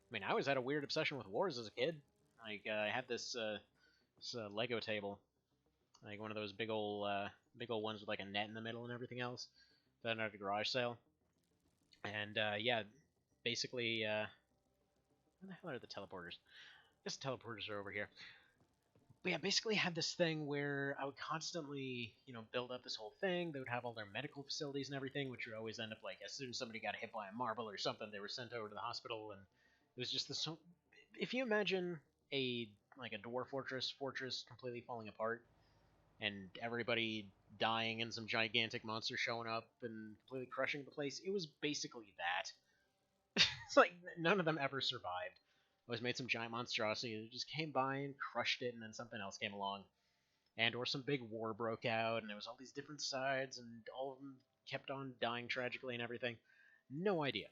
I mean, I always had a weird obsession with wars as a kid. Like, I had this Lego table, like one of those big old ones with like a net in the middle and everything else. Found at a garage sale, and yeah, basically, where the hell are the teleporters? I guess the teleporters are over here. But yeah, basically had this thing where I would constantly, you know, build up this whole thing. They would have all their medical facilities and everything, which would always end up like as soon as somebody got hit by a marble or something, they were sent over to the hospital, and it was just this. If you imagine a like a dwarf fortress completely falling apart, and everybody dying and some gigantic monster showing up and completely crushing the place, it was basically that. It's like none of them ever survived. Always made some giant monstrosity that just came by and crushed it, and then something else came along, and or some big war broke out, and there was all these different sides, and all of them kept on dying tragically and everything. No idea.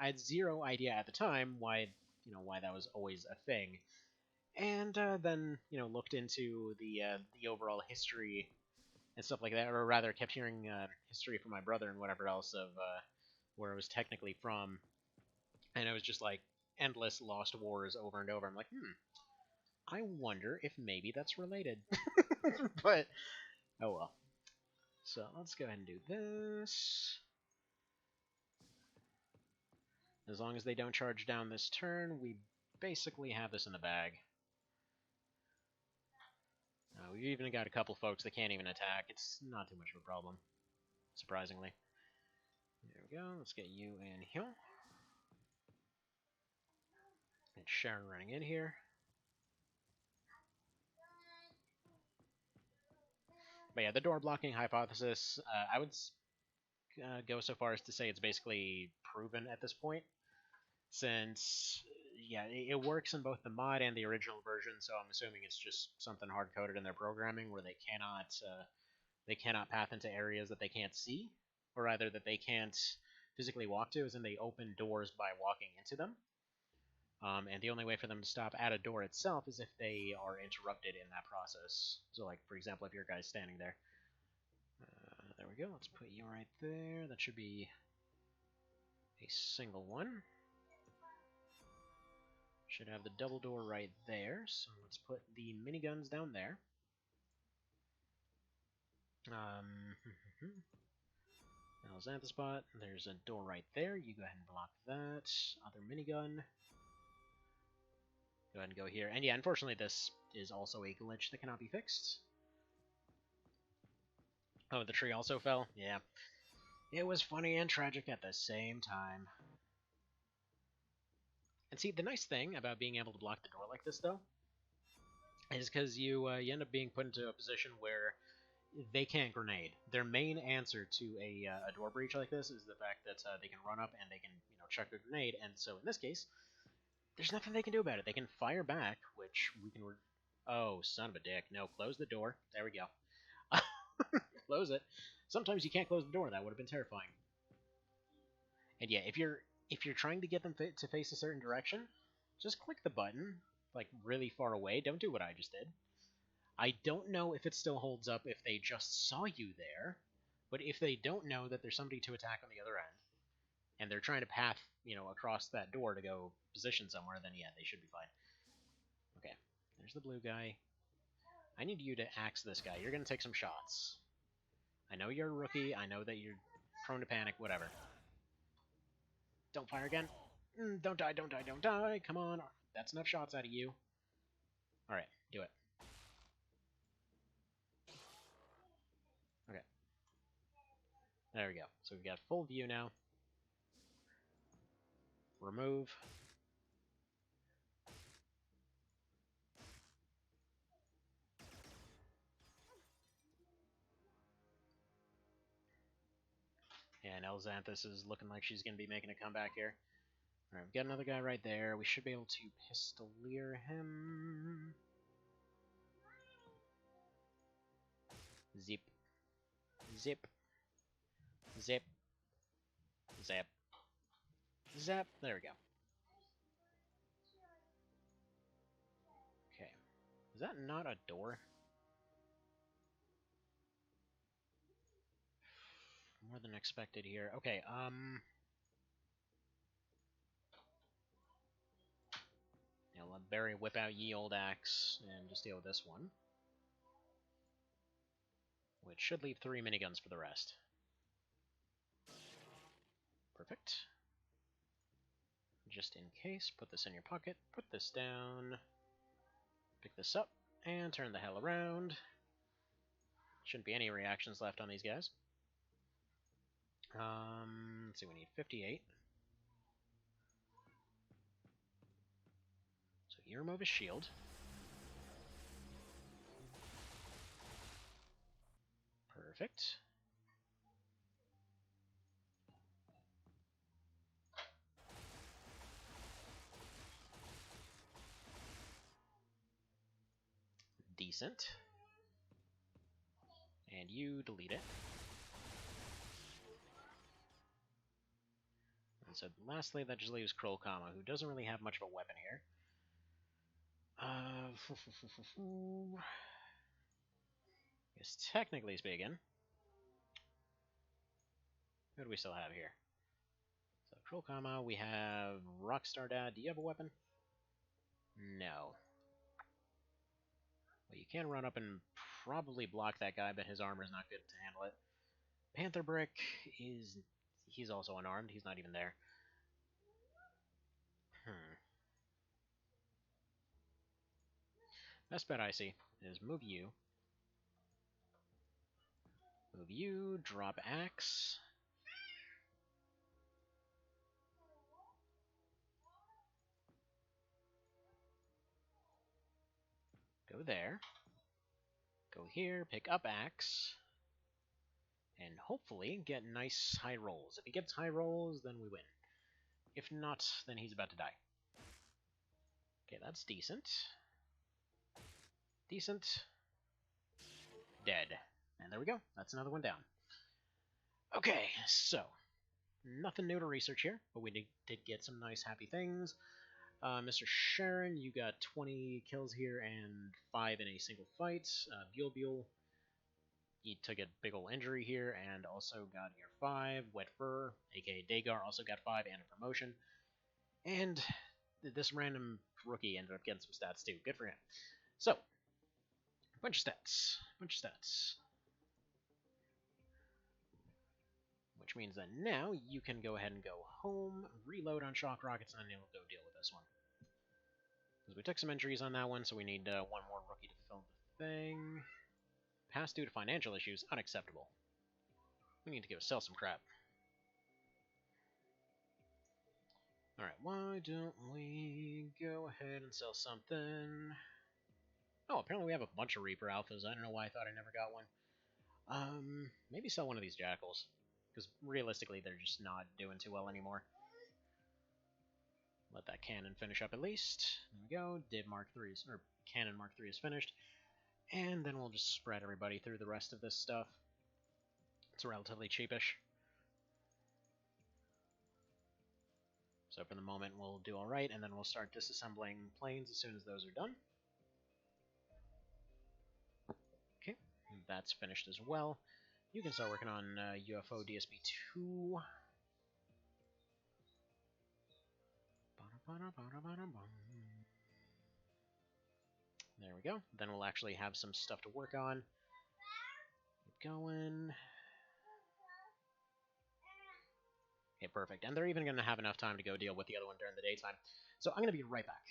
I had zero idea at the time why why that was always a thing, and then looked into the overall history and stuff like that, or rather kept hearing history from my brother and whatever else of where it was technically from, and it was just like endless lost wars over and over. I'm like, I wonder if maybe that's related. But oh well. So let's go ahead and do this. As long as they don't charge down this turn, we basically have this in the bag. We've even got a couple folks that can't even attack. It's not too much of a problem, surprisingly. There we go. Let's get you in here. And Sharon running in here. But yeah, the door blocking hypothesis, I would go so far as to say it's basically proven at this point, since yeah, it works in both the mod and the original version. So I'm assuming it's just something hard coded in their programming where they cannot path into areas that they can't see, or rather that they can't physically walk to, as in they open doors by walking into them. And the only way for them to stop at a door itself is if they are interrupted in that process. So, like, for example, if your guy's standing there. There we go. Let's put you right there. That should be a single one. Should have the double door right there. So let's put the miniguns down there. Alexantha spot. There's a door right there. You go ahead and block that. Other minigun. Go ahead and go here. And yeah, unfortunately, this is also a glitch that cannot be fixed. Oh, the tree also fell? Yeah. It was funny and tragic at the same time. And see, the nice thing about being able to block the door like this, though, is because you end up being put into a position where they can't grenade. Their main answer to a door breach like this is the fact that they can run up and they can chuck a grenade. And so in this case, there's nothing they can do about it. They can fire back, which we can... Oh, son of a dick. No, close the door. There we go. Close it. Sometimes you can't close the door. That would have been terrifying. And yeah, if you're trying to get them to face a certain direction, just click the button, like really far away. Don't do what I just did. I don't know if it still holds up if they just saw you there, but if they don't know that there's somebody to attack on the other end, and they're trying to path, across that door to go position somewhere, then yeah, they should be fine. Okay, there's the blue guy. I need you to axe this guy. You're going to take some shots. I know you're a rookie. I know that you're prone to panic, whatever. Don't fire again. Don't die, don't die, don't die. Come on. That's enough shots out of you. Alright, do it. Okay. There we go. So we've got full view now. Remove. And Elxanthus is looking like she's going to be making a comeback here. Alright, we've got another guy right there. We should be able to pistolier him. Zip. Zip. Zip. Zap. Zap. There we go. Okay. Is that not a door? More than expected here. Okay, yeah, let Barry whip out ye old axe and just deal with this one. Which should leave 3 miniguns for the rest. Perfect. Just in case, put this in your pocket, put this down, pick this up, and turn the hell around. Shouldn't be any reactions left on these guys. Let's see, we need 58. So you remove his shield. Perfect. Decent. And you delete it. And so lastly, that just leaves Krollkama, who doesn't really have much of a weapon here. Guess technically speaking, who do we still have here? So Krollkama, we have Rockstar Dad. Do you have a weapon? No. Well, you can run up and probably block that guy, but his armor is not good to handle it. Panther Brick is... he's also unarmed. He's not even there. Best bet I see is move you. Move you, drop axe. Go there. Go here, pick up axe. And hopefully get nice high rolls. If he gets high rolls, then we win. If not, then he's about to die. Okay, that's decent. Decent. Dead. And there we go. That's another one down. Okay, so nothing new to research here, but we did get some nice happy things. Mr. Sharon, you got 20 kills here and 5 in a single fight. Buell, he took a big ol' injury here and also got your 5. Wet Fur, aka Dagar, also got 5 and a promotion. And this random rookie ended up getting some stats too. Good for him. So, bunch of stats. Which means that now you can go ahead and go home, reload on shock rockets, and then you'll go deal with this one. Because we took some injuries on that one, so we need one more rookie to fill the thing. Pass due to financial issues, unacceptable. We need to go sell some crap. Alright, why don't we go ahead and sell something? Oh, apparently we have a bunch of Reaper Alphas. I don't know why I thought I never got one. Maybe sell one of these Jackals. Because realistically, they're just not doing too well anymore. Let that cannon finish up at least. There we go. Div Mark 3 is, or Cannon Mark 3 is finished. And then we'll just spread everybody through the rest of this stuff. It's relatively cheapish. So for the moment, we'll do alright, and then we'll start disassembling planes as soon as those are done. that's finished as well. You can start working on UFO DSP 2. There we go. Then we'll actually have some stuff to work on. Keep going. Okay, perfect. And they're even going to have enough time to go deal with the other one during the daytime. So I'm going to be right back.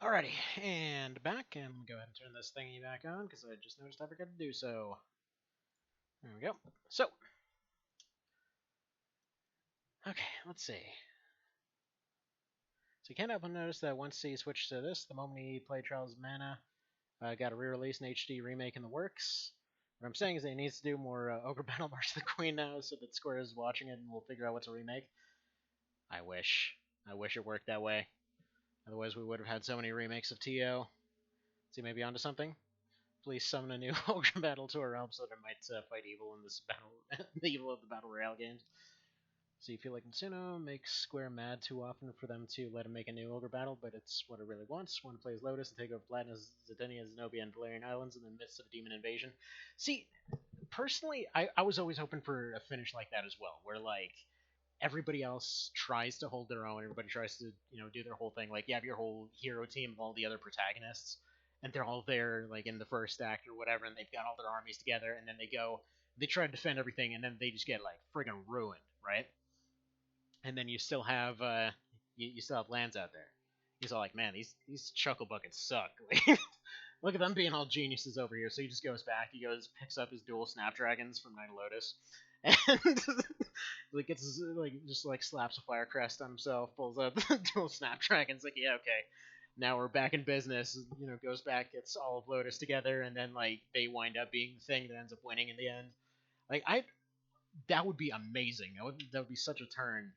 Alrighty, and back, and go ahead and turn this thingy back on, because I just noticed I forgot to do so. There we go. So, okay, let's see. So you can't help but notice that once he switched to this, the moment he played Trials of Mana, got a re-release and HD remake in the works. What I'm saying is that he needs to do more Ogre Battle March of the Queen now, so that Square is watching it and we'll figure out what's a remake. I wish. I wish it worked that way. Otherwise, we would have had so many remakes of TO. See, maybe onto something. Please summon a new Ogre Battle to our realm so that it might fight evil in this battle, the evil of the Battle Royale games. So you feel like Mitsuno makes Square mad too often for them to let him make a new Ogre Battle, but it's what it really wants. Want to play as Lotus and take over Platinum, Zidania, Zenobia, and Valerian Islands in the midst of a demon invasion. See, personally, I was always hoping for a finish like that as well, where like everybody else tries to hold their own, everybody tries to do their whole thing. Like you have your whole hero team of all the other protagonists, and they're all there like in the first act or whatever, and they've got all their armies together, and then they try to defend everything, and then they just get like friggin' ruined, right? And then you still have you still have Lance out there. He's all like, man, these chuckle buckets suck. Look at them being all geniuses over here. So he just goes back. He goes, picks up his dual Snapdragons from Night Lotus, and like gets his, like just like slaps a fire crest on himself, pulls up the dual Snapdragons. Like, yeah, okay, now we're back in business. Goes back, gets all of Lotus together, and then like they wind up being the thing that ends up winning in the end. Like that would be amazing. That would be such a turn.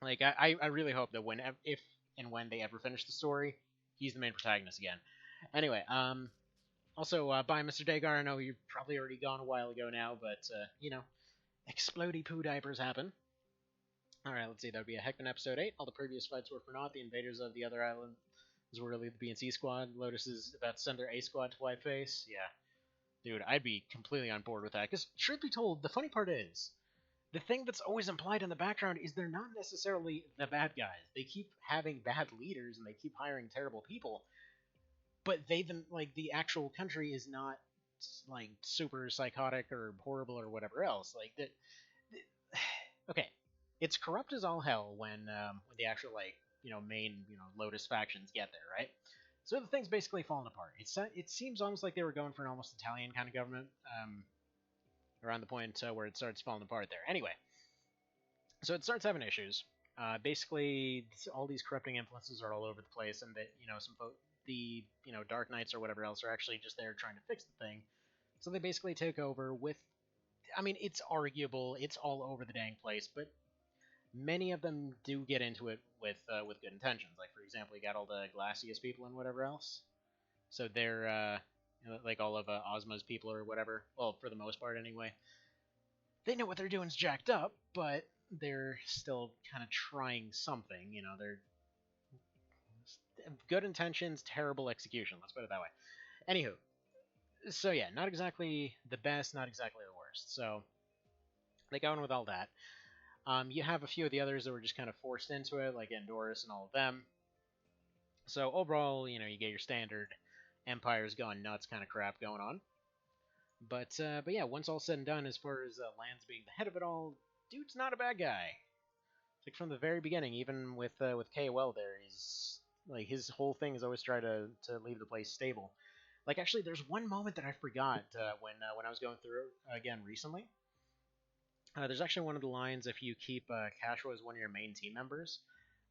Like I really hope that if and when they ever finish the story, he's the main protagonist again. Anyway, also bye, Mr. Dagar. I know you've probably already gone a while ago now, but explodey poo diapers happen. All right, let's see. That would be a Heckman episode 8. All the previous fights were for naught. The invaders of the other island were really the B and C squad. Lotus is about to send their A squad to Whiteface. Yeah, dude, I'd be completely on board with that. Because truth be told, the funny part is the thing that's always implied in the background is they're not necessarily the bad guys. They keep having bad leaders and they keep hiring terrible people, but like the actual country is not like super psychotic or horrible or whatever else. Like that. Okay, it's corrupt as all hell when the actual like main Lotus factions get there, right? So the thing's basically falling apart. It seems almost like they were going for an almost Italian kind of government around the point where it starts falling apart there. Anyway, so it starts having issues. Basically, all these corrupting influences are all over the place, and that the Dark Knights or whatever else are actually just there trying to fix the thing. So they basically take over with. I mean, it's arguable. It's all over the dang place, but many of them do get into it with good intentions. Like for example, you got all the Glacius people and whatever else. So they're like all of Ozma's people or whatever. Well, for the most part, anyway. They know what they're doing is jacked up, but they're still kind of trying something. They're good intentions, terrible execution. Let's put it that way. Anywho, so yeah, not exactly the best, not exactly the worst. So they go in with all that. You have a few of the others that were just kind of forced into it, like Endorus and all of them. So overall, you get your standard Empire's gone nuts kind of crap going on. But yeah, once all said and done, as far as Lance being the head of it all, dude's not a bad guy. Like from the very beginning, even with KOL there, he's like his whole thing is always try to leave the place stable. Like actually, there's one moment that I forgot when I was going through it again recently. There's actually one of the lines if you keep Cashua as one of your main team members.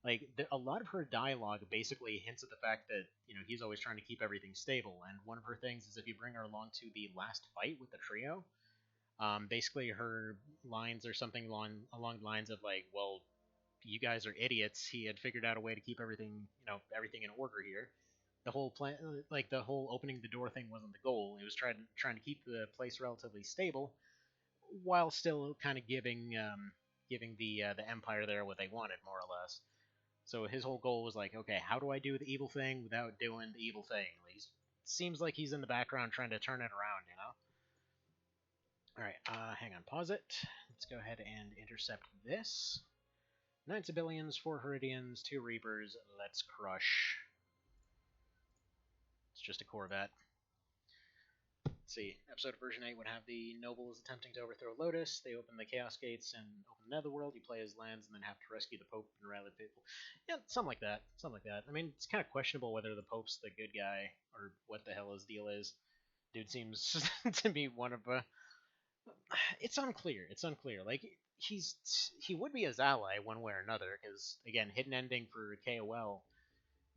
Like a lot of her dialogue basically hints at the fact that he's always trying to keep everything stable. And one of her things is if you bring her along to the last fight with the trio, basically her lines are something along the lines of like, well, you guys are idiots. He had figured out a way to keep everything in order here. The whole plan, like the whole opening the door thing, wasn't the goal. It was trying to keep the place relatively stable, while still kind of giving the Empire there what they wanted, more or less. So his whole goal was like, okay, how do I do the evil thing without doing the evil thing? Like, seems like he's in the background trying to turn it around. All right, hang on, pause it. Let's go ahead and intercept this. 9 civilians, 4 Heridians, 2 Reapers. Let's crush. It's just a Corvette. Let's see. Episode of version 8 would have the nobles attempting to overthrow Lotus. They open the Chaos Gates and open the Netherworld. You play as lands and then have to rescue the Pope and rally the people. Yeah, something like that. Something like that. I mean, it's kind of questionable whether the Pope's the good guy or what the hell his deal is. Dude seems to be one of a. It's unclear. It's unclear. Like he would be his ally one way or another. Because again, hidden ending for KOL.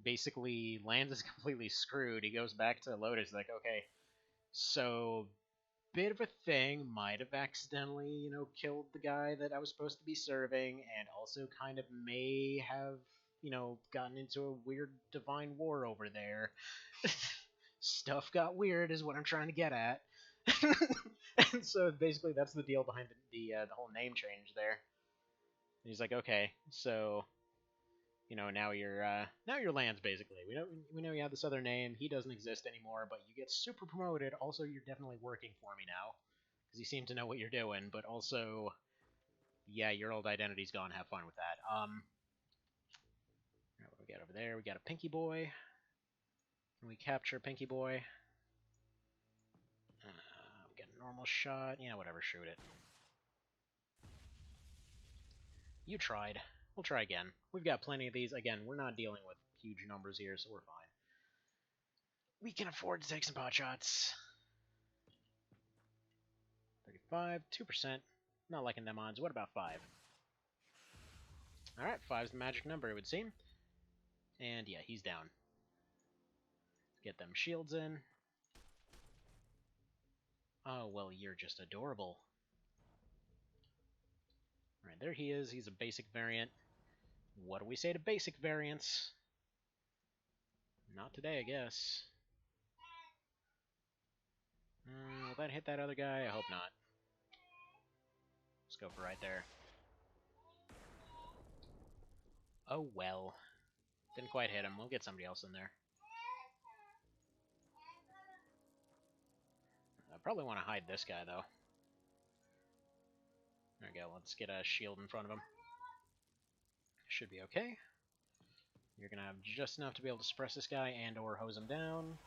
Basically, Land is completely screwed. He goes back to Lotus. Like, okay, so bit of a thing. Might have accidentally, killed the guy that I was supposed to be serving, and also kind of may have, gotten into a weird divine war over there. Stuff got weird, is what I'm trying to get at. And so basically, that's the deal behind the whole name change there. And he's like, okay, so now you're Lance basically. We know you have this other name. He doesn't exist anymore, but you get super promoted. Also, you're definitely working for me now because you seem to know what you're doing. But also, yeah, your old identity's gone. Have fun with that. What do we got over there? We got a Pinky Boy. Can we capture Pinky Boy? We got a normal shot. Yeah, whatever. Shoot it. You tried. We'll try again. We've got plenty of these. Again, we're not dealing with huge numbers here, so we're fine. We can afford to take some pot shots. 35, 2%. Not liking them odds. What about 5? Alright, 5's the magic number, it would seem. And yeah, he's down. Get them shields in. Oh, well, you're just adorable. Alright, there he is. He's a basic variant. What do we say to basic variants? Not today, I guess. Will that hit that other guy? I hope not. Let's go for right there. Oh, well. Didn't quite hit him. We'll get somebody else in there. I probably want to hide this guy, though. There we go. Let's get a shield in front of him. Should be okay. You're going to have just enough to be able to suppress this guy and or hose him down.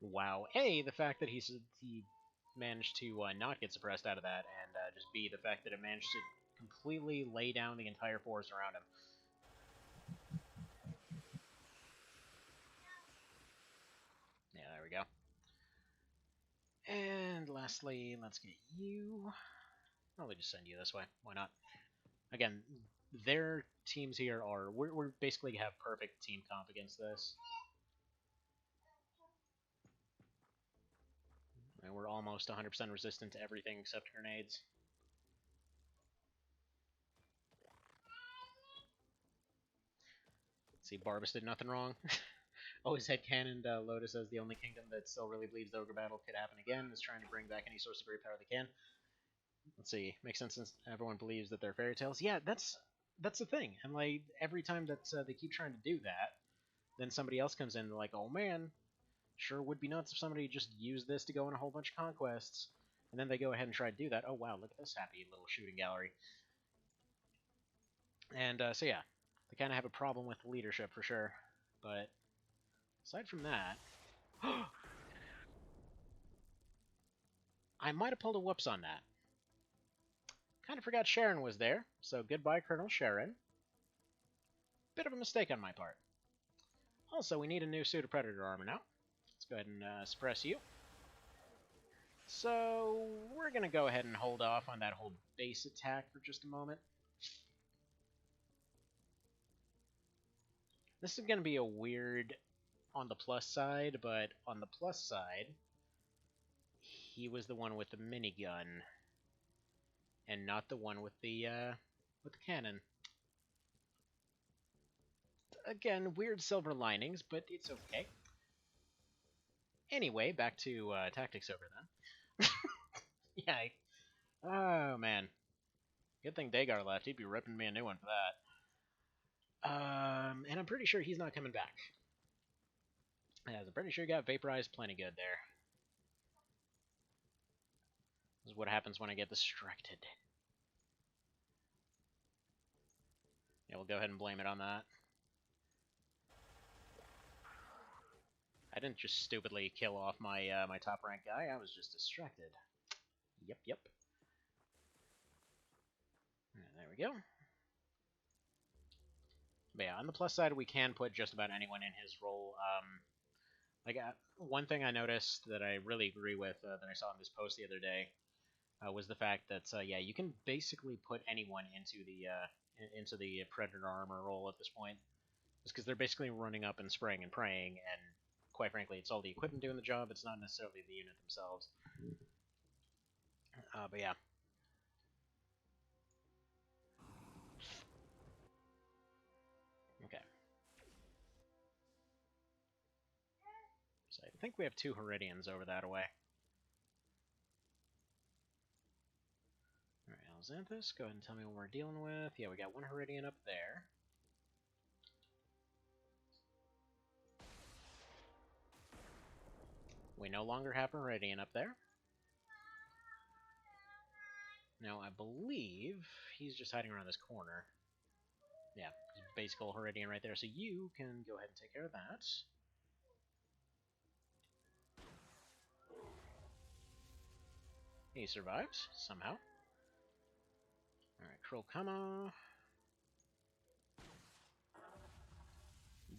Wow. A, the fact that he managed to not get suppressed out of that, and just B, the fact that it managed to completely lay down the entire force around him. Yeah, there we go. And lastly, let's get you. Probably just send you this way. Why not? Again, their teams here are... We're basically have perfect team comp against this. And we're almost 100% resistant to everything except grenades. See, Barbas did nothing wrong. Always had Cannon Lotus as the only kingdom that still really believes the Ogre battle could happen again, is trying to bring back any source of great power they can. Let's see, makes sense since everyone believes that they're fairy tales. Yeah, that's the thing. And like every time that they keep trying to do that, then somebody else comes in and they're like, oh man, sure would be nuts if somebody just used this to go on a whole bunch of conquests. And then they go ahead and try to do that. Oh wow, look at this happy little shooting gallery. And so yeah, they kind of have a problem with leadership for sure. But aside from that, I might have pulled a whoops on that. Kind of forgot Sharon was there, so goodbye, Colonel Sharon. Bit of a mistake on my part. Also, we need a new suit of Predator armor now. Let's go ahead and suppress you. So, we're going to go ahead and hold off on that whole base attack for just a moment. This is going to be a weird on the plus side, but on the plus side, he was the one with the minigun, and not the one with the cannon. Again, weird silver linings, but it's okay. Anyway, back to tactics over then. Yeah. Oh, man. Good thing Dagar left. He'd be ripping me a new one for that. And I'm pretty sure he's not coming back. Yeah, I'm pretty sure he got vaporized plenty good there. This is what happens when I get distracted. Yeah, we'll go ahead and blame it on that. I didn't just stupidly kill off my my top rank guy. I was just distracted. Yep. There we go. But yeah, on the plus side, we can put just about anyone in his role. One thing I noticed that I really agree with that I saw in this post the other day was the fact that yeah, you can basically put anyone into the predator armor role at this point, just because they're basically running up and spraying and praying, and quite frankly, it's all the equipment doing the job. It's not necessarily the unit themselves. But yeah. Okay. So I think we have 2 Heridians over that way. Alright, Alzanthus, go ahead and tell me what we're dealing with. Yeah, we got 1 Heridian up there. We no longer have a Heridian up there. Now, I believe he's just hiding around this corner. Yeah, basic old Heridian right there. So you can go ahead and take care of that. He survived, somehow. Alright, Krolkama.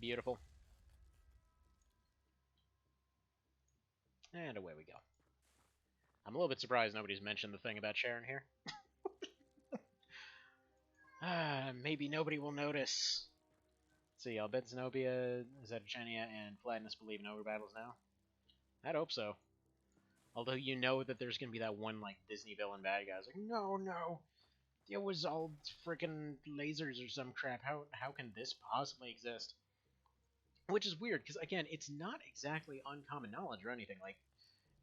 Beautiful. And away we go. I'm a little bit surprised nobody's mentioned the thing about Sharon here. Maybe nobody will notice. Let's see, Albed Zenobia, Zetachenia, and Flatness believe in ogre battles now? I'd hope so. Although you know that there's gonna be that one, like, Disney villain bad guy. It's like, no, it was all freaking lasers or some crap. How can this possibly exist? Which is weird, because, again, it's not exactly uncommon knowledge or anything. Like,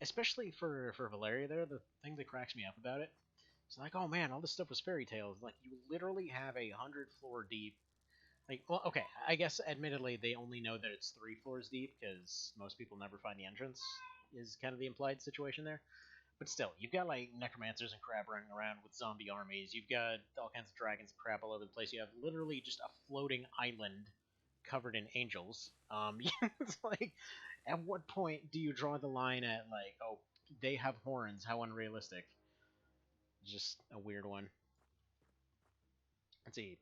especially for Valeria there, the thing that cracks me up about it, it's like, oh man, all this stuff was fairy tales. Like, you literally have a 100-floor deep. Like, well, okay, I guess admittedly they only know that it's 3 floors deep because most people never find the entrance. Is kind of the implied situation there. But still, you've got like necromancers and crap running around with zombie armies. You've got all kinds of dragons and crap all over the place. You have literally just a floating island covered in angels. It's like, at what point do you draw the line at like, oh, they have horns? How unrealistic. Just a weird one. Let's see.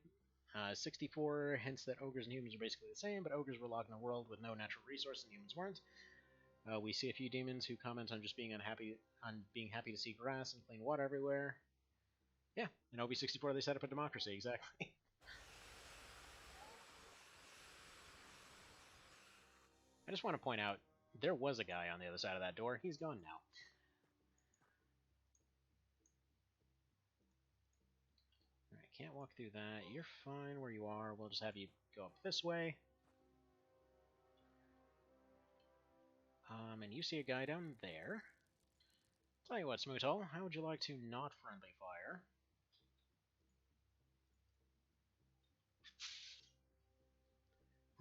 64 hints that ogres and humans are basically the same, but ogres were locked in a world with no natural resource and humans weren't. We see a few demons who comment on just being being happy to see grass and clean water everywhere. Yeah, in OB64 they set up a democracy, exactly. I just want to point out, there was a guy on the other side of that door. He's gone now. Alright, can't walk through that. You're fine where you are. We'll just have you go up this way. And you see a guy down there. Tell you what, Smoothhole, how would you like to not friendly fire?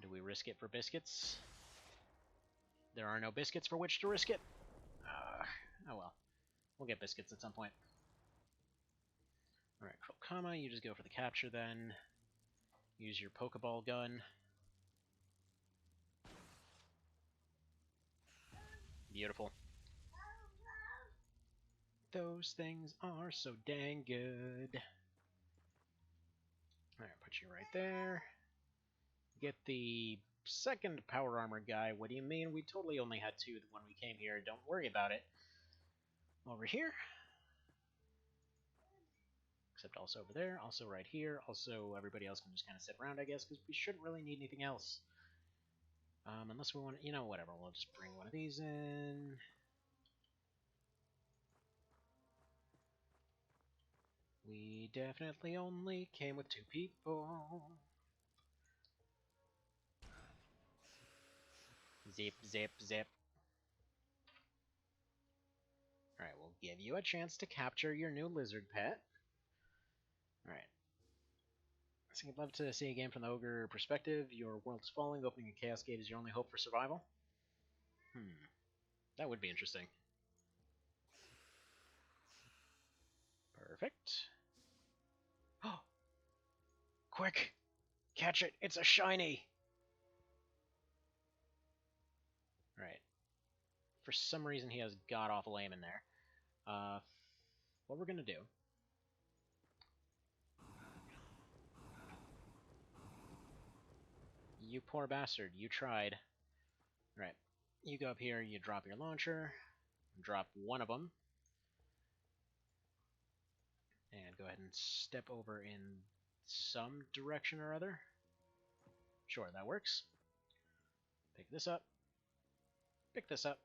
Do we risk it for biscuits? There are no biscuits for which to risk it. Oh well. We'll get biscuits at some point. Alright, Krolkama, you just go for the capture then. Use your Pokeball gun. Beautiful. Those things are so dang good. Alright, put you right there. Get the second power armor guy. What do you mean? We totally only had 2 when we came here. Don't worry about it. Over here. Except also over there. Also right here. Also everybody else can just kind of sit around, I guess, because we shouldn't really need anything else. Unless we want to, whatever. We'll just bring one of these in. We definitely only came with 2 people. Zip, zip, zip. Alright, we'll give you a chance to capture your new lizard pet. Alright. So I'd love to see a game from the ogre perspective. Your world is falling. Opening a chaos gate is your only hope for survival. That would be interesting. Perfect. Oh! Quick! Catch it! It's a shiny! For some reason, he has god-awful aim in there. What we're gonna do... You poor bastard, you tried. Right. You go up here, you drop your launcher, drop one of them, and go ahead and step over in some direction or other. Sure, that works. Pick this up. Pick this up.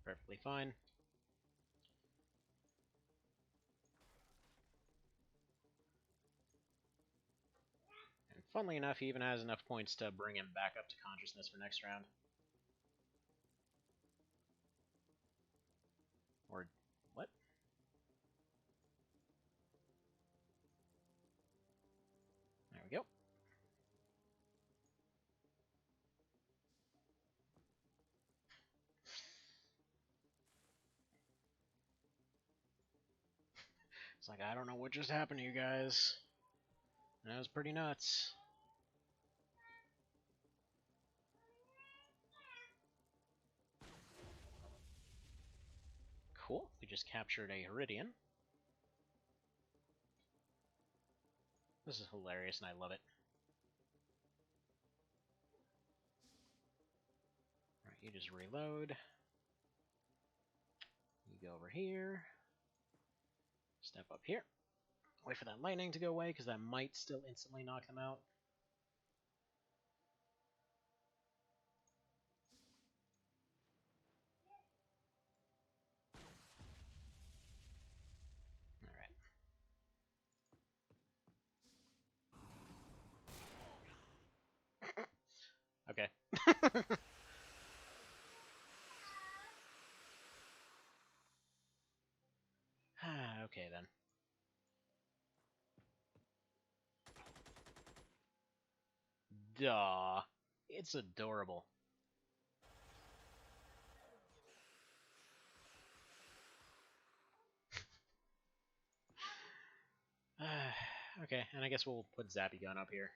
Perfectly fine. And funnily enough, he even has enough points to bring him back up to consciousness for next round. Or what? There we go. It's like, I don't know what just happened to you guys. That was pretty nuts. Cool. We just captured a Iridian. This is hilarious, and I love it. Alright, you just reload. You go over here. Step up here. Wait for that lightning to go away, because that might still instantly knock them out. Alright. Okay. Okay, then. Duh. It's adorable. Okay, and I guess we'll put Zappy Gun up here.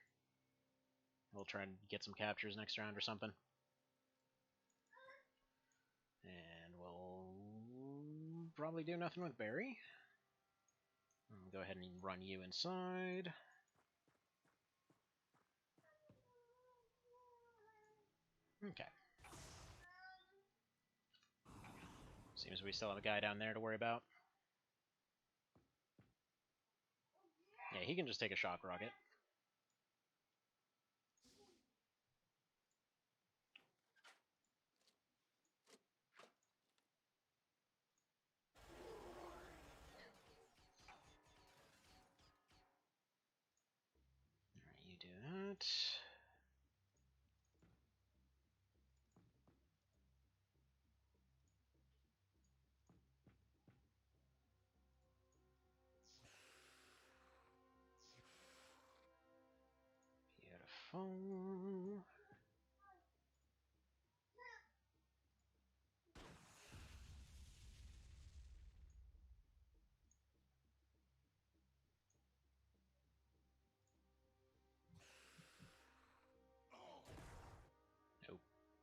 We'll try and get some captures next round or something. And we'll probably do nothing with Barry. I'll go ahead and run you inside. Okay. Seems we still have a guy down there to worry about. Yeah, he can just take a shock rocket. Alright, you do that. Beautiful.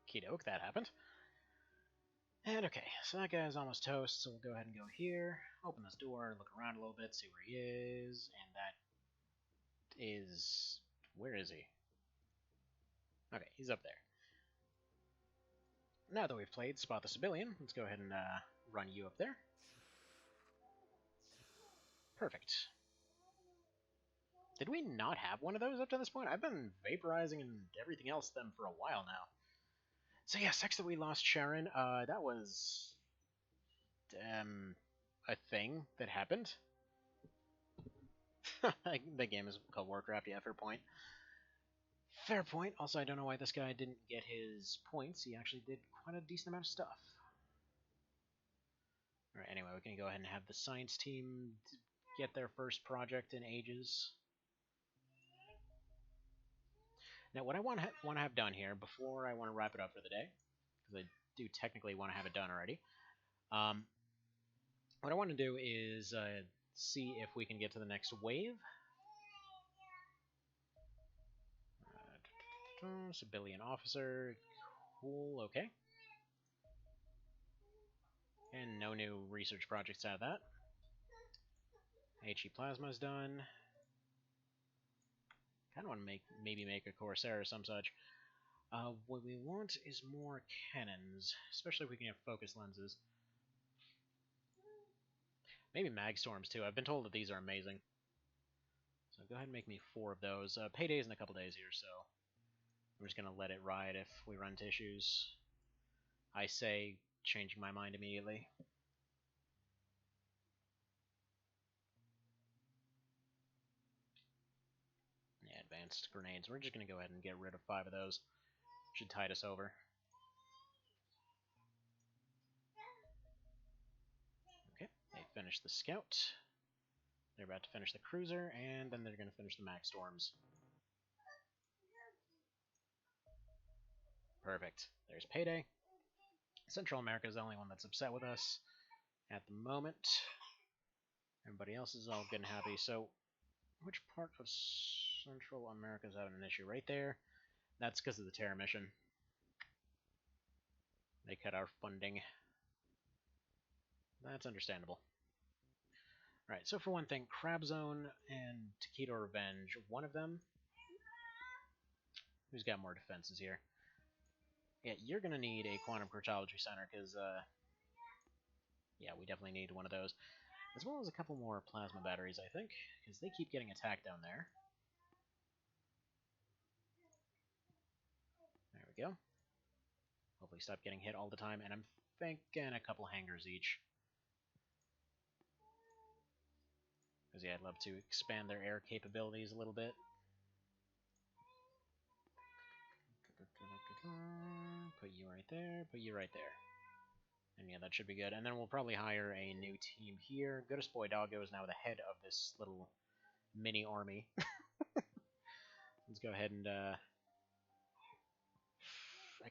Okie doke, that happened. And okay, so that guy's almost toast, so we'll go ahead and go here, open this door, look around a little bit, see where he is, and that is... where is he? Okay, he's up there. Now that we've played Spot the Civilian, let's go ahead and run you up there. Perfect. Did we not have one of those up to this point? I've been vaporizing and everything else them for a while now. So yeah, Sex That We Lost Sharon, that was... a thing that happened. The game is called Warcraft, yeah, fair point. Fair point. Also, I don't know why this guy didn't get his points. He actually did quite a decent amount of stuff. Alright, anyway, we can go ahead and have the science team get their first project in ages. Now, what I want to have done here, before I want to wrap it up for the day, because I do technically want to have it done already, Um, what I want to do is see if we can get to the next wave. Civilian officer. Cool, okay. And no new research projects out of that. HE Plasma's done. Kind of want to maybe make a Corsair or some such. What we want is more cannons, especially if we can have focus lenses. Maybe mag storms too. I've been told that these are amazing. So go ahead and make me 4 of those. Payday's in a couple days here, so I'm just gonna let it ride if we run into issues. I say changing my mind immediately. Yeah, advanced grenades. We're just gonna go ahead and get rid of 5 of those. Should tide us over. Okay, they finished the scout. They're about to finish the cruiser, and then they're going to finish the mag storms. Perfect. There's Payday. Central America is the only one that's upset with us at the moment. Everybody else is all good and happy. So, which part of Central America is having an issue? Right there. That's because of the Terra mission. They cut our funding. That's understandable. Alright, so for one thing, Crab Zone and Taquito Revenge, one of them. Who's got more defenses here? Yeah, you're going to need a Quantum Cartology Center, because, yeah, we definitely need one of those. As well as a couple more plasma batteries, I think, because they keep getting attacked down there. There we go. Hopefully stop getting hit all the time, and I'm thinking a couple hangars each. Because, yeah, I'd love to expand their air capabilities a little bit. Put you right there, put you right there. And yeah, that should be good. And then we'll probably hire a new team here. Goodest Boy Doggo is now the head of this little mini army. Let's go ahead and, I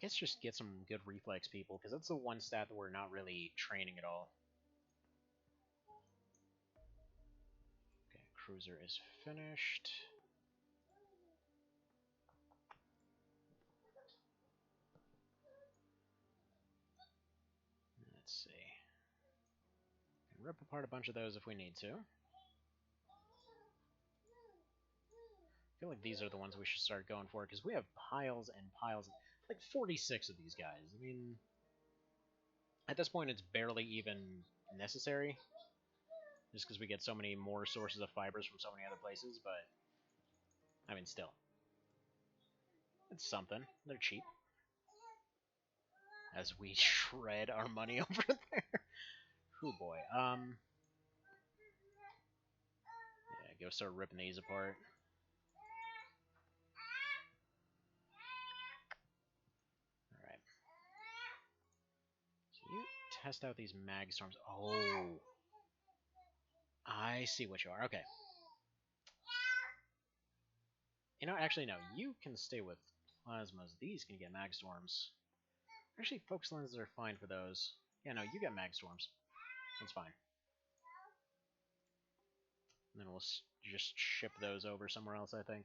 guess just get some good reflex people, because that's the one stat that we're not really training at all. Okay, cruiser is finished. Let's see. Can rip apart a bunch of those if we need to. I feel like these are the ones we should start going for, because we have piles and piles, like 46 of these guys. I mean, at this point it's barely even necessary, just because we get so many more sources of fibers from so many other places, but, I mean, still. It's something. They're cheap. As we shred our money over there. Oh boy. Yeah, go start ripping these apart. Alright. So you test out these mag storms. Oh. I see what you are. Okay. You know, actually, no. You can stay with plasmas. These can get mag storms. Actually, focus lenses are fine for those. Yeah, no, you get mag storms. That's fine. And then we'll just ship those over somewhere else, I think.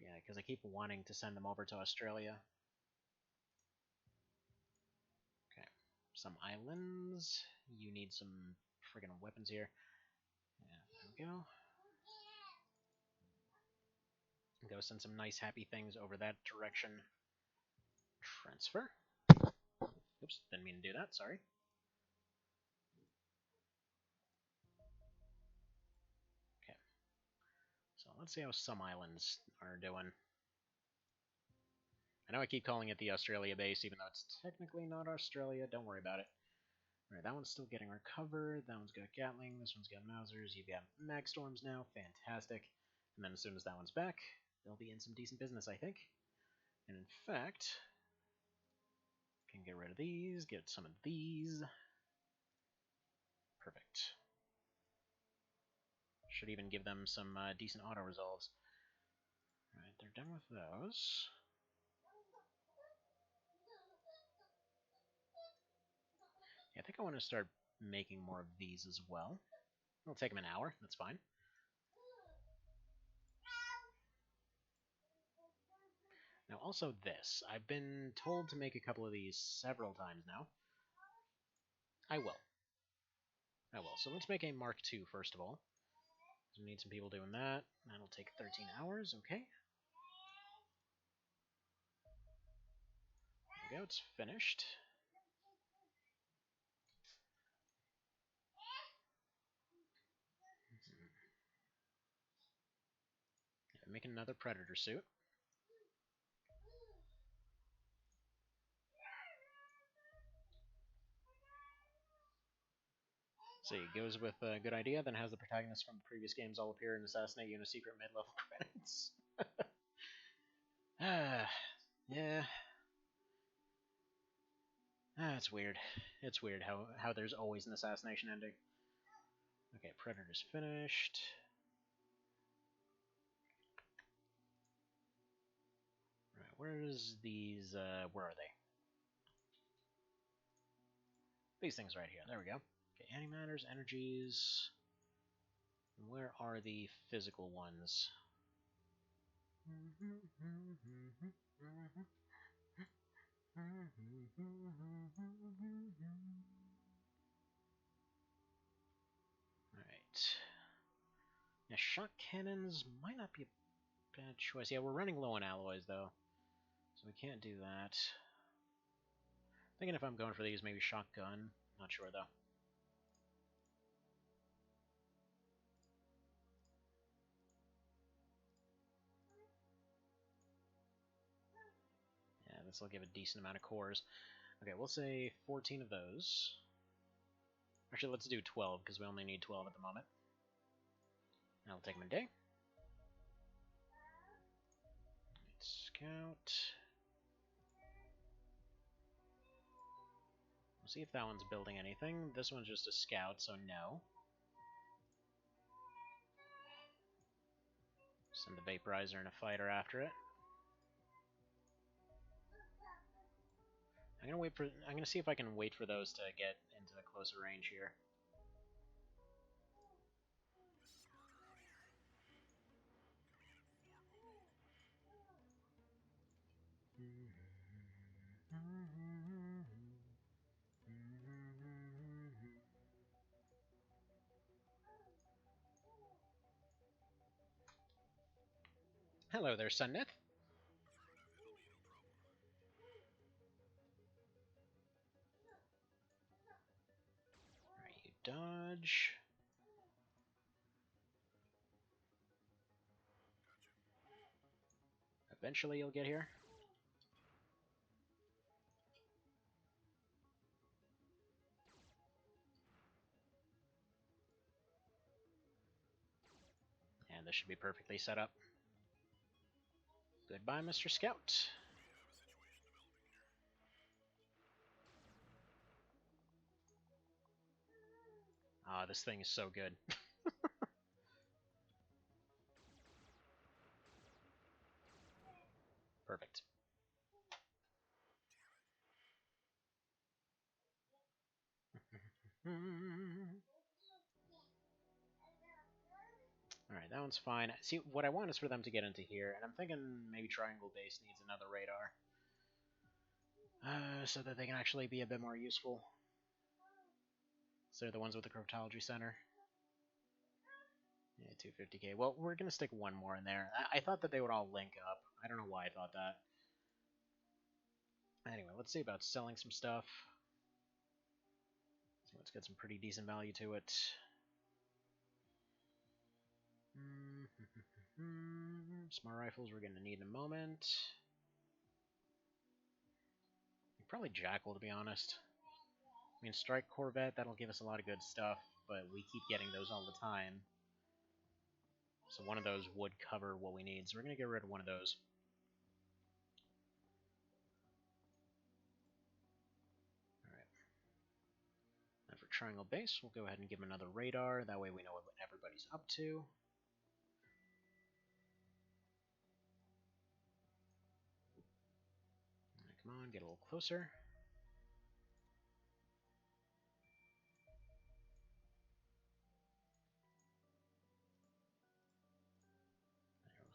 Yeah, because I keep wanting to send them over to Australia. Okay. Some islands. You need some friggin' weapons here. Yeah, there we go. Go send some nice happy things over that direction. Transfer. Oops, didn't mean to do that, sorry. Okay. So let's see how some islands are doing. I know I keep calling it the Australia base, even though it's technically not Australia. Don't worry about it. Alright, that one's still getting recovered. That one's got Gatling. This one's got Mausers. You've got Mag Storms now. Fantastic. And then as soon as that one's back, they'll be in some decent business, I think. And in fact, can get rid of these, get some of these. Perfect. Should even give them some decent auto resolves. Alright, they're done with those. I think I want to start making more of these as well. It'll take them an hour, that's fine. Now also this. I've been told to make a couple of these several times now. I will. So let's make a Mark II first of all. We need some people doing that. That'll take 13 hours, okay. There we go, it's finished. Make another Predator suit. See, it goes with a good idea, then has the protagonists from the previous games all appear and assassinate you in a secret mid-level credits. Yeah. It's weird. It's weird how there's always an assassination ending. Okay, Predator's finished. Right, where's these, where are they? These things right here, there we go. Okay, antimatters, energies. Where are the physical ones? Alright. Yeah, shock cannons might not be a bad choice. Yeah, we're running low on alloys, though. So we can't do that. Thinking if I'm going for these, maybe shotgun. Not sure, though. Yeah, this will give a decent amount of cores. Okay, we'll say 14 of those. Actually, let's do 12, because we only need 12 at the moment. That'll take them a day. Scout. We'll see if that one's building anything. This one's just a scout, so no. Send the vaporizer and a fighter after it. I'm gonna see if I can wait for those to get into the closer range here. Hello there, Sunneth. Alright, you dodge. Eventually you'll get here. And this should be perfectly set up. Goodbye, Mr. Scout. Ah, this thing is so good. Perfect. Alright, that one's fine. See, what I want is for them to get into here, and I'm thinking maybe Triangle Base needs another radar. So that they can actually be a bit more useful. So they're the ones with the Cryptology Center. Yeah, 250k. Well, we're gonna stick one more in there. I thought that they would all link up. I don't know why I thought that. Anyway, let's see about selling some stuff. So let's get some pretty decent value to it. Smart rifles we're gonna need in a moment. Probably Jackal, to be honest. I mean, Strike Corvette, that'll give us a lot of good stuff, but we keep getting those all the time. So one of those would cover what we need, so we're going to get rid of one of those. Alright. And for Triangle Base, we'll go ahead and give them another radar, that way we know what everybody's up to. Right, come on, get a little closer.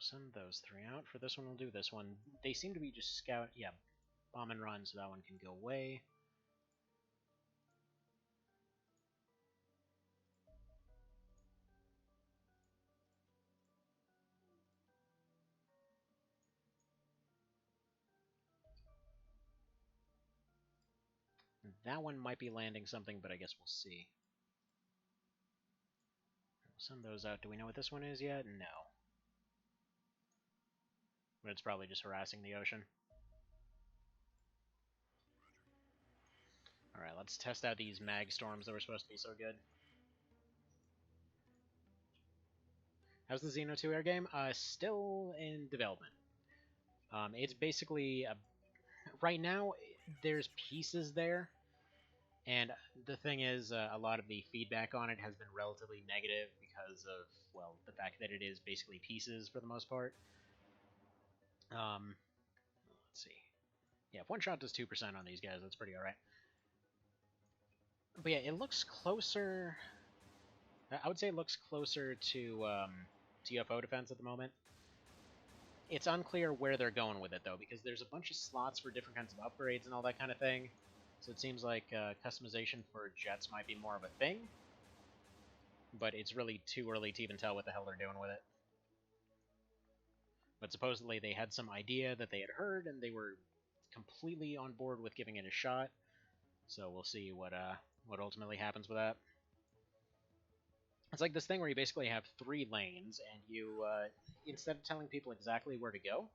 Send those 3 out. For this one, we'll do this one. They seem to be just scout. Yeah, bomb and run, so that one can go away. That one might be landing something, but I guess we'll see. We'll send those out. Do we know what this one is yet? No. But it's probably just harassing the ocean. Alright, let's test out these mag storms that were supposed to be so good. How's the Xeno 2 air game? Still in development. It's basically right now there's pieces there, and the thing is, a lot of the feedback on it has been relatively negative because of, well, the fact that it is basically pieces for the most part. Let's see. Yeah, if one shot does 2% on these guys, that's pretty alright. But yeah, it looks closer. I would say it looks closer to UFO defense at the moment. It's unclear where they're going with it, though, because there's a bunch of slots for different kinds of upgrades and all that kind of thing. So it seems like customization for jets might be more of a thing. But it's really too early to even tell what the hell they're doing with it. But supposedly they had some idea that they had heard, and they were completely on board with giving it a shot. So we'll see what ultimately happens with that. It's like this thing where you basically have 3 lanes, and you, instead of telling people exactly where to go,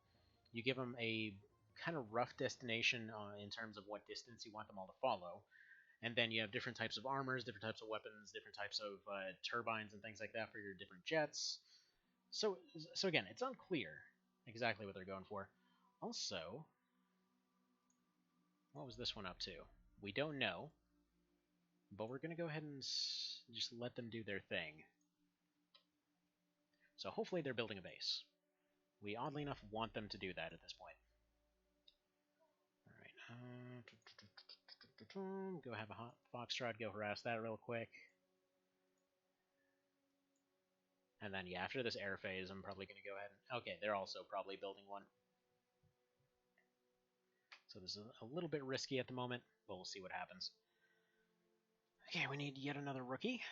you give them a kind of rough destination in terms of what distance you want them all to follow. And then you have different types of armors, different types of weapons, different types of turbines and things like that for your different jets. So again, it's unclear exactly what they're going for. Also, what was this one up to? We don't know, but we're going to go ahead and just let them do their thing. So hopefully they're building a base. We, oddly enough, want them to do that at this point. Alright, go have a hot Foxtrot, go harass that real quick. And then, yeah, after this air phase, I'm probably going to go ahead and... Okay, they're also probably building one. So this is a little bit risky at the moment, but we'll see what happens. Okay, we need yet another rookie.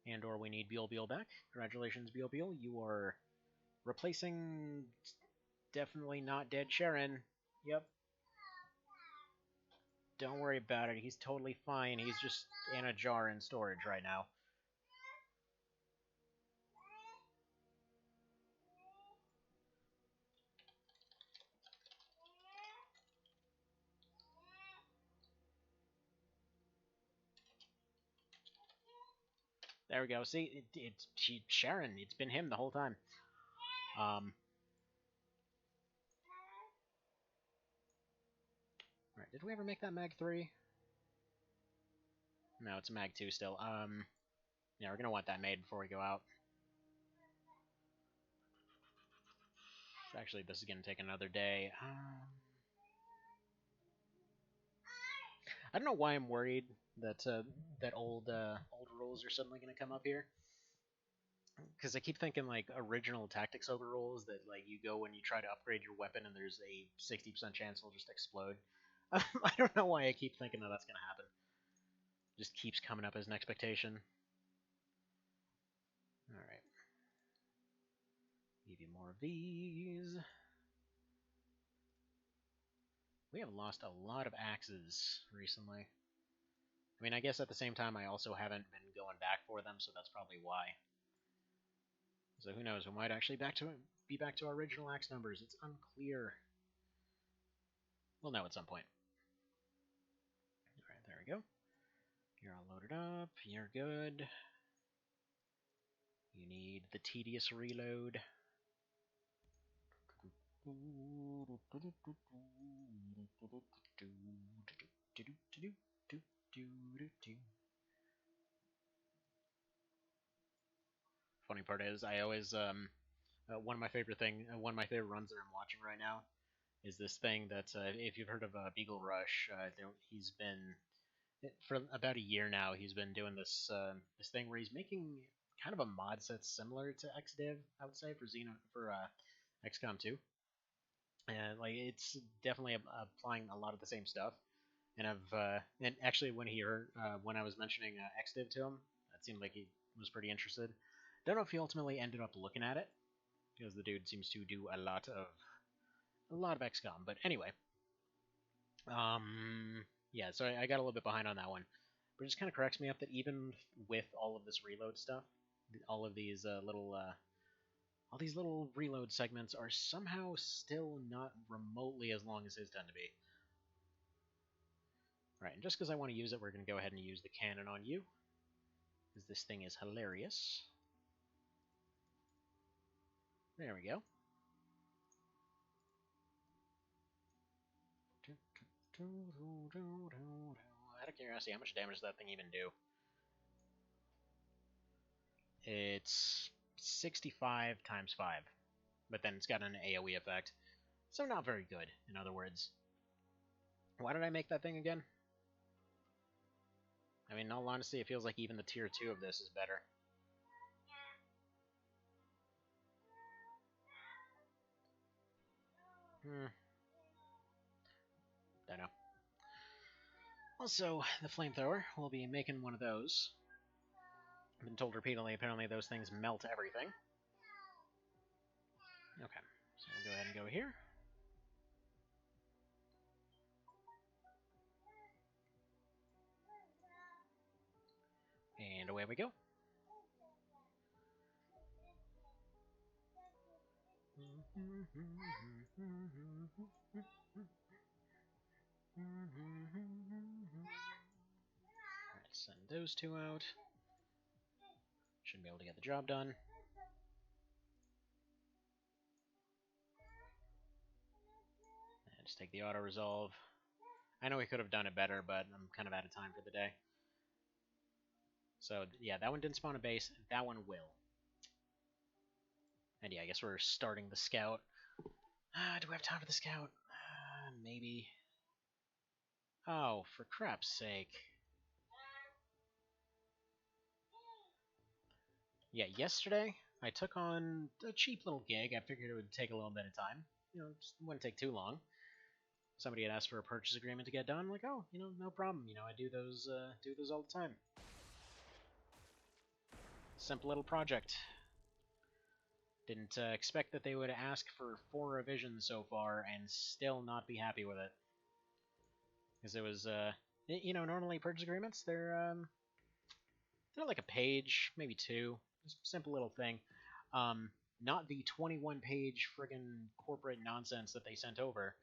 And or we need Buell back. Congratulations, Buell. You are replacing definitely not dead Sharon. Yep. Don't worry about it. He's totally fine. He's just in a jar in storage right now. There we go. See, it's Sharon. It's been him the whole time. Right, did we ever make that Mag 3? No, it's Mag 2 still. Yeah, we're gonna want that made before we go out. Actually, this is gonna take another day. I don't know why I'm worried that that old rules are suddenly gonna come up here. Because I keep thinking like original tactics ogre rules that like you go when you try to upgrade your weapon and there's a 60% chance it'll just explode. I don't know why I keep thinking that that's gonna happen. Just keeps coming up as an expectation. Alright. Give you more of these. We have lost a lot of axes recently. I mean, I guess at the same time I also haven't been going back for them, so that's probably why. So who knows, we might actually be back to our original axe numbers. It's unclear. We'll know at some point. Alright, there we go. You're all loaded up. You're good. You need the tedious reload. Funny part is, I always one of my favorite runs that I'm watching right now is this thing that if you've heard of Beagle Rush, he's been for about a year now. He's been doing this this thing where he's making kind of a mod set similar to XDiv, I would say, for XCOM 2. And like it's definitely applying a lot of the same stuff. And and actually when I was mentioning XDiv to him, that seemed like he was pretty interested. Don't know if he ultimately ended up looking at it because the dude seems to do a lot of XCOM. But anyway, yeah, so I got a little bit behind on that one, but it just kind of cracks me up that even with all of this reload stuff, all of these all these little reload segments are somehow still not remotely as long as his tend to be. Right, and just because I want to use it, we're going to go ahead and use the cannon on you, because this thing is hilarious. There we go. Out of curiosity, how much damage does that thing even do? It's 65 times 5, but then it's got an AoE effect, so not very good, in other words. Why did I make that thing again? I mean, in all honesty, it feels like even the tier 2 of this is better. Don't know. Also, the flamethrower, we'll be making one of those. I've been told repeatedly, apparently those things melt everything. Okay, so we'll go ahead and go here. And away we go. Alright, send those two out. Should be able to get the job done. And just take the auto-resolve. I know we could have done it better, but I'm kind of out of time for the day. So, yeah, that one didn't spawn a base. That one will. And yeah, I guess we're starting the scout. Do we have time for the scout? Maybe. Oh, for crap's sake. Yeah, yesterday I took on a cheap little gig. I figured it would take a little bit of time. You know, just wouldn't take too long. Somebody had asked for a purchase agreement to get done. I'm like, oh, you know, no problem. You know, I do those all the time. Simple little project. Didn't expect that they would ask for 4 revisions so far and still not be happy with it. Because it was, you know, normally purchase agreements, they're like a page, maybe 2. Just a simple little thing. Not the 21-page friggin' corporate nonsense that they sent over.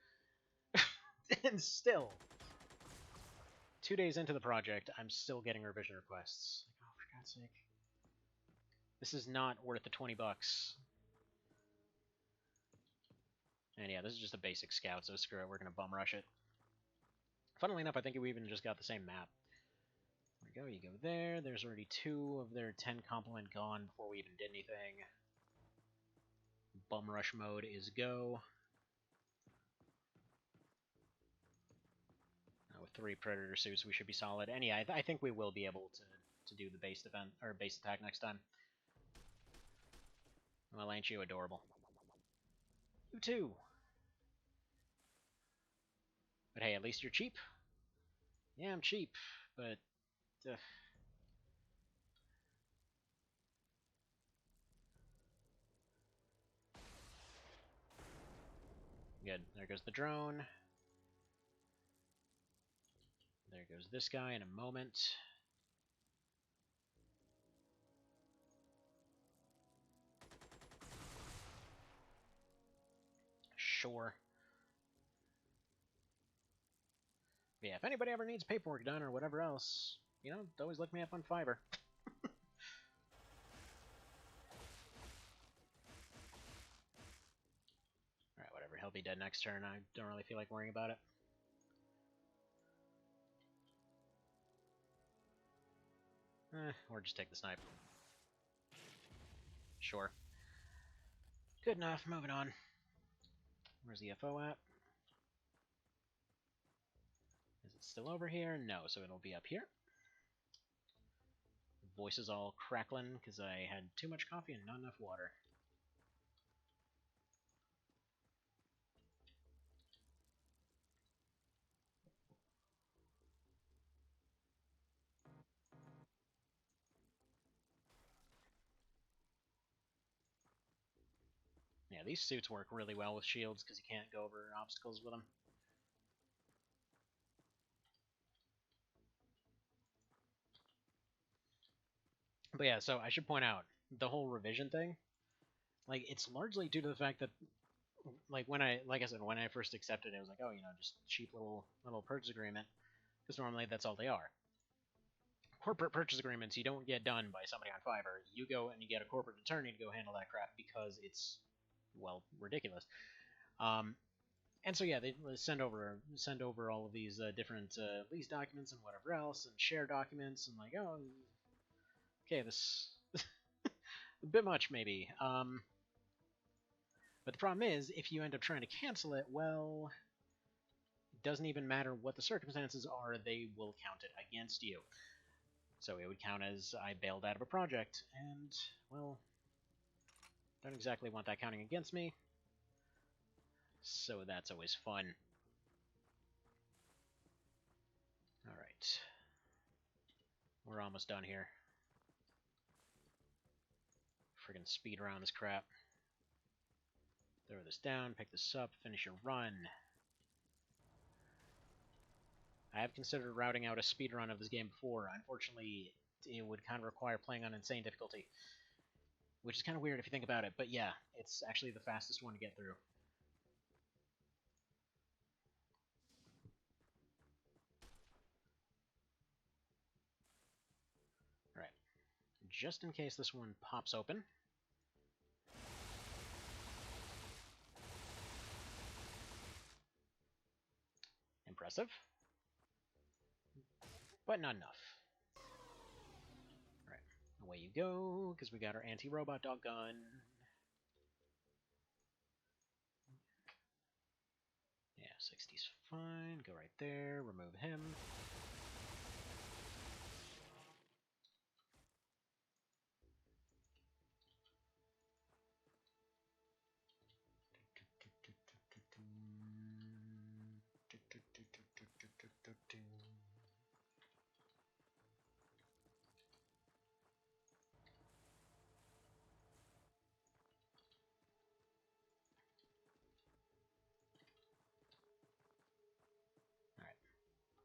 And still, 2 days into the project, I'm still getting revision requests. Like, oh, for God's sake. This is not worth the 20 bucks. And yeah, this is just a basic scout, so screw it, we're gonna bum rush it. Funnily enough, I think we even just got the same map. There we go, you go there. There's already 2 of their 10 complement gone before we even did anything. Bum rush mode is go. With 3 predator suits, we should be solid. And yeah, I think we will be able to do the base defense or base attack next time. Well, ain't you adorable? You too. But hey, at least you're cheap. Yeah, I'm cheap, but good. There goes the drone. There goes this guy in a moment. Sure. But yeah, if anybody ever needs paperwork done or whatever else, you know, always look me up on Fiverr. Alright, whatever. He'll be dead next turn. I don't really feel like worrying about it. Or just take the snipe. Sure. Good enough. Moving on. Where's the FO at? Is it still over here? No, so it'll be up here. voice is all crackling because I had too much coffee and not enough water. Yeah, these suits work really well with shields because you can't go over obstacles with them. But yeah, so I should point out, the whole revision thing, like, it's largely due to the fact that, like I said, when I first accepted it, I was like, oh, just cheap little purchase agreement, because normally that's all they are. Corporate purchase agreements you don't get done by somebody on Fiverr. You go and you get a corporate attorney to go handle that crap because it's, well, ridiculous. And so yeah, they send over all of these different lease documents and whatever else, and share documents, and like, oh, okay, this a bit much maybe. But the problem is, if you end up trying to cancel it, well, it doesn't even matter what the circumstances are, they will count it against you. So it would count as I bailed out of a project, and, well, don't exactly want that counting against me. So that's always fun. Alright. We're almost done here. Friggin' speed around this crap. Throw this down, pick this up, finish your run. I have considered routing out a speedrun of this game before. Unfortunately, it would kind of require playing on insane difficulty. Which is kind of weird if you think about it, but yeah, it's actually the fastest one to get through. Alright. Just in case this one pops open. Impressive. But not enough. Alright, away you go, because we got our anti-robot dog gun. Yeah, 60's fine. Go right there, remove him. Alright,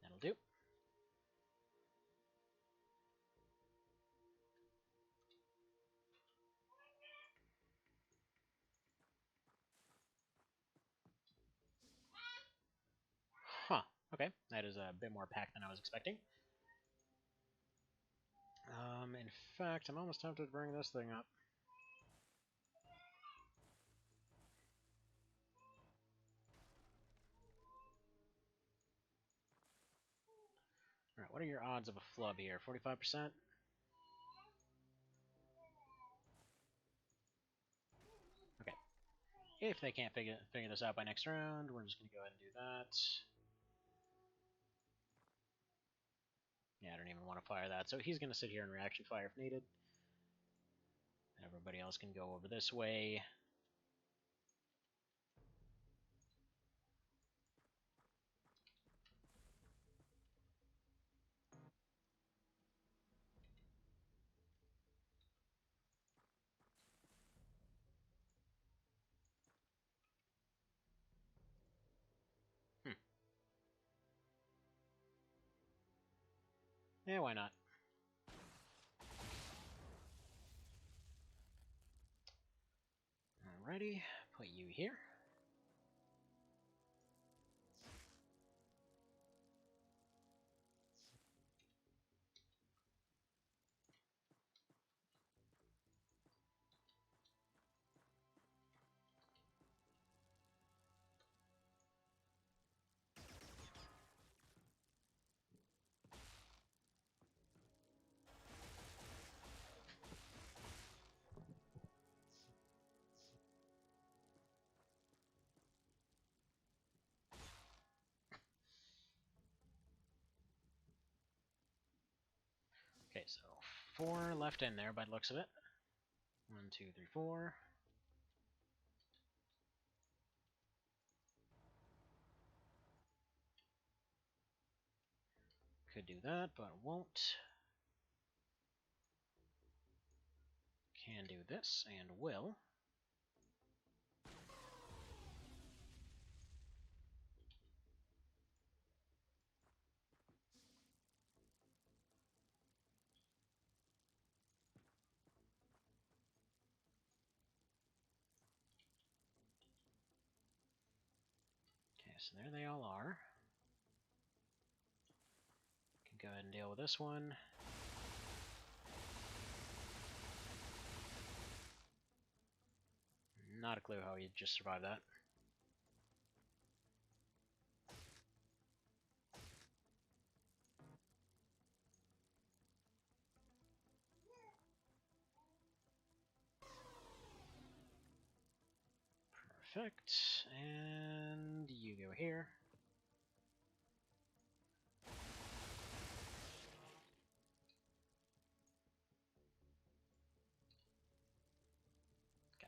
that'll do. Huh, okay, that is a bit more packed than I was expecting. In fact, I'm almost tempted to bring this thing up. Alright, what are your odds of a flub here? 45%? Okay. If they can't figure this out by next round, we're just going to go ahead and do that. Yeah, I don't even want to fire that, so he's going to sit here and reaction fire if needed. Everybody else can go over this way. Yeah, why not? Alrighty, put you here. Okay, so 4 left in there by the looks of it. 1, 2, 3, 4. Could do that, but won't. Can do this, and will. Okay, so there they all are. Can go ahead and deal with this one. Not a clue how he just survived that. Perfect. And you go here. Okay.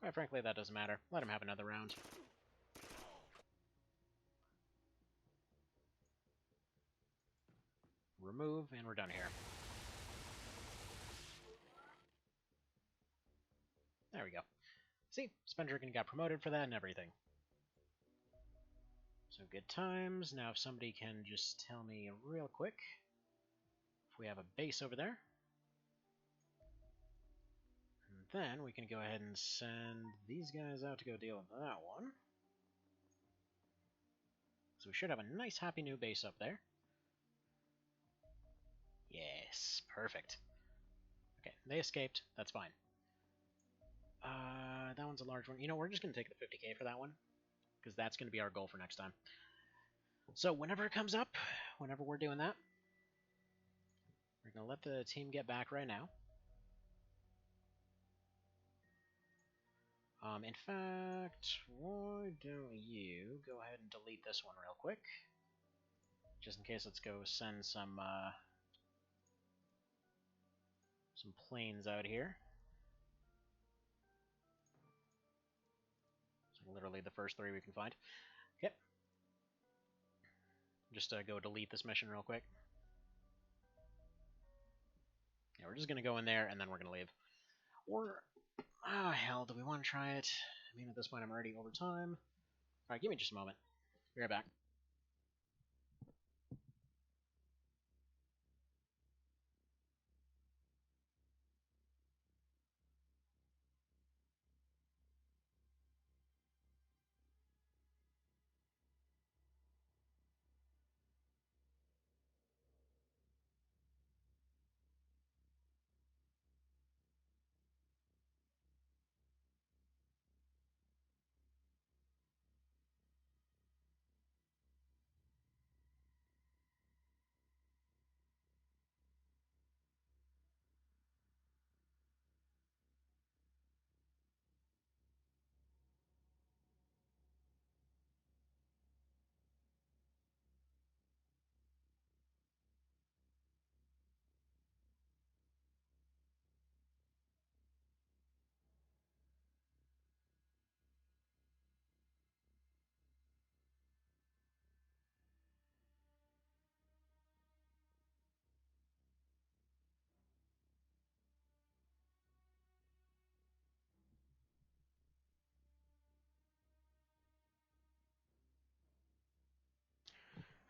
Quite frankly, that doesn't matter. Let him have another round. Remove, and we're done here. There we go. See, Spuddening got promoted for that and everything. So good times. Now if somebody can just tell me real quick if we have a base over there. And then we can go ahead and send these guys out to go deal with that one. So we should have a nice happy new base up there. Yes, perfect. Okay, they escaped. That's fine. That one's a large one. You know, we're just going to take the 50k for that one, because that's going to be our goal for next time. So whenever it comes up, whenever we're doing that, we're going to let the team get back right now. In fact, why don't you go ahead and delete this one real quick? Just in case, let's go send some planes out here. So literally the first 3 we can find. Okay. Just go delete this mission real quick. Yeah, we're just going to go in there, and then we're going to leave. Or, oh hell, do we want to try it? I mean, at this point I'm already over time. Alright, give me just a moment. Be right back.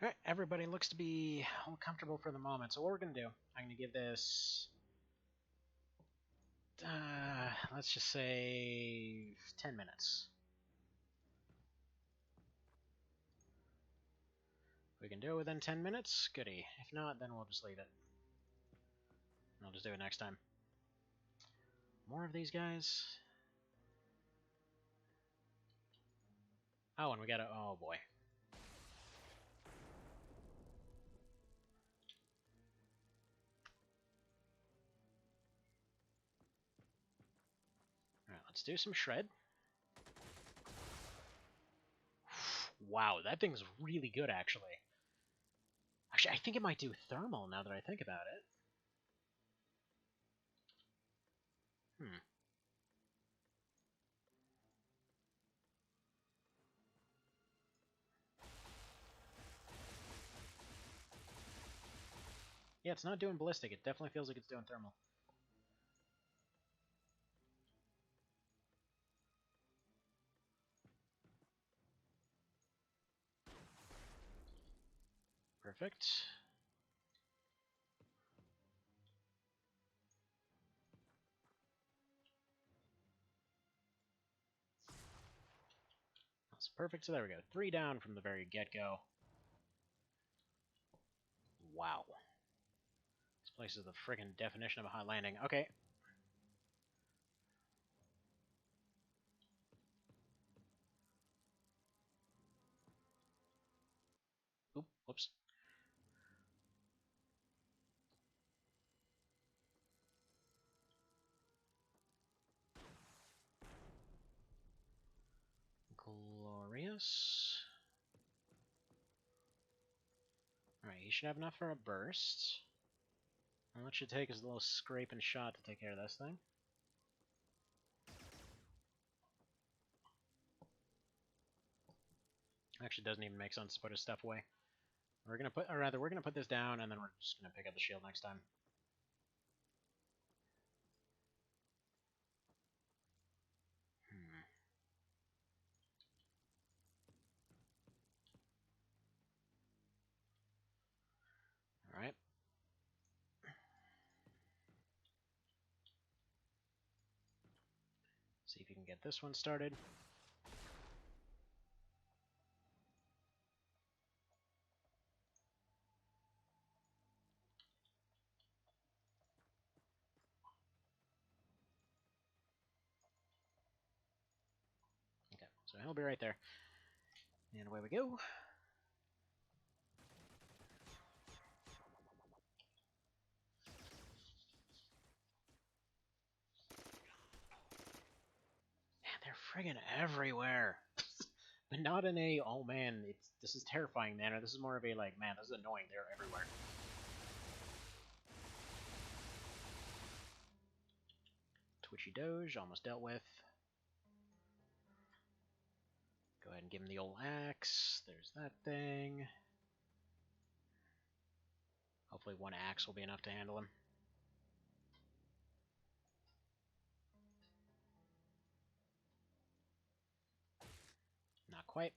Alright, everybody looks to be all comfortable for the moment, so what we're going to do, I'm going to give this, let's just say 10 minutes. If we can do it within 10 minutes, goody. If not, then we'll just leave it. I'll just do it next time. More of these guys. Oh, and we gotta, oh boy. Alright, let's do some shred. Wow, that thing's really good, actually. Actually, I think it might do thermal now that I think about it. Hmm. Yeah, it's not doing ballistic. It definitely feels like it's doing thermal. Perfect. That's perfect. So there we go. 3 down from the very get-go. Wow. This place is the friggin' definition of a high landing. Okay. Oop, whoops. Glorious. Alright, he should have enough for a burst. And what should take is a little scrape and shot to take care of this thing. Actually, doesn't even make sense to put his stuff away. We're gonna put, or rather, we're gonna put this down, and then we're just gonna pick up the shield next time. Alright. See if you can get this one started. Okay, so he'll be right there. And away we go. Man, they're friggin' everywhere. But not in a, oh man, this is terrifying manner. This is more of a, like, man, this is annoying. They're everywhere. Twitchy Doge, almost dealt with. Go ahead and give him the old axe. There's that thing. Hopefully one axe will be enough to handle him. Not quite.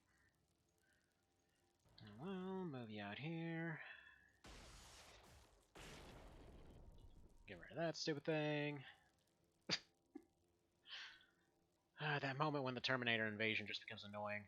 Well, move you out here. Get rid of that stupid thing. That moment when the Terminator invasion just becomes annoying.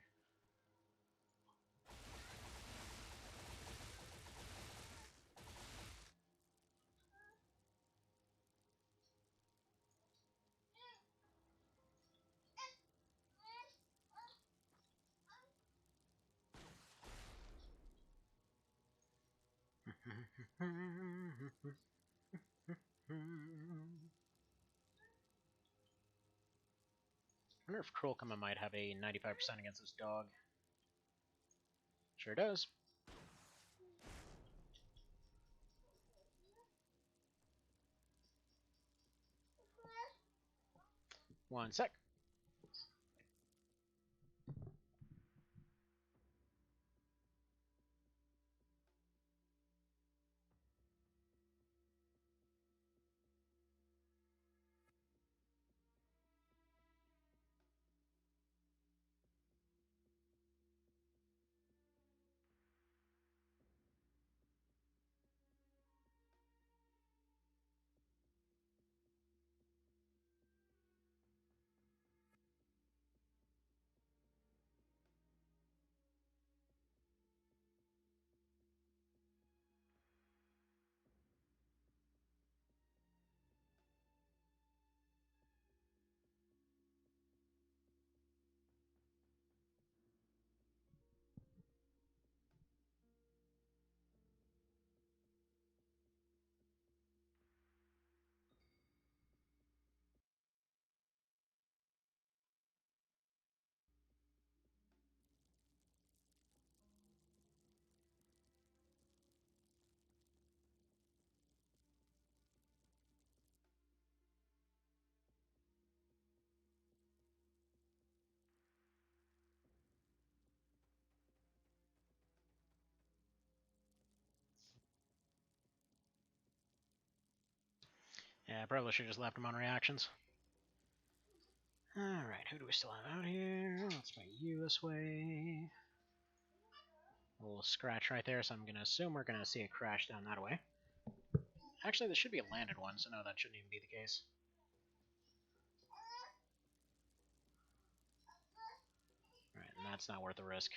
I wonder if Cruel Kama might have a 95% against this dog. Sure does. One sec. Yeah, I probably should have just left him on reactions. Alright, who do we still have out here? Let's make you this way. A little scratch right there, so I'm going to assume we're going to see a crash down that way. Actually, this should be a landed one, so no, that shouldn't even be the case. Alright, and that's not worth the risk.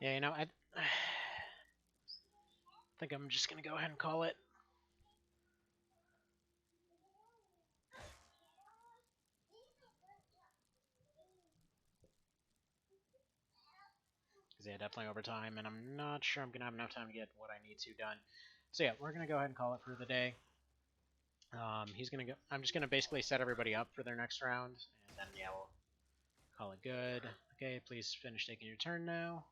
Yeah, you know, I think I'm just going to go ahead and call it. Because, yeah, definitely over time, and I'm not sure I'm going to have enough time to get what I need to done. So, yeah, we're going to go ahead and call it for the day. He's going to go. I'm just going to basically set everybody up for their next round, and then, yeah, we'll call it good. Okay, please finish taking your turn now.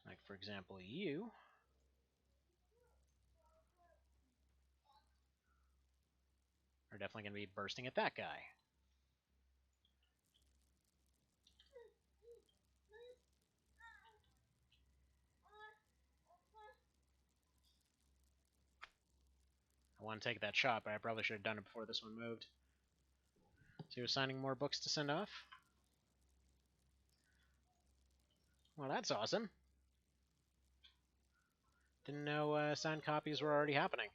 Like, for example, you are definitely going to be bursting at that guy. I want to take that shot, but I probably should have done it before this one moved. So he was signing more books to send off? Well, that's awesome. Didn't know signed copies were already happening.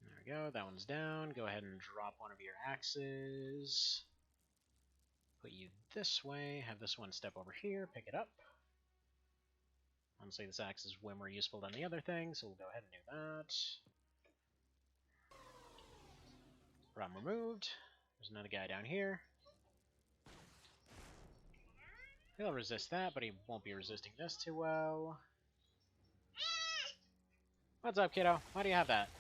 There we go, that one's down. Go ahead and drop one of your axes. Put you this way, have this one step over here, pick it up. Honestly, this axe is way more useful than the other thing, so we'll go ahead and do that. Rom removed. There's another guy down here. He'll resist that, but he won't be resisting this too well. What's up, kiddo? Why do you have that?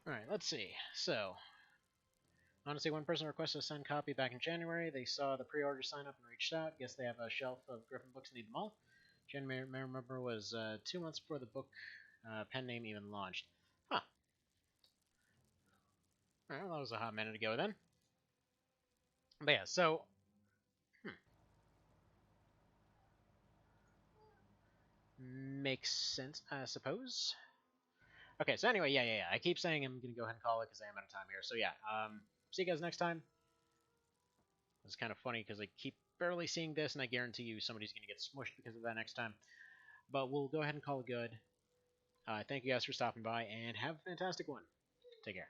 Alright, let's see. So, honestly, one person requested a signed copy back in January. They saw the pre-order sign up and reached out. Guess they have a shelf of Griffin books and need them all. January, I remember, was 2 months before the book pen name even launched. Huh. Alright, well, that was a hot minute ago then. But yeah, so... Makes sense, I suppose. Okay, so anyway, yeah. I keep saying I'm going to go ahead and call it because I am out of time here. So yeah, see you guys next time. It's kind of funny because I keep barely seeing this, and I guarantee you somebody's going to get smushed because of that next time. But we'll go ahead and call it good. Thank you guys for stopping by, and have a fantastic one. Take care.